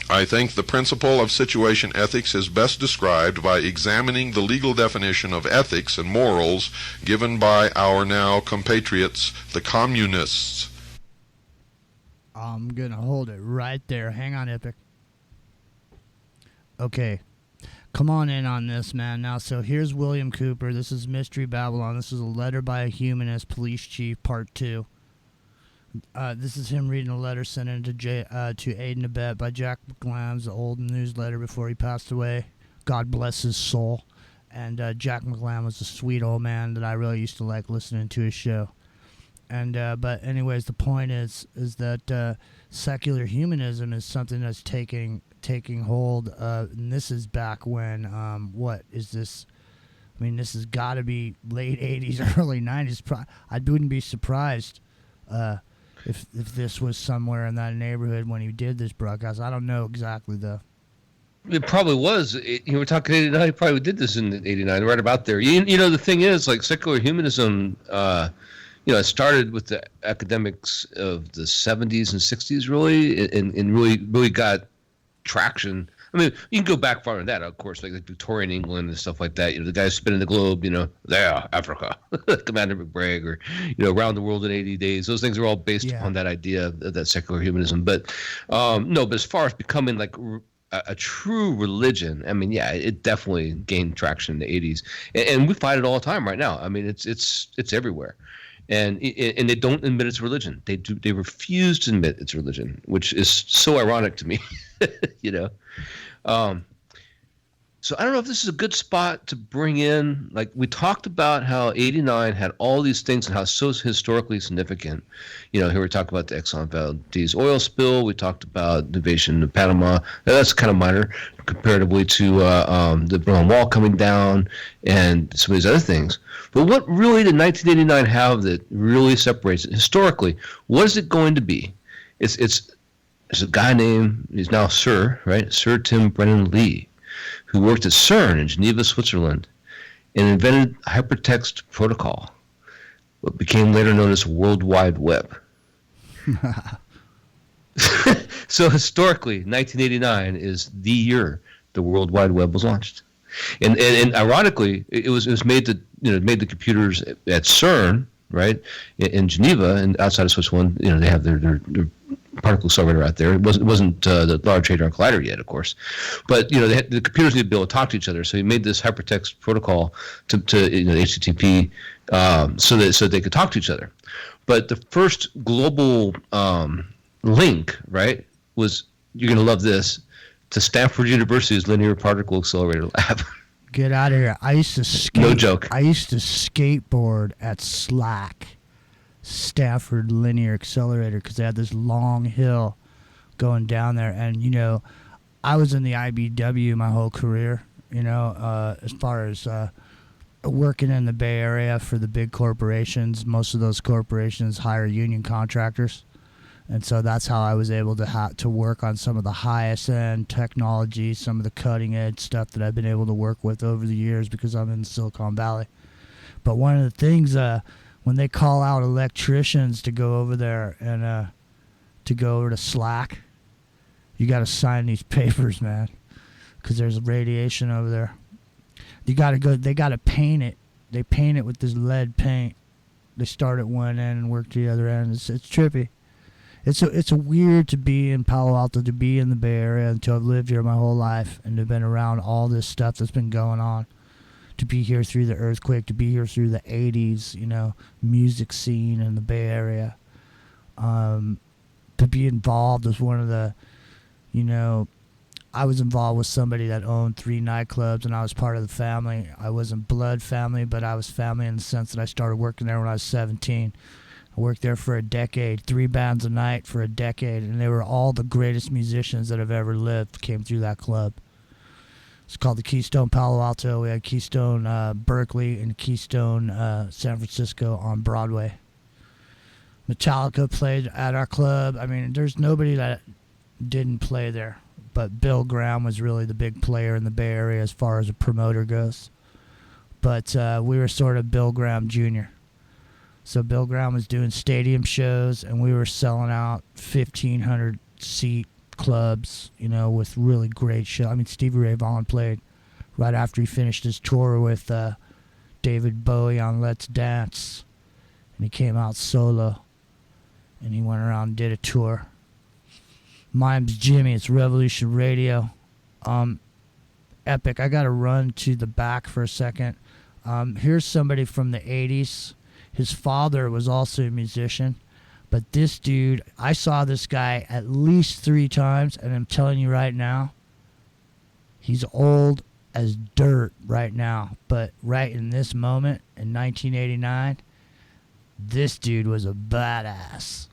I think the principle of situation ethics is best described by examining the legal definition of ethics and morals given by our now compatriots, the communists. I'm going to hold it right there. Hang on, Epic. Okay. Come on in on this, man. Now, so here's William Cooper. This is Mystery Babylon. This is a letter by a humanist, police chief, part 2. This is him reading a letter sent in to Aid and Abet by Jack McLam's old newsletter before he passed away. God bless his soul. And Jack McLam was a sweet old man that I really used to like listening to his show. And but anyways, the point is that secular humanism is something that's taking hold. And this is back when what is this? I mean, this has got to be late 80s, early 90s. I wouldn't be surprised if this was somewhere in that neighborhood when he did this broadcast. I don't know exactly though. It probably was. We're talking 89. He probably did this in 89, right about there. You know, the thing is, like, secular humanism, it started with the academics of the 70s and 60s, really, and really got traction. I mean, you can go back farther than that, of course, like Victorian England and stuff like that. You know, the guys spinning the globe, there, Africa, Commander McBragg, or, around the world in 80 days. Those things are all based upon that idea of that secular humanism. But but as far as becoming like a true religion, I mean, yeah, it definitely gained traction in the 80s, and we fight it all the time right now. I mean, it's everywhere. And they don't admit it's religion. They refuse to admit it's religion, which is so ironic to me, So I don't know if this is a good spot to bring in. Like, we talked about how 89 had all these things and how it's so historically significant. Here we talked about the Exxon Valdez oil spill. We talked about the invasion of Panama. That's kind of minor comparatively to the Berlin Wall coming down and some of these other things. But what really did 1989 have that really separates it historically? What is it going to be? It's a guy named, he's now Sir, right? Sir Tim Brennan-Lee, who worked at CERN in Geneva, Switzerland, and invented hypertext protocol, what became later known as World Wide Web. So historically, 1989 is the year the World Wide Web was launched, and ironically, it was made to made the computers at CERN, right, in Geneva and outside of Switzerland. They have their particle accelerator out there. It wasn't the Large Hadron Collider yet, of course, but the computers need to be able to talk to each other. So he made this hypertext protocol to HTTP so that they could talk to each other. But the first global link, right, was, you're going to love this, to Stanford University's Linear Particle Accelerator Lab. Get out of here! I used to skate. No joke. I used to skateboard at SLAC, Stanford Linear Accelerator, because they had this long hill going down there. And, I was in the IBW my whole career, as far as working in the Bay Area for the big corporations. Most of those corporations hire union contractors. And so that's how I was able to work on some of the highest end technology, some of the cutting edge stuff that I've been able to work with over the years because I'm in Silicon Valley. But one of the things, when they call out electricians to go over there and to go over to SLAC, you got to sign these papers, man, because there's radiation over there. You got to go. They got to paint it. They paint it with this lead paint. They start at one end and work to the other end. It's trippy. It's a weird to be in Palo Alto, to be in the Bay Area, and to have lived here my whole life and to have been around all this stuff that's been going on. To be here through the earthquake, to be here through the 80s, music scene in the Bay Area. To be involved as one of the, I was involved with somebody that owned 3 nightclubs, and I was part of the family. I wasn't blood family, but I was family in the sense that I started working there when I was 17. I worked there for a decade, 3 bands a night for a decade, and they were all the greatest musicians that have ever lived came through that club. It's called the Keystone Palo Alto. We had Keystone Berkeley and Keystone San Francisco on Broadway. Metallica played at our club. I mean, there's nobody that didn't play there. But Bill Graham was really the big player in the Bay Area as far as a promoter goes. But we were sort of Bill Graham Jr. So Bill Graham was doing stadium shows, and we were selling out 1,500-seat clubs, you know, with really great shows. I mean, Stevie Ray Vaughan played right after he finished his tour with David Bowie on Let's Dance. And he came out solo, and he went around and did a tour. My name's Jimmy. It's Revolution Radio. Epic. I got to run to the back for a second. Here's somebody from the 80s. His father was also a musician. But this dude, I saw this guy at least 3 times, and I'm telling you right now, he's old as dirt right now. But right in this moment, in 1989, this dude was a badass.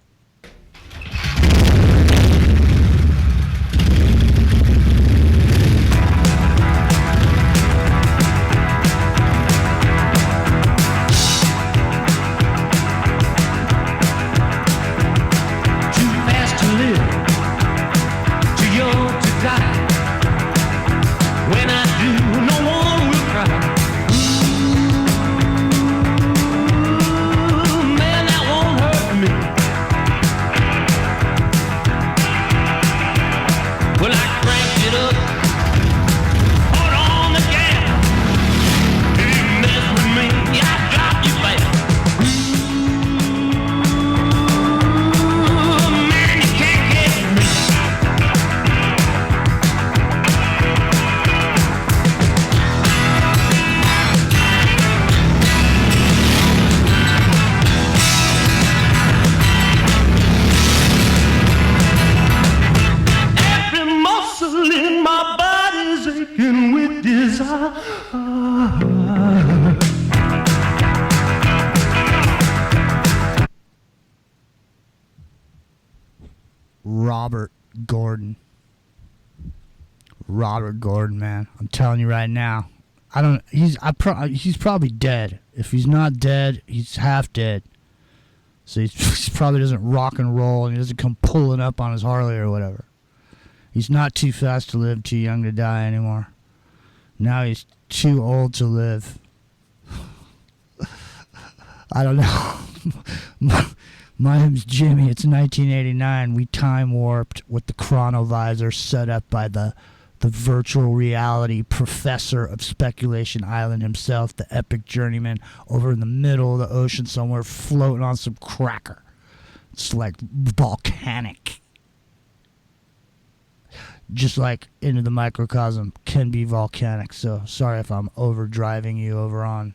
Robert Gordon, man. I'm telling you right now. He's probably dead. If he's not dead, he's half dead. So he probably doesn't rock and roll, and he doesn't come pulling up on his Harley or whatever. He's not too fast to live, too young to die anymore. Now he's too old to live. I don't know. My name's Jimmy. It's 1989. We time warped with the Chr0n0vis0r set up by the virtual reality professor of Speculation Island himself, the epic Journeyman, over in the middle of the ocean somewhere, floating on some cracker. It's like volcanic. Just like Into the Microcosm can be volcanic. So sorry if I'm overdriving you over on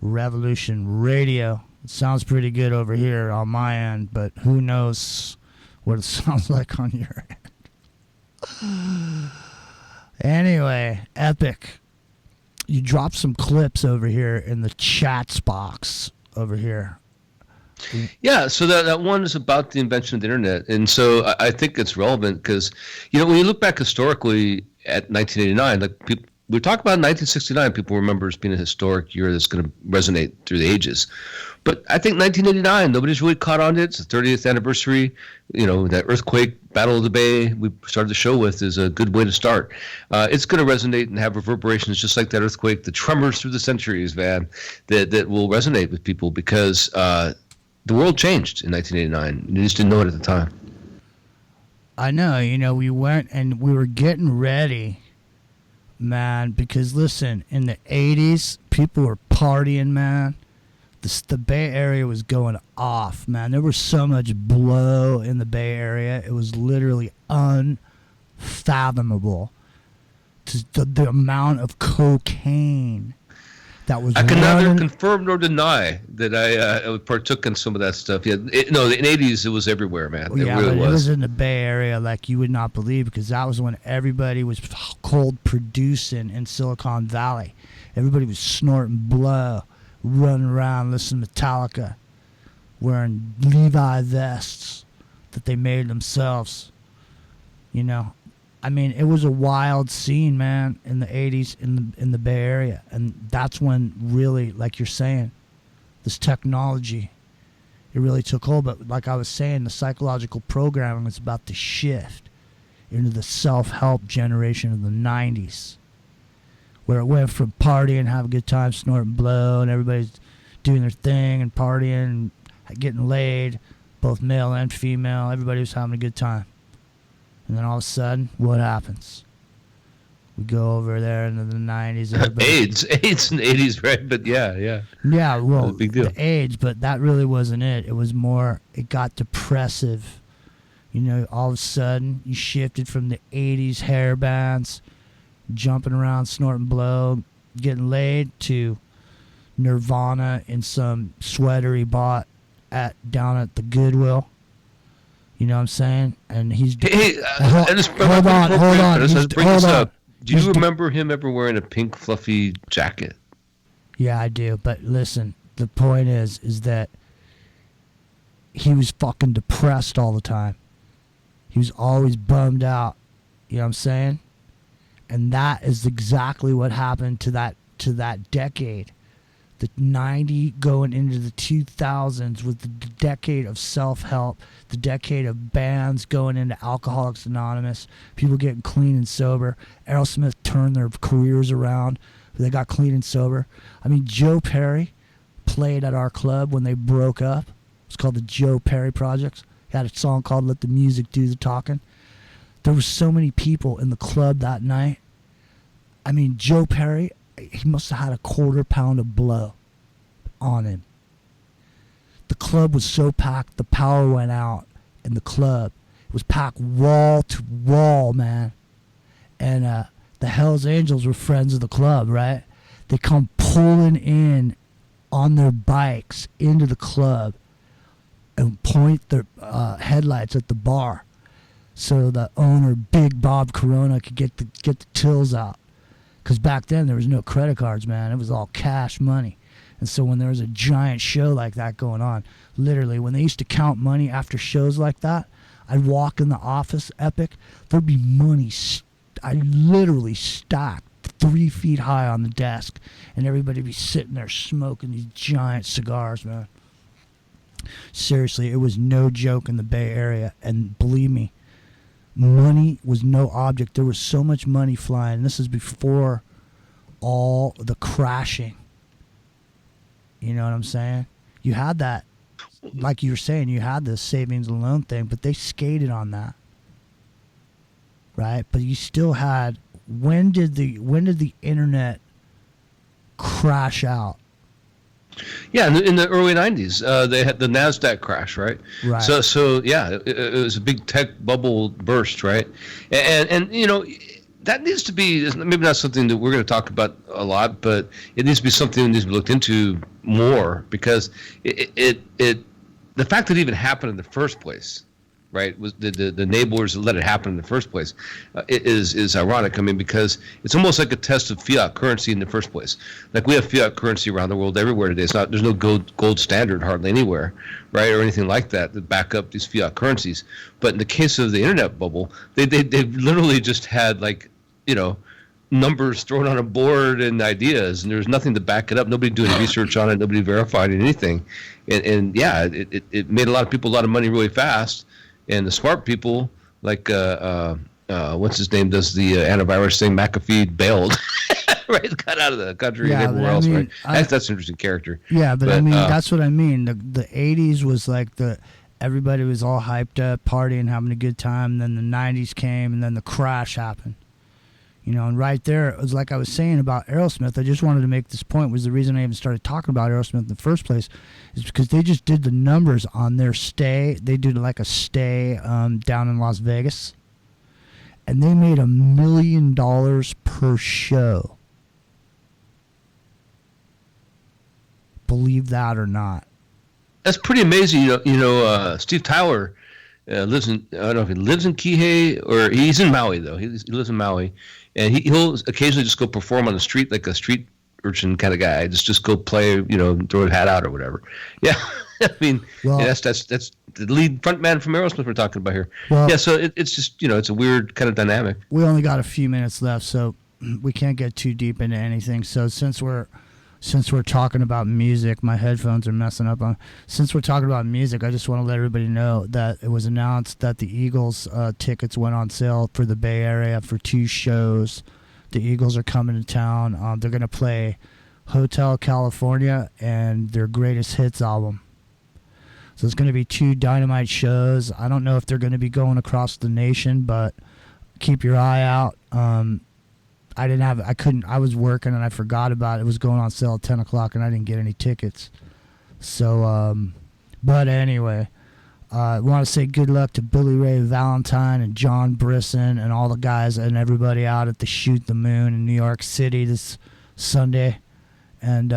Revolution Radio. It sounds pretty good over here on my end, but who knows what it sounds like on your end. Anyway, Epic. You dropped some clips over here in the chats box over here. Yeah, so that one is about the invention of the internet. And so I think it's relevant because, you know, when you look back historically at 1989, like we talk about 1969, people remember as being a historic year that's going to resonate through the ages. But I think 1989, nobody's really caught on to it. It's the 30th anniversary. You know, that earthquake, Battle of the Bay we started the show with is a good way to start. It's going to resonate and have reverberations just like that earthquake, the tremors through the centuries, man, that will resonate with people because the world changed in 1989. You just didn't know it at the time. I know. You know, we went and we were getting ready, man, because listen, in the 80s, people were partying, man. The Bay Area was going off, man. There was so much blow in the Bay Area. It was literally unfathomable. The amount of cocaine that was I can neither running. confirm nor deny that I partook in some of that stuff. Yeah, no, in the 80s it was everywhere, man. It Yeah, really but it was was. in the Bay Area like you would not believe, because that was when everybody was cold producing in Silicon Valley. Everybody was snorting blow, running around listening to Metallica, wearing Levi vests that they made themselves. You know, I mean, it was a wild scene, man, in the 80s in the Bay Area. And that's when really, like you're saying, this technology, it really took hold. But like I was saying, the psychological programming was about to shift into the self-help generation of the 90s, where it went from partying, have a good time, snorting blow, and everybody's doing their thing and partying and getting laid, both male and female. Everybody was having a good time. And then all of a sudden, what happens? We go over there into the 90s. AIDS in the 80s, right? But yeah. Yeah, well, big deal. the AIDS, but that really wasn't it. It was more, it got depressive. You know, all of a sudden, you shifted from the 80s hair bands, jumping around, snorting blow, getting laid, to Nirvana in some sweater he bought down at the Goodwill. You know what I'm saying? And he's... hold on. Do you remember him ever wearing a pink fluffy jacket? Yeah, I do. But listen, the point is that he was fucking depressed all the time. He was always bummed out. You know what I'm saying? And that is exactly what happened to that decade. The 90 going into the 2000s was the decade of self-help, the decade of bands going into Alcoholics Anonymous, people getting clean and sober. Aerosmith turned their careers around. They got clean and sober. I mean, Joe Perry played at our club when they broke up. It's called the Joe Perry Project. He had a song called Let the Music Do the Talking. There were so many people in the club that night. I mean, Joe Perry, he must have had a quarter pound of blow on him. The club was so packed, the power went out in the club. It was packed wall to wall, man. And the Hells Angels were friends of the club, right? They come pulling in on their bikes into the club and point their headlights at the bar so the owner, Big Bob Corona, could get the tills out. Because back then there was no credit cards, man. It was all cash money. And so when there was a giant show like that going on, literally, when they used to count money after shows like that, I'd walk in the office, Epic, there'd be money, I literally stacked 3 feet high on the desk, and everybody would be sitting there smoking these giant cigars, man. Seriously, it was no joke in the Bay Area, and believe me, money was no object. There was so much money flying. This is before all the crashing. You know what I'm saying? You had that, like you were saying, you had the savings and loan thing, but they skated on that, right? But you still had. When did the internet crash out? Yeah, in the early 90s, they had the NASDAQ crash, right? Right. So yeah, it was a big tech bubble burst, right? And you know, that needs to be maybe not something that we're going to talk about a lot, but it needs to be something that needs to be looked into more, because the fact that it even happened in the first place, right, was the enablers that let it happen in the first place, is ironic. I mean, because it's almost like a test of fiat currency in the first place. Like, we have fiat currency around the world everywhere today. There's no gold standard hardly anywhere, right, or anything like that back up these fiat currencies. But in the case of the internet bubble, they literally just had, like, you know, numbers thrown on a board and ideas, and there's nothing to back it up. Nobody doing research on it. Nobody verified anything. And yeah, it made a lot of people a lot of money really fast. And the smart people, like what's his name, does the antivirus thing, McAfee, bailed, right? Got out of the country and everywhere else, right? That's an interesting character. Yeah, but I mean, that's what I mean. The 80s was like everybody was all hyped up, partying, having a good time. And then the 90s came, and then the crash happened. You know, and right there, it was like I was saying about Aerosmith. I just wanted to make this point, was the reason I even started talking about Aerosmith in the first place, is because they just did the numbers on their stay. They did like a stay down in Las Vegas, and they made $1 million per show. believe that or not. That's pretty amazing. Steve Tyler lives in, I don't know if he lives in Kihei or he's in Maui, though. He lives in Maui. And he'll occasionally just go perform on the street like a street urchin kind of guy. Just go play, throw a hat out or whatever. Yeah. I mean, that's the lead front man from Aerosmith we're talking about here. Well, yeah, so it's just, it's a weird kind of dynamic. We only got a few minutes left, so we can't get too deep into anything. So since we're talking about music, my headphones are messing up. Since we're talking about music, I just want to let everybody know that it was announced that the Eagles tickets went on sale for the Bay Area for 2 shows. The Eagles are coming to town. They're going to play Hotel California and their Greatest Hits album. So it's going to be 2 dynamite shows. I don't know if they're going to be going across the nation, but keep your eye out. I was working and I forgot about it. It was going on sale at 10 o'clock and I didn't get any tickets. So, but anyway, I want to say good luck to Billy Ray Valentine and John Brisson and all the guys and everybody out at the Shoot the Moon in New York City this Sunday. And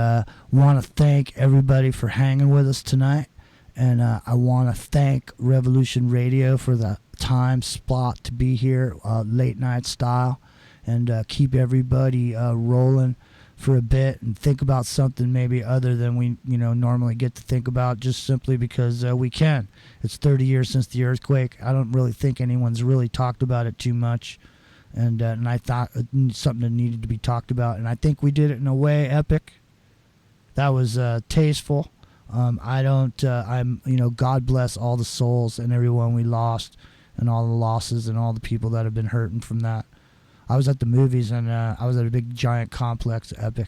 want to thank everybody for hanging with us tonight. And I want to thank Revolution Radio for the time spot to be here, late night style. And keep everybody rolling for a bit and think about something maybe other than we normally get to think about, just simply because we can. It's 30 years since the earthquake. I don't really think anyone's really talked about it too much, and I thought it was something that needed to be talked about, and I think we did it in a way epic. That was tasteful. God bless all the souls and everyone we lost and all the losses and all the people that have been hurting from that. I was at the movies and I was at a big giant complex epic,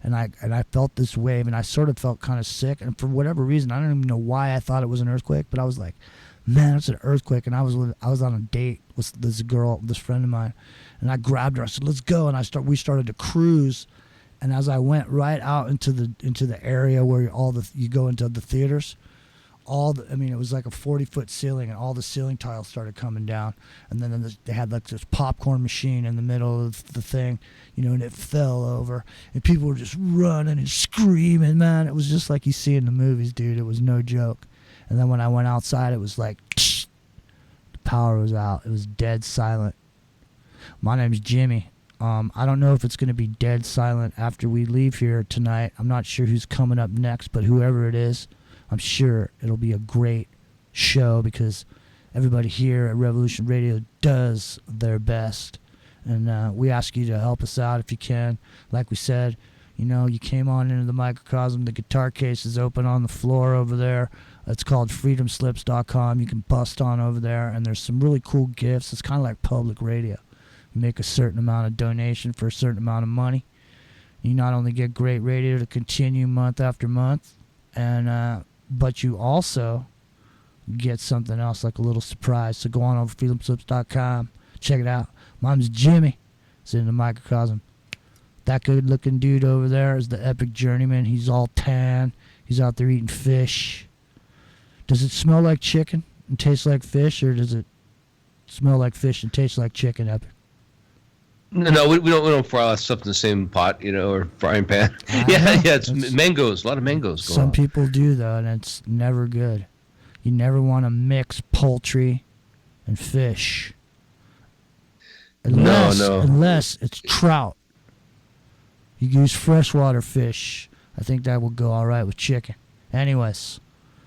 and I felt this wave and I sort of felt kind of sick, and for whatever reason I don't even know why I thought it was an earthquake, but I was like, man, it's an earthquake. And I was on a date with this girl, this friend of mine, and I grabbed her. I said, let's go, and we started to cruise. And as I went right out into the area where you go into the theaters, it was like a 40-foot ceiling, and all the ceiling tiles started coming down. And then they had like this popcorn machine in the middle of the thing, and it fell over. And people were just running and screaming, man. It was just like you see in the movies, dude. It was no joke. And then when I went outside, it was like, the power was out. It was dead silent. My name's Jimmy. I don't know if it's going to be dead silent after we leave here tonight. I'm not sure who's coming up next, but whoever it is, I'm sure it'll be a great show because everybody here at Revolution Radio does their best. And we ask you to help us out if you can. Like we said, you came on into the microcosm. The guitar case is open on the floor over there. It's called freedomslips.com. You can bust on over there, and there's some really cool gifts. It's kind of like public radio. You make a certain amount of donation for a certain amount of money. You not only get great radio to continue month after month, and but you also get something else like a little surprise. So go on over to freedomslips.com. Check it out. My name's Jimmy. It's in the microcosm. That good-looking dude over there is the epic Journeyman. He's all tan. He's out there eating fish. Does it smell like chicken and taste like fish, or does it smell like fish and taste like chicken, epic? No, we don't fry all that stuff in the same pot, or frying pan. Yeah, it's mangoes. A lot of mangoes going on. Some people do, though, and it's never good. You never want to mix poultry and fish. Unless it's trout. You use freshwater fish. I think that will go all right with chicken. Anyways,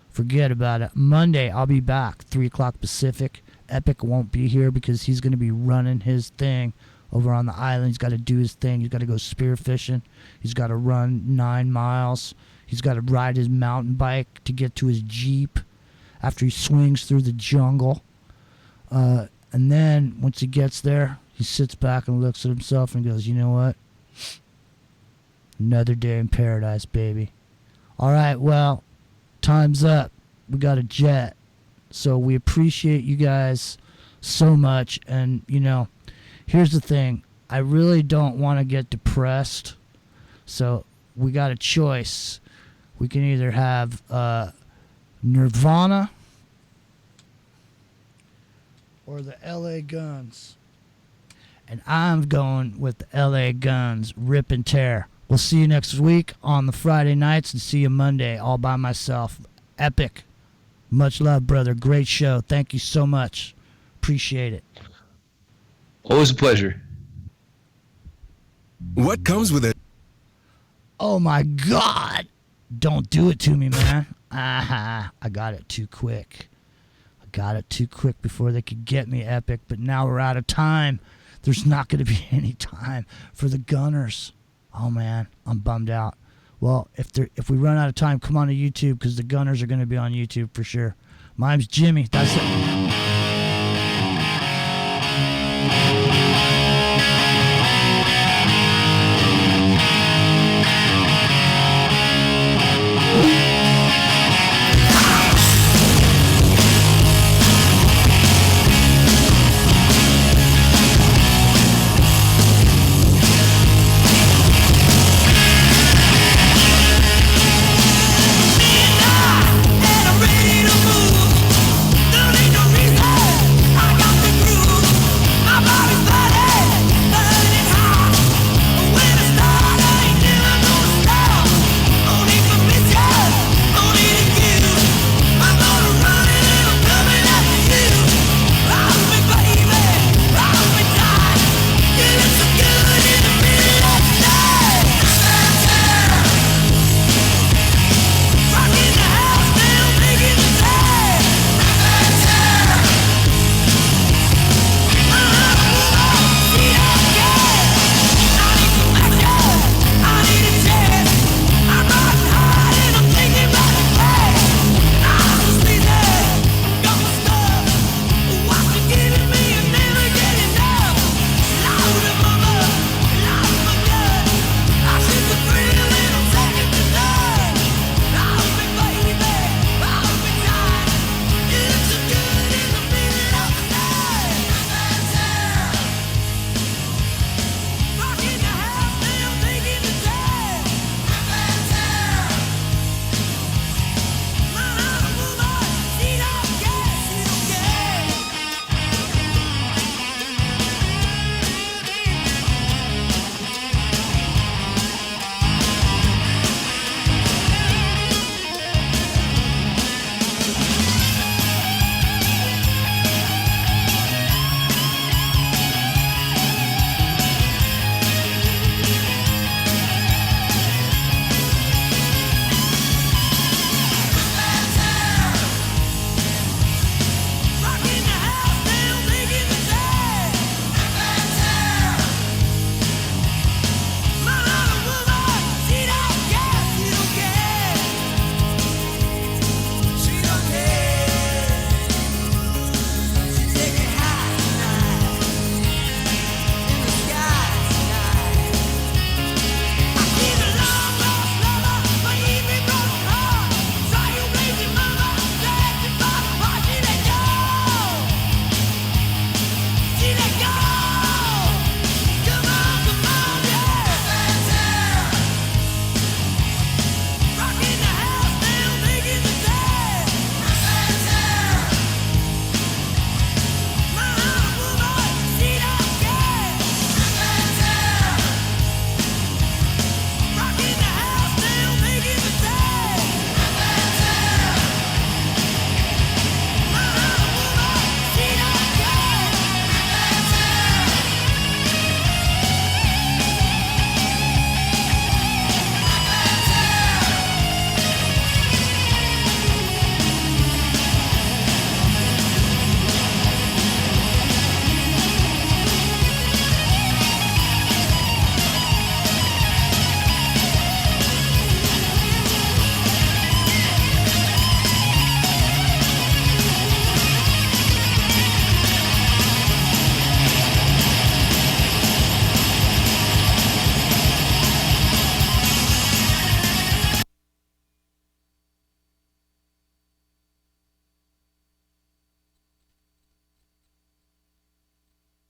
forget about it. Monday, I'll be back, 3 o'clock Pacific. Epic won't be here because he's going to be running his thing over on the island. He's got to do his thing. He's got to go spearfishing. He's got to run 9 miles. He's got to ride his mountain bike to get to his Jeep after he swings through the jungle. And then once he gets there, he sits back and looks at himself and goes, you know what? Another day in paradise, baby. All right, well, time's up. We got a jet. So we appreciate you guys so much. And, here's the thing. I really don't want to get depressed. So we got a choice. We can either have Nirvana or the LA Guns. And I'm going with the LA Guns, Rip and Tear. We'll see you next week on the Friday nights and see you Monday all by myself. Epic. Much love, brother. Great show. Thank you so much. Appreciate it. Always a pleasure. What comes with it? Oh, my God. Don't do it to me, man. I got it too quick. I got it too quick before they could get me, Epic. But now we're out of time. There's not going to be any time for the Gunners. Oh, man. I'm bummed out. Well, if we run out of time, come on to YouTube because the Gunners are going to be on YouTube for sure. My name's Jimmy. That's it.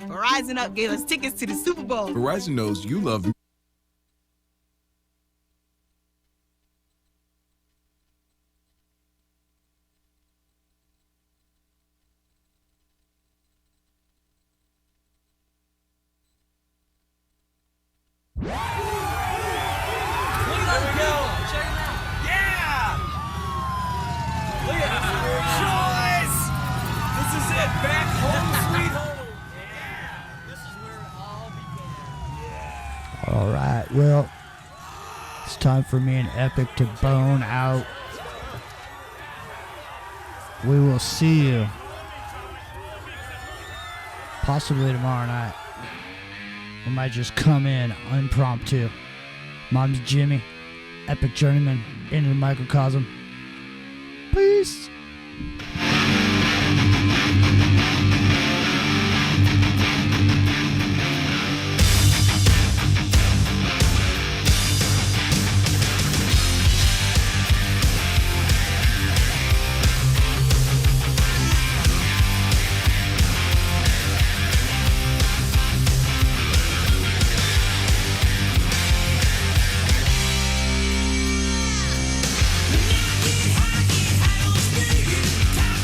Verizon Up gave us tickets to the Super Bowl. Verizon knows you love right, well, it's time for me and Epic to bone out. We will see you possibly tomorrow night. We might just come in impromptu. Mom's Jimmy, Epic Journeyman, into the microcosm. Peace. Talk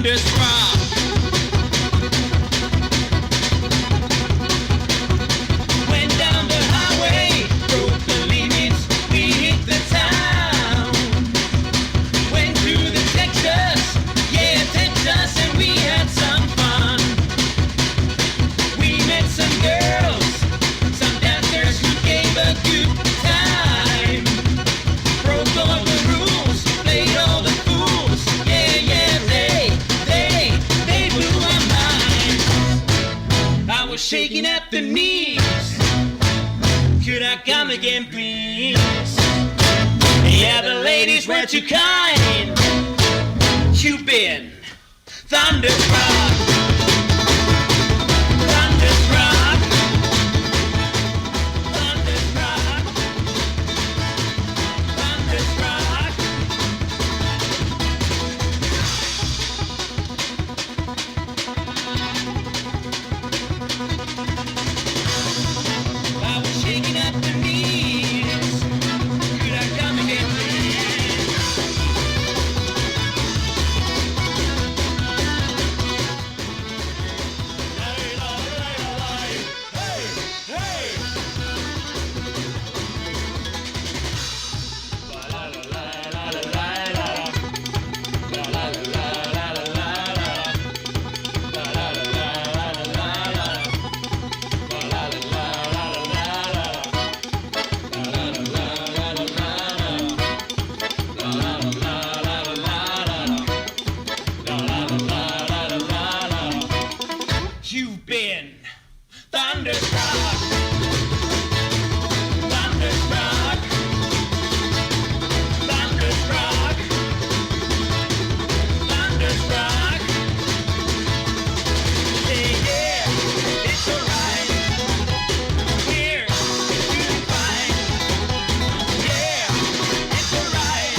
thunderstruck. Went down the highway, broke the limits, we hit the town. Went through the Texas, yeah, Texas, and we had some fun. We met some girls, some dancers who gave a good time. Broke all the rules, played all the fools, yeah, yeah, they blew my mind. I was shaking at the knees. Could I come again, please? Yeah, the ladies were too kind. You've been thunderstruck. Thunderstruck. Thunderstruck. Thunderstruck. I was shaking at the knees. Could I come again, please? You've been thunderstruck. Thunderstruck. Thunderstruck. Thunderstruck. Yeah, yeah, it's alright. We're doing fine. Yeah, it's alright.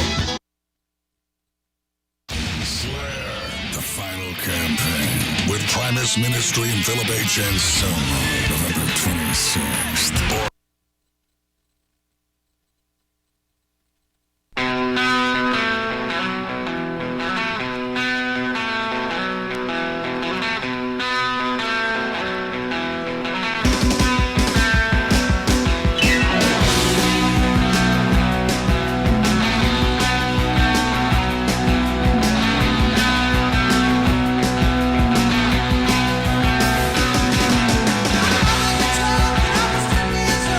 Slayer, the final campaign. With Primus Ministry and Philip H. Anselmo, November 26th. Try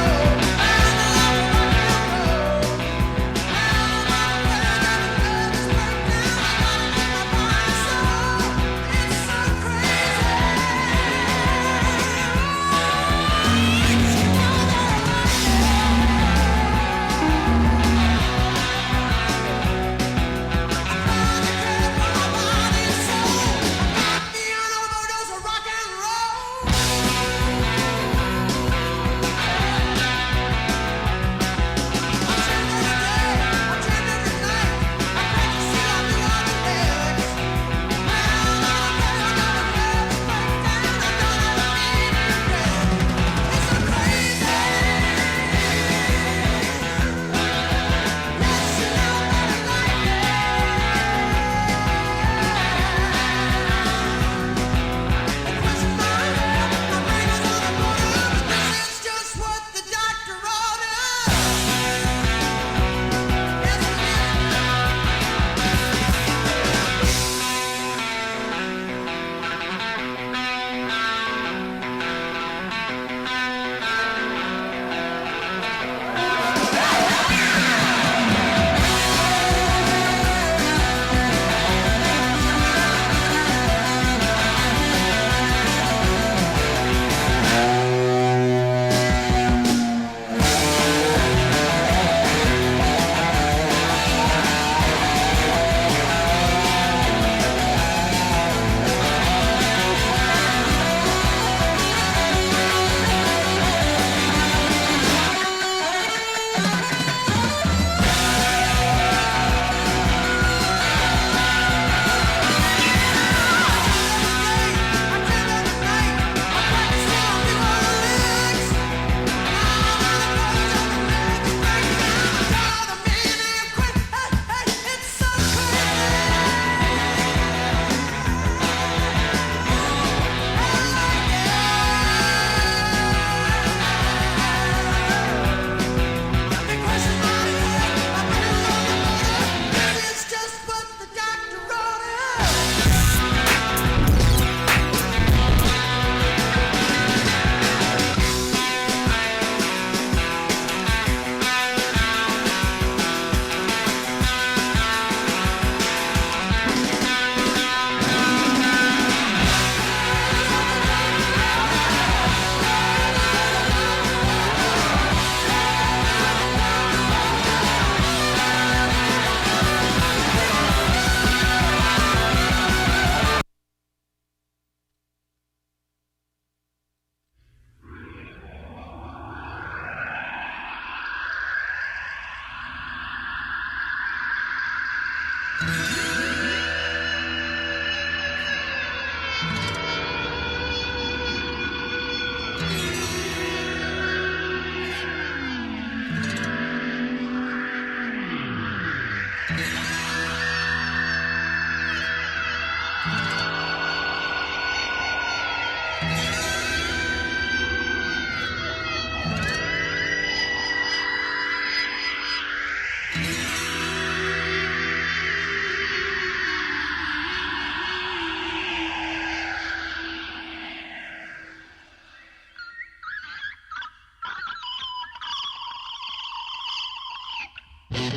Space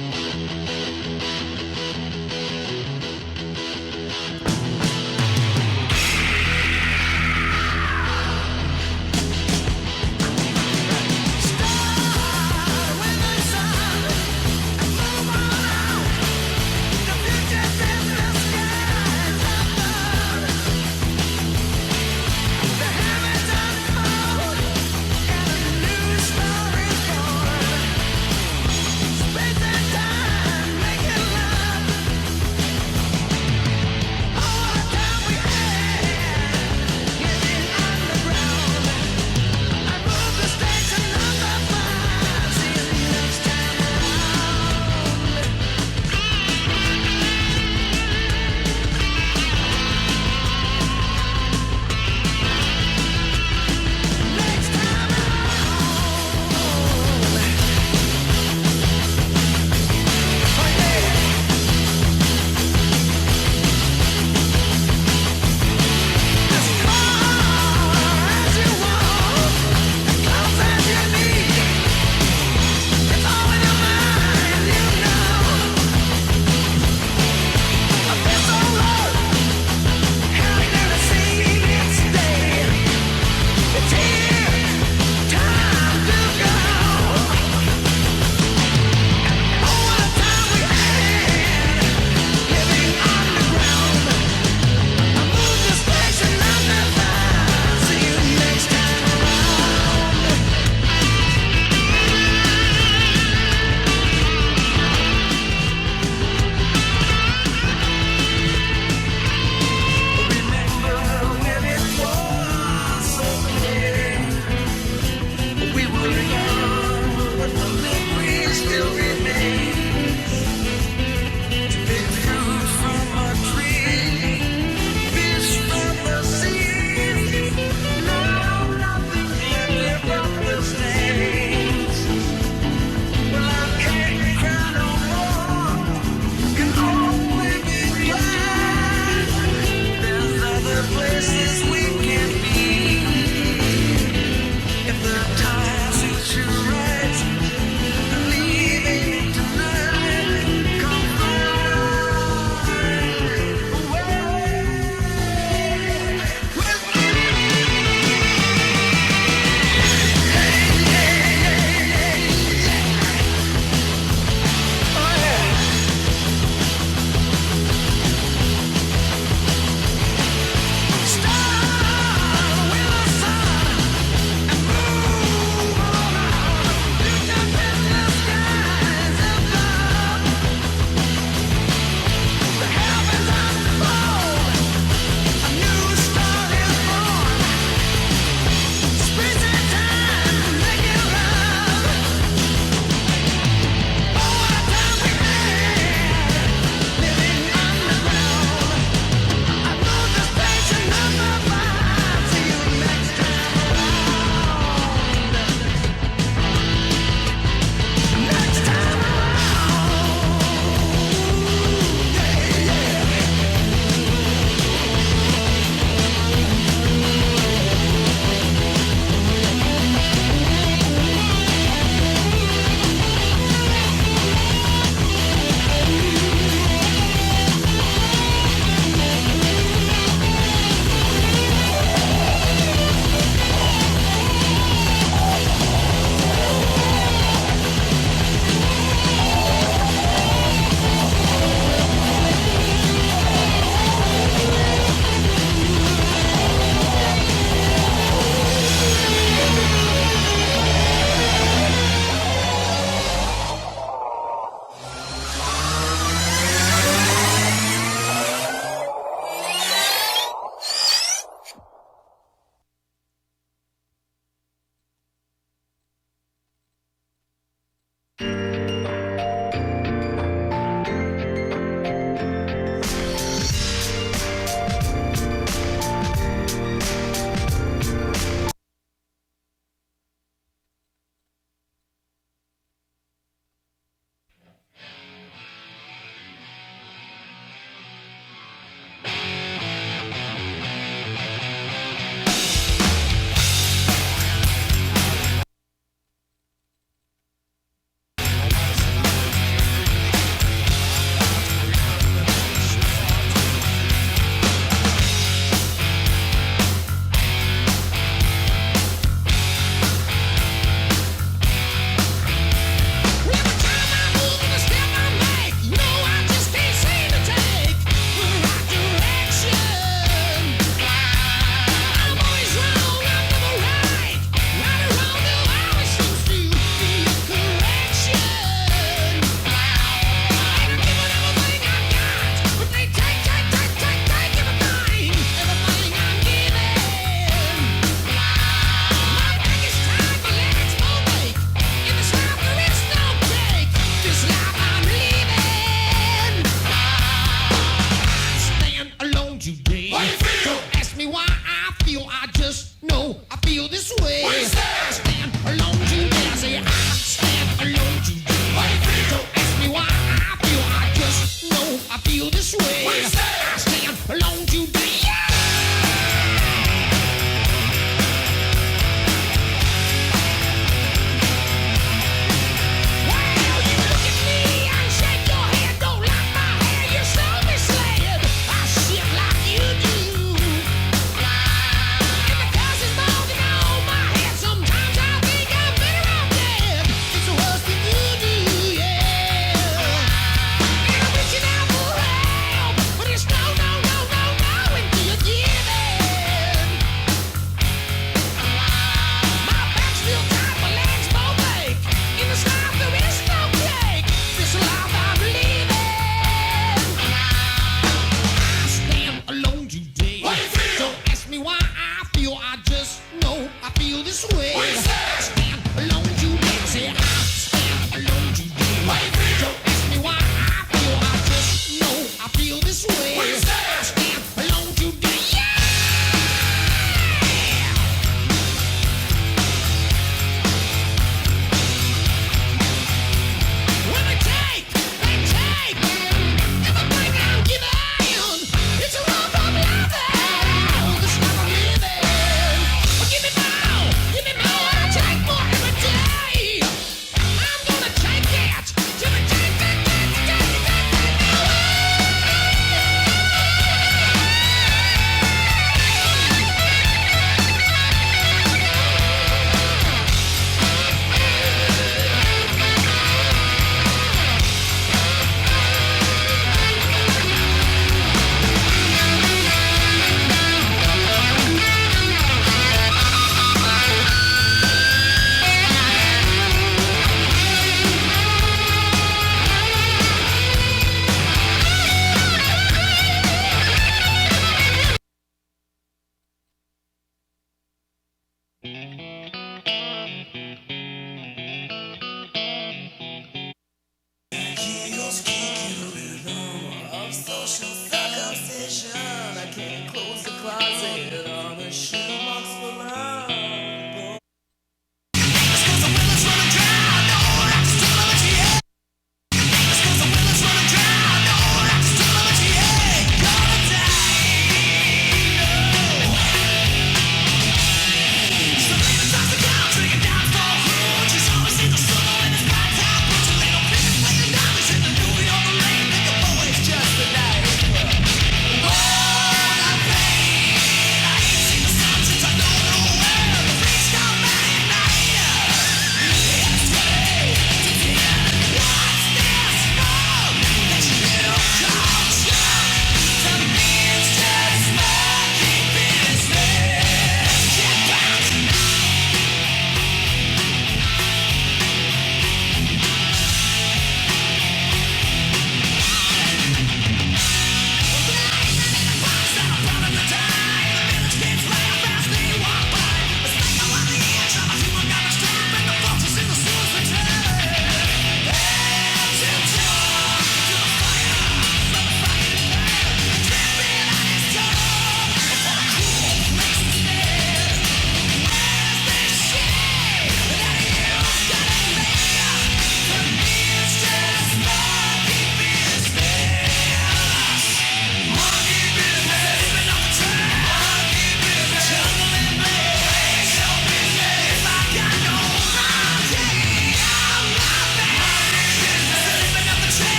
and time.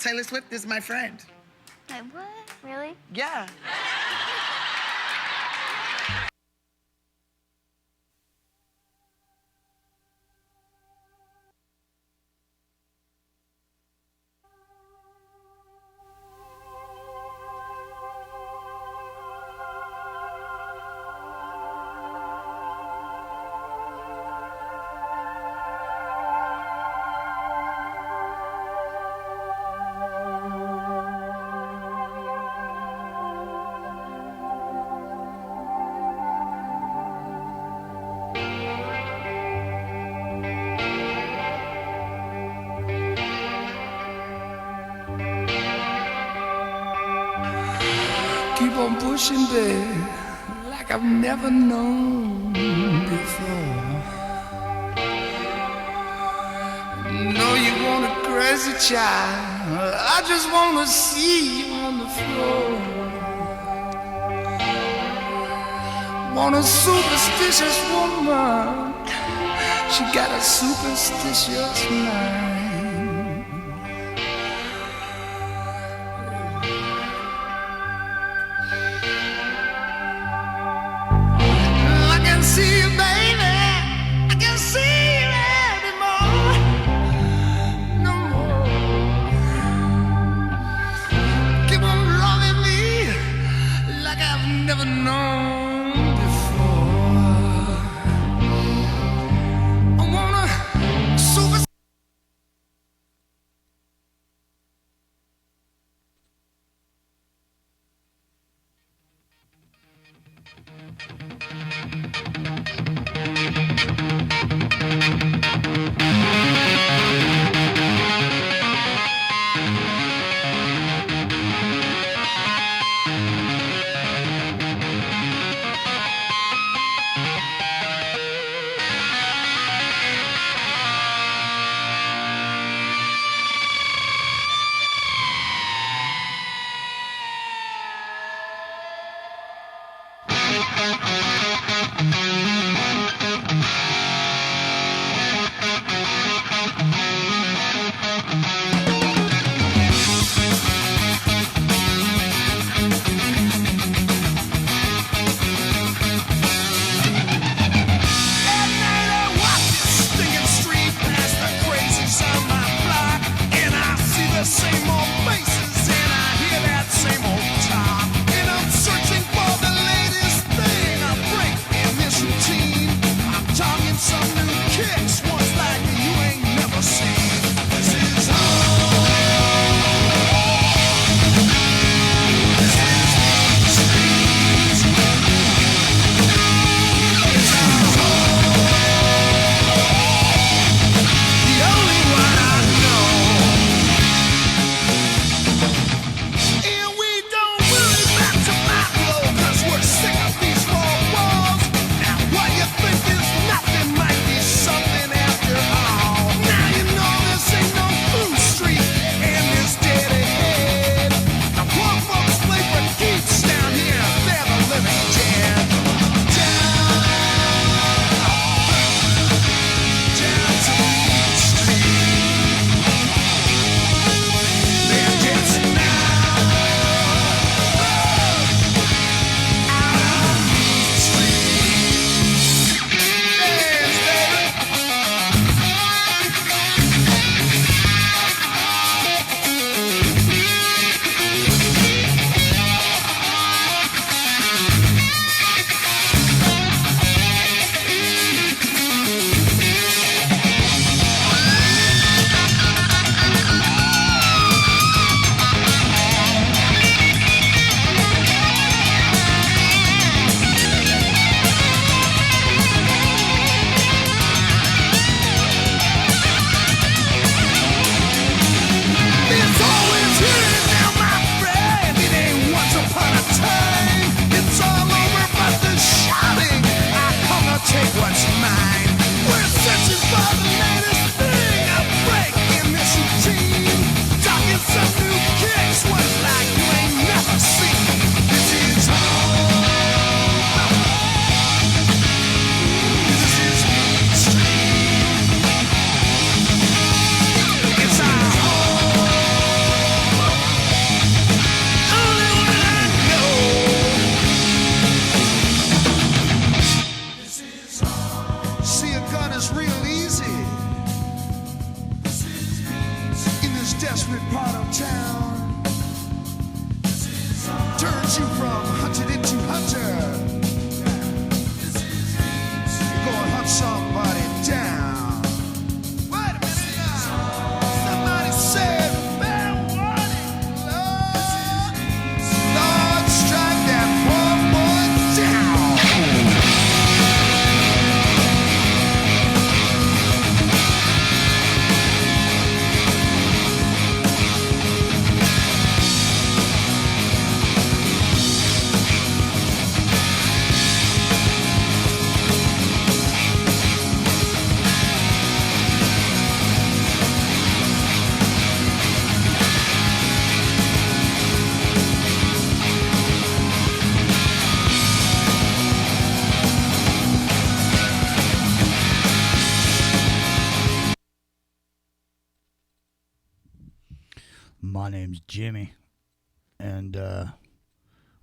Taylor Swift is my friend. Like, what? Really? Yeah. Keep on pushing, babe, like I've never known before. No, you want a crazy child, I just want to see you on the floor. Want a superstitious woman, she got a superstitious mind. See you, baby. I can see you anymore. No more. Keep on loving me like I've never known before. I want a super. Same old faces and I hear that same old talk, and I'm searching for the latest thing. I'm My name's Jimmy, and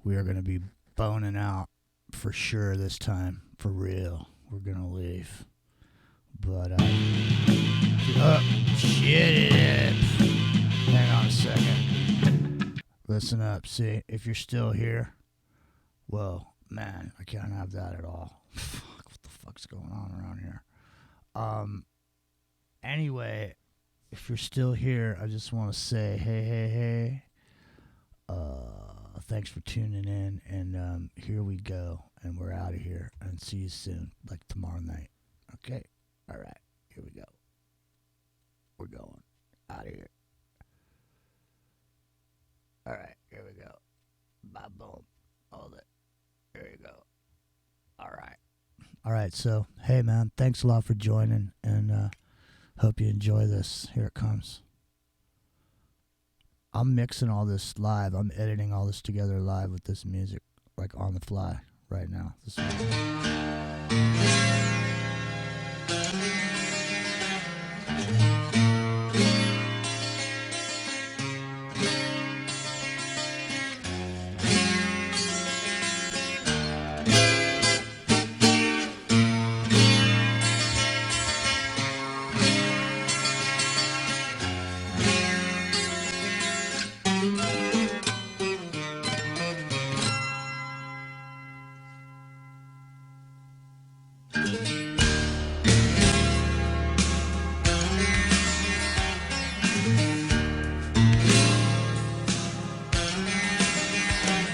we are going to be boning out for sure this time. For real. We're going to leave. But, shit it. Hang on a second. Listen up. See, if you're still here, well, man, I can't have that at all. Fuck, what the fuck's going on around here? Anyway, if you're still here, I just want to say, hey. Thanks for tuning in, and here we go, and we're out of here, and see you soon, like tomorrow night. Okay? All right, here we go. We're going out of here. All right, here we go. Bye, boom. Hold it. Here you go. All right. All right, so, hey, man, thanks a lot for joining, and hope you enjoy this. Here it comes. I'm mixing all this live. I'm editing all this together live with this music, like on the fly right now.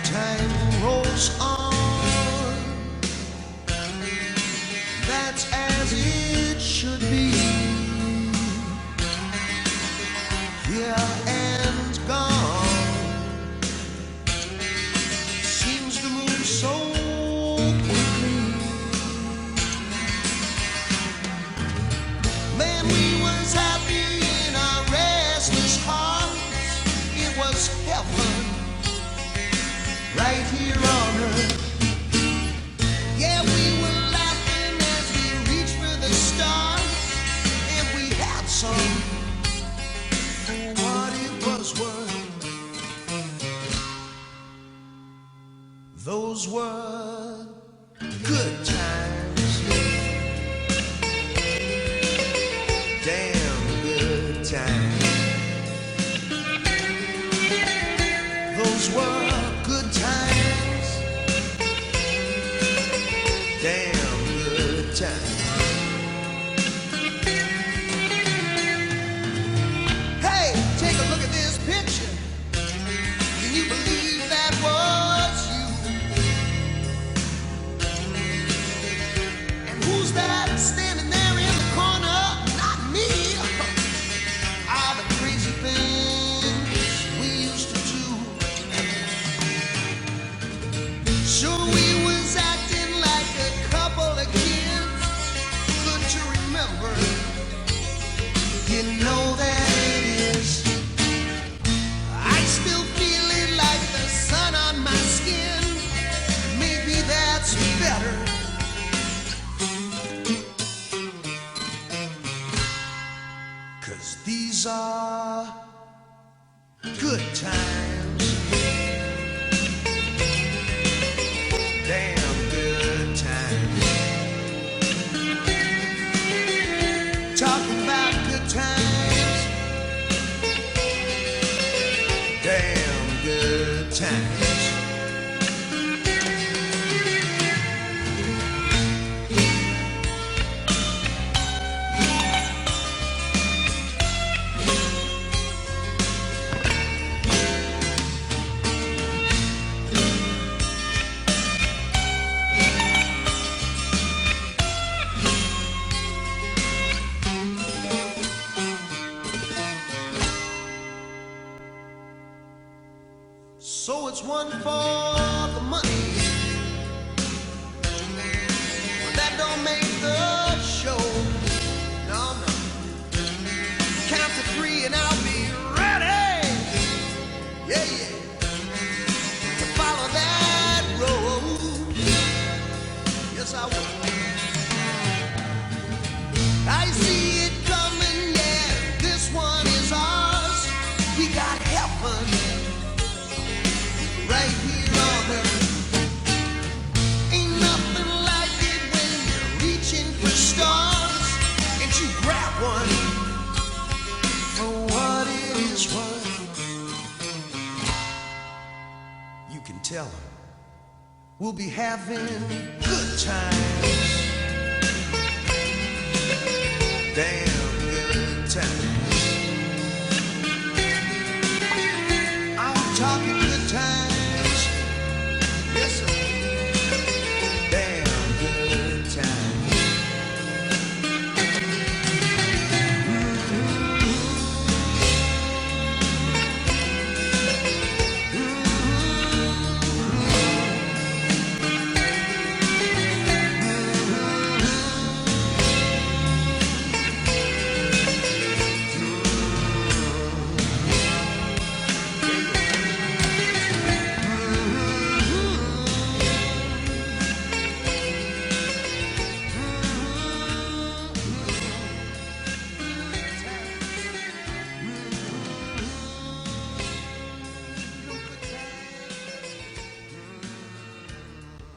Time rolls on. That's as it should be. Here and gone. Seems to move so quickly. Man, we was happy in our restless hearts. It was heaven right here on earth. Yeah, we were laughing as we reached for the stars, and we had some for what it was worth. Those were good times. Damn good times. Those were good times. Damn good times. Hey, take a look at this picture. Can you believe that was you? And who's that standing there in the corner? Not me. Are the crazy things we used to do. Sure, we was acting like a couple of kids. Good to remember. You know that it is. I still feel it like the sun on my skin. Maybe that's better. 'Cause these are good times. Damn good times. Talking about good times. Damn good times. So it's one for the money, but that don't make the show. No. Count to 3 and I'll be ready. Yeah. To follow that road. Yes, I will. I see it coming, yeah. This one is ours. We got help. tell her we'll be having good times. Damn good times.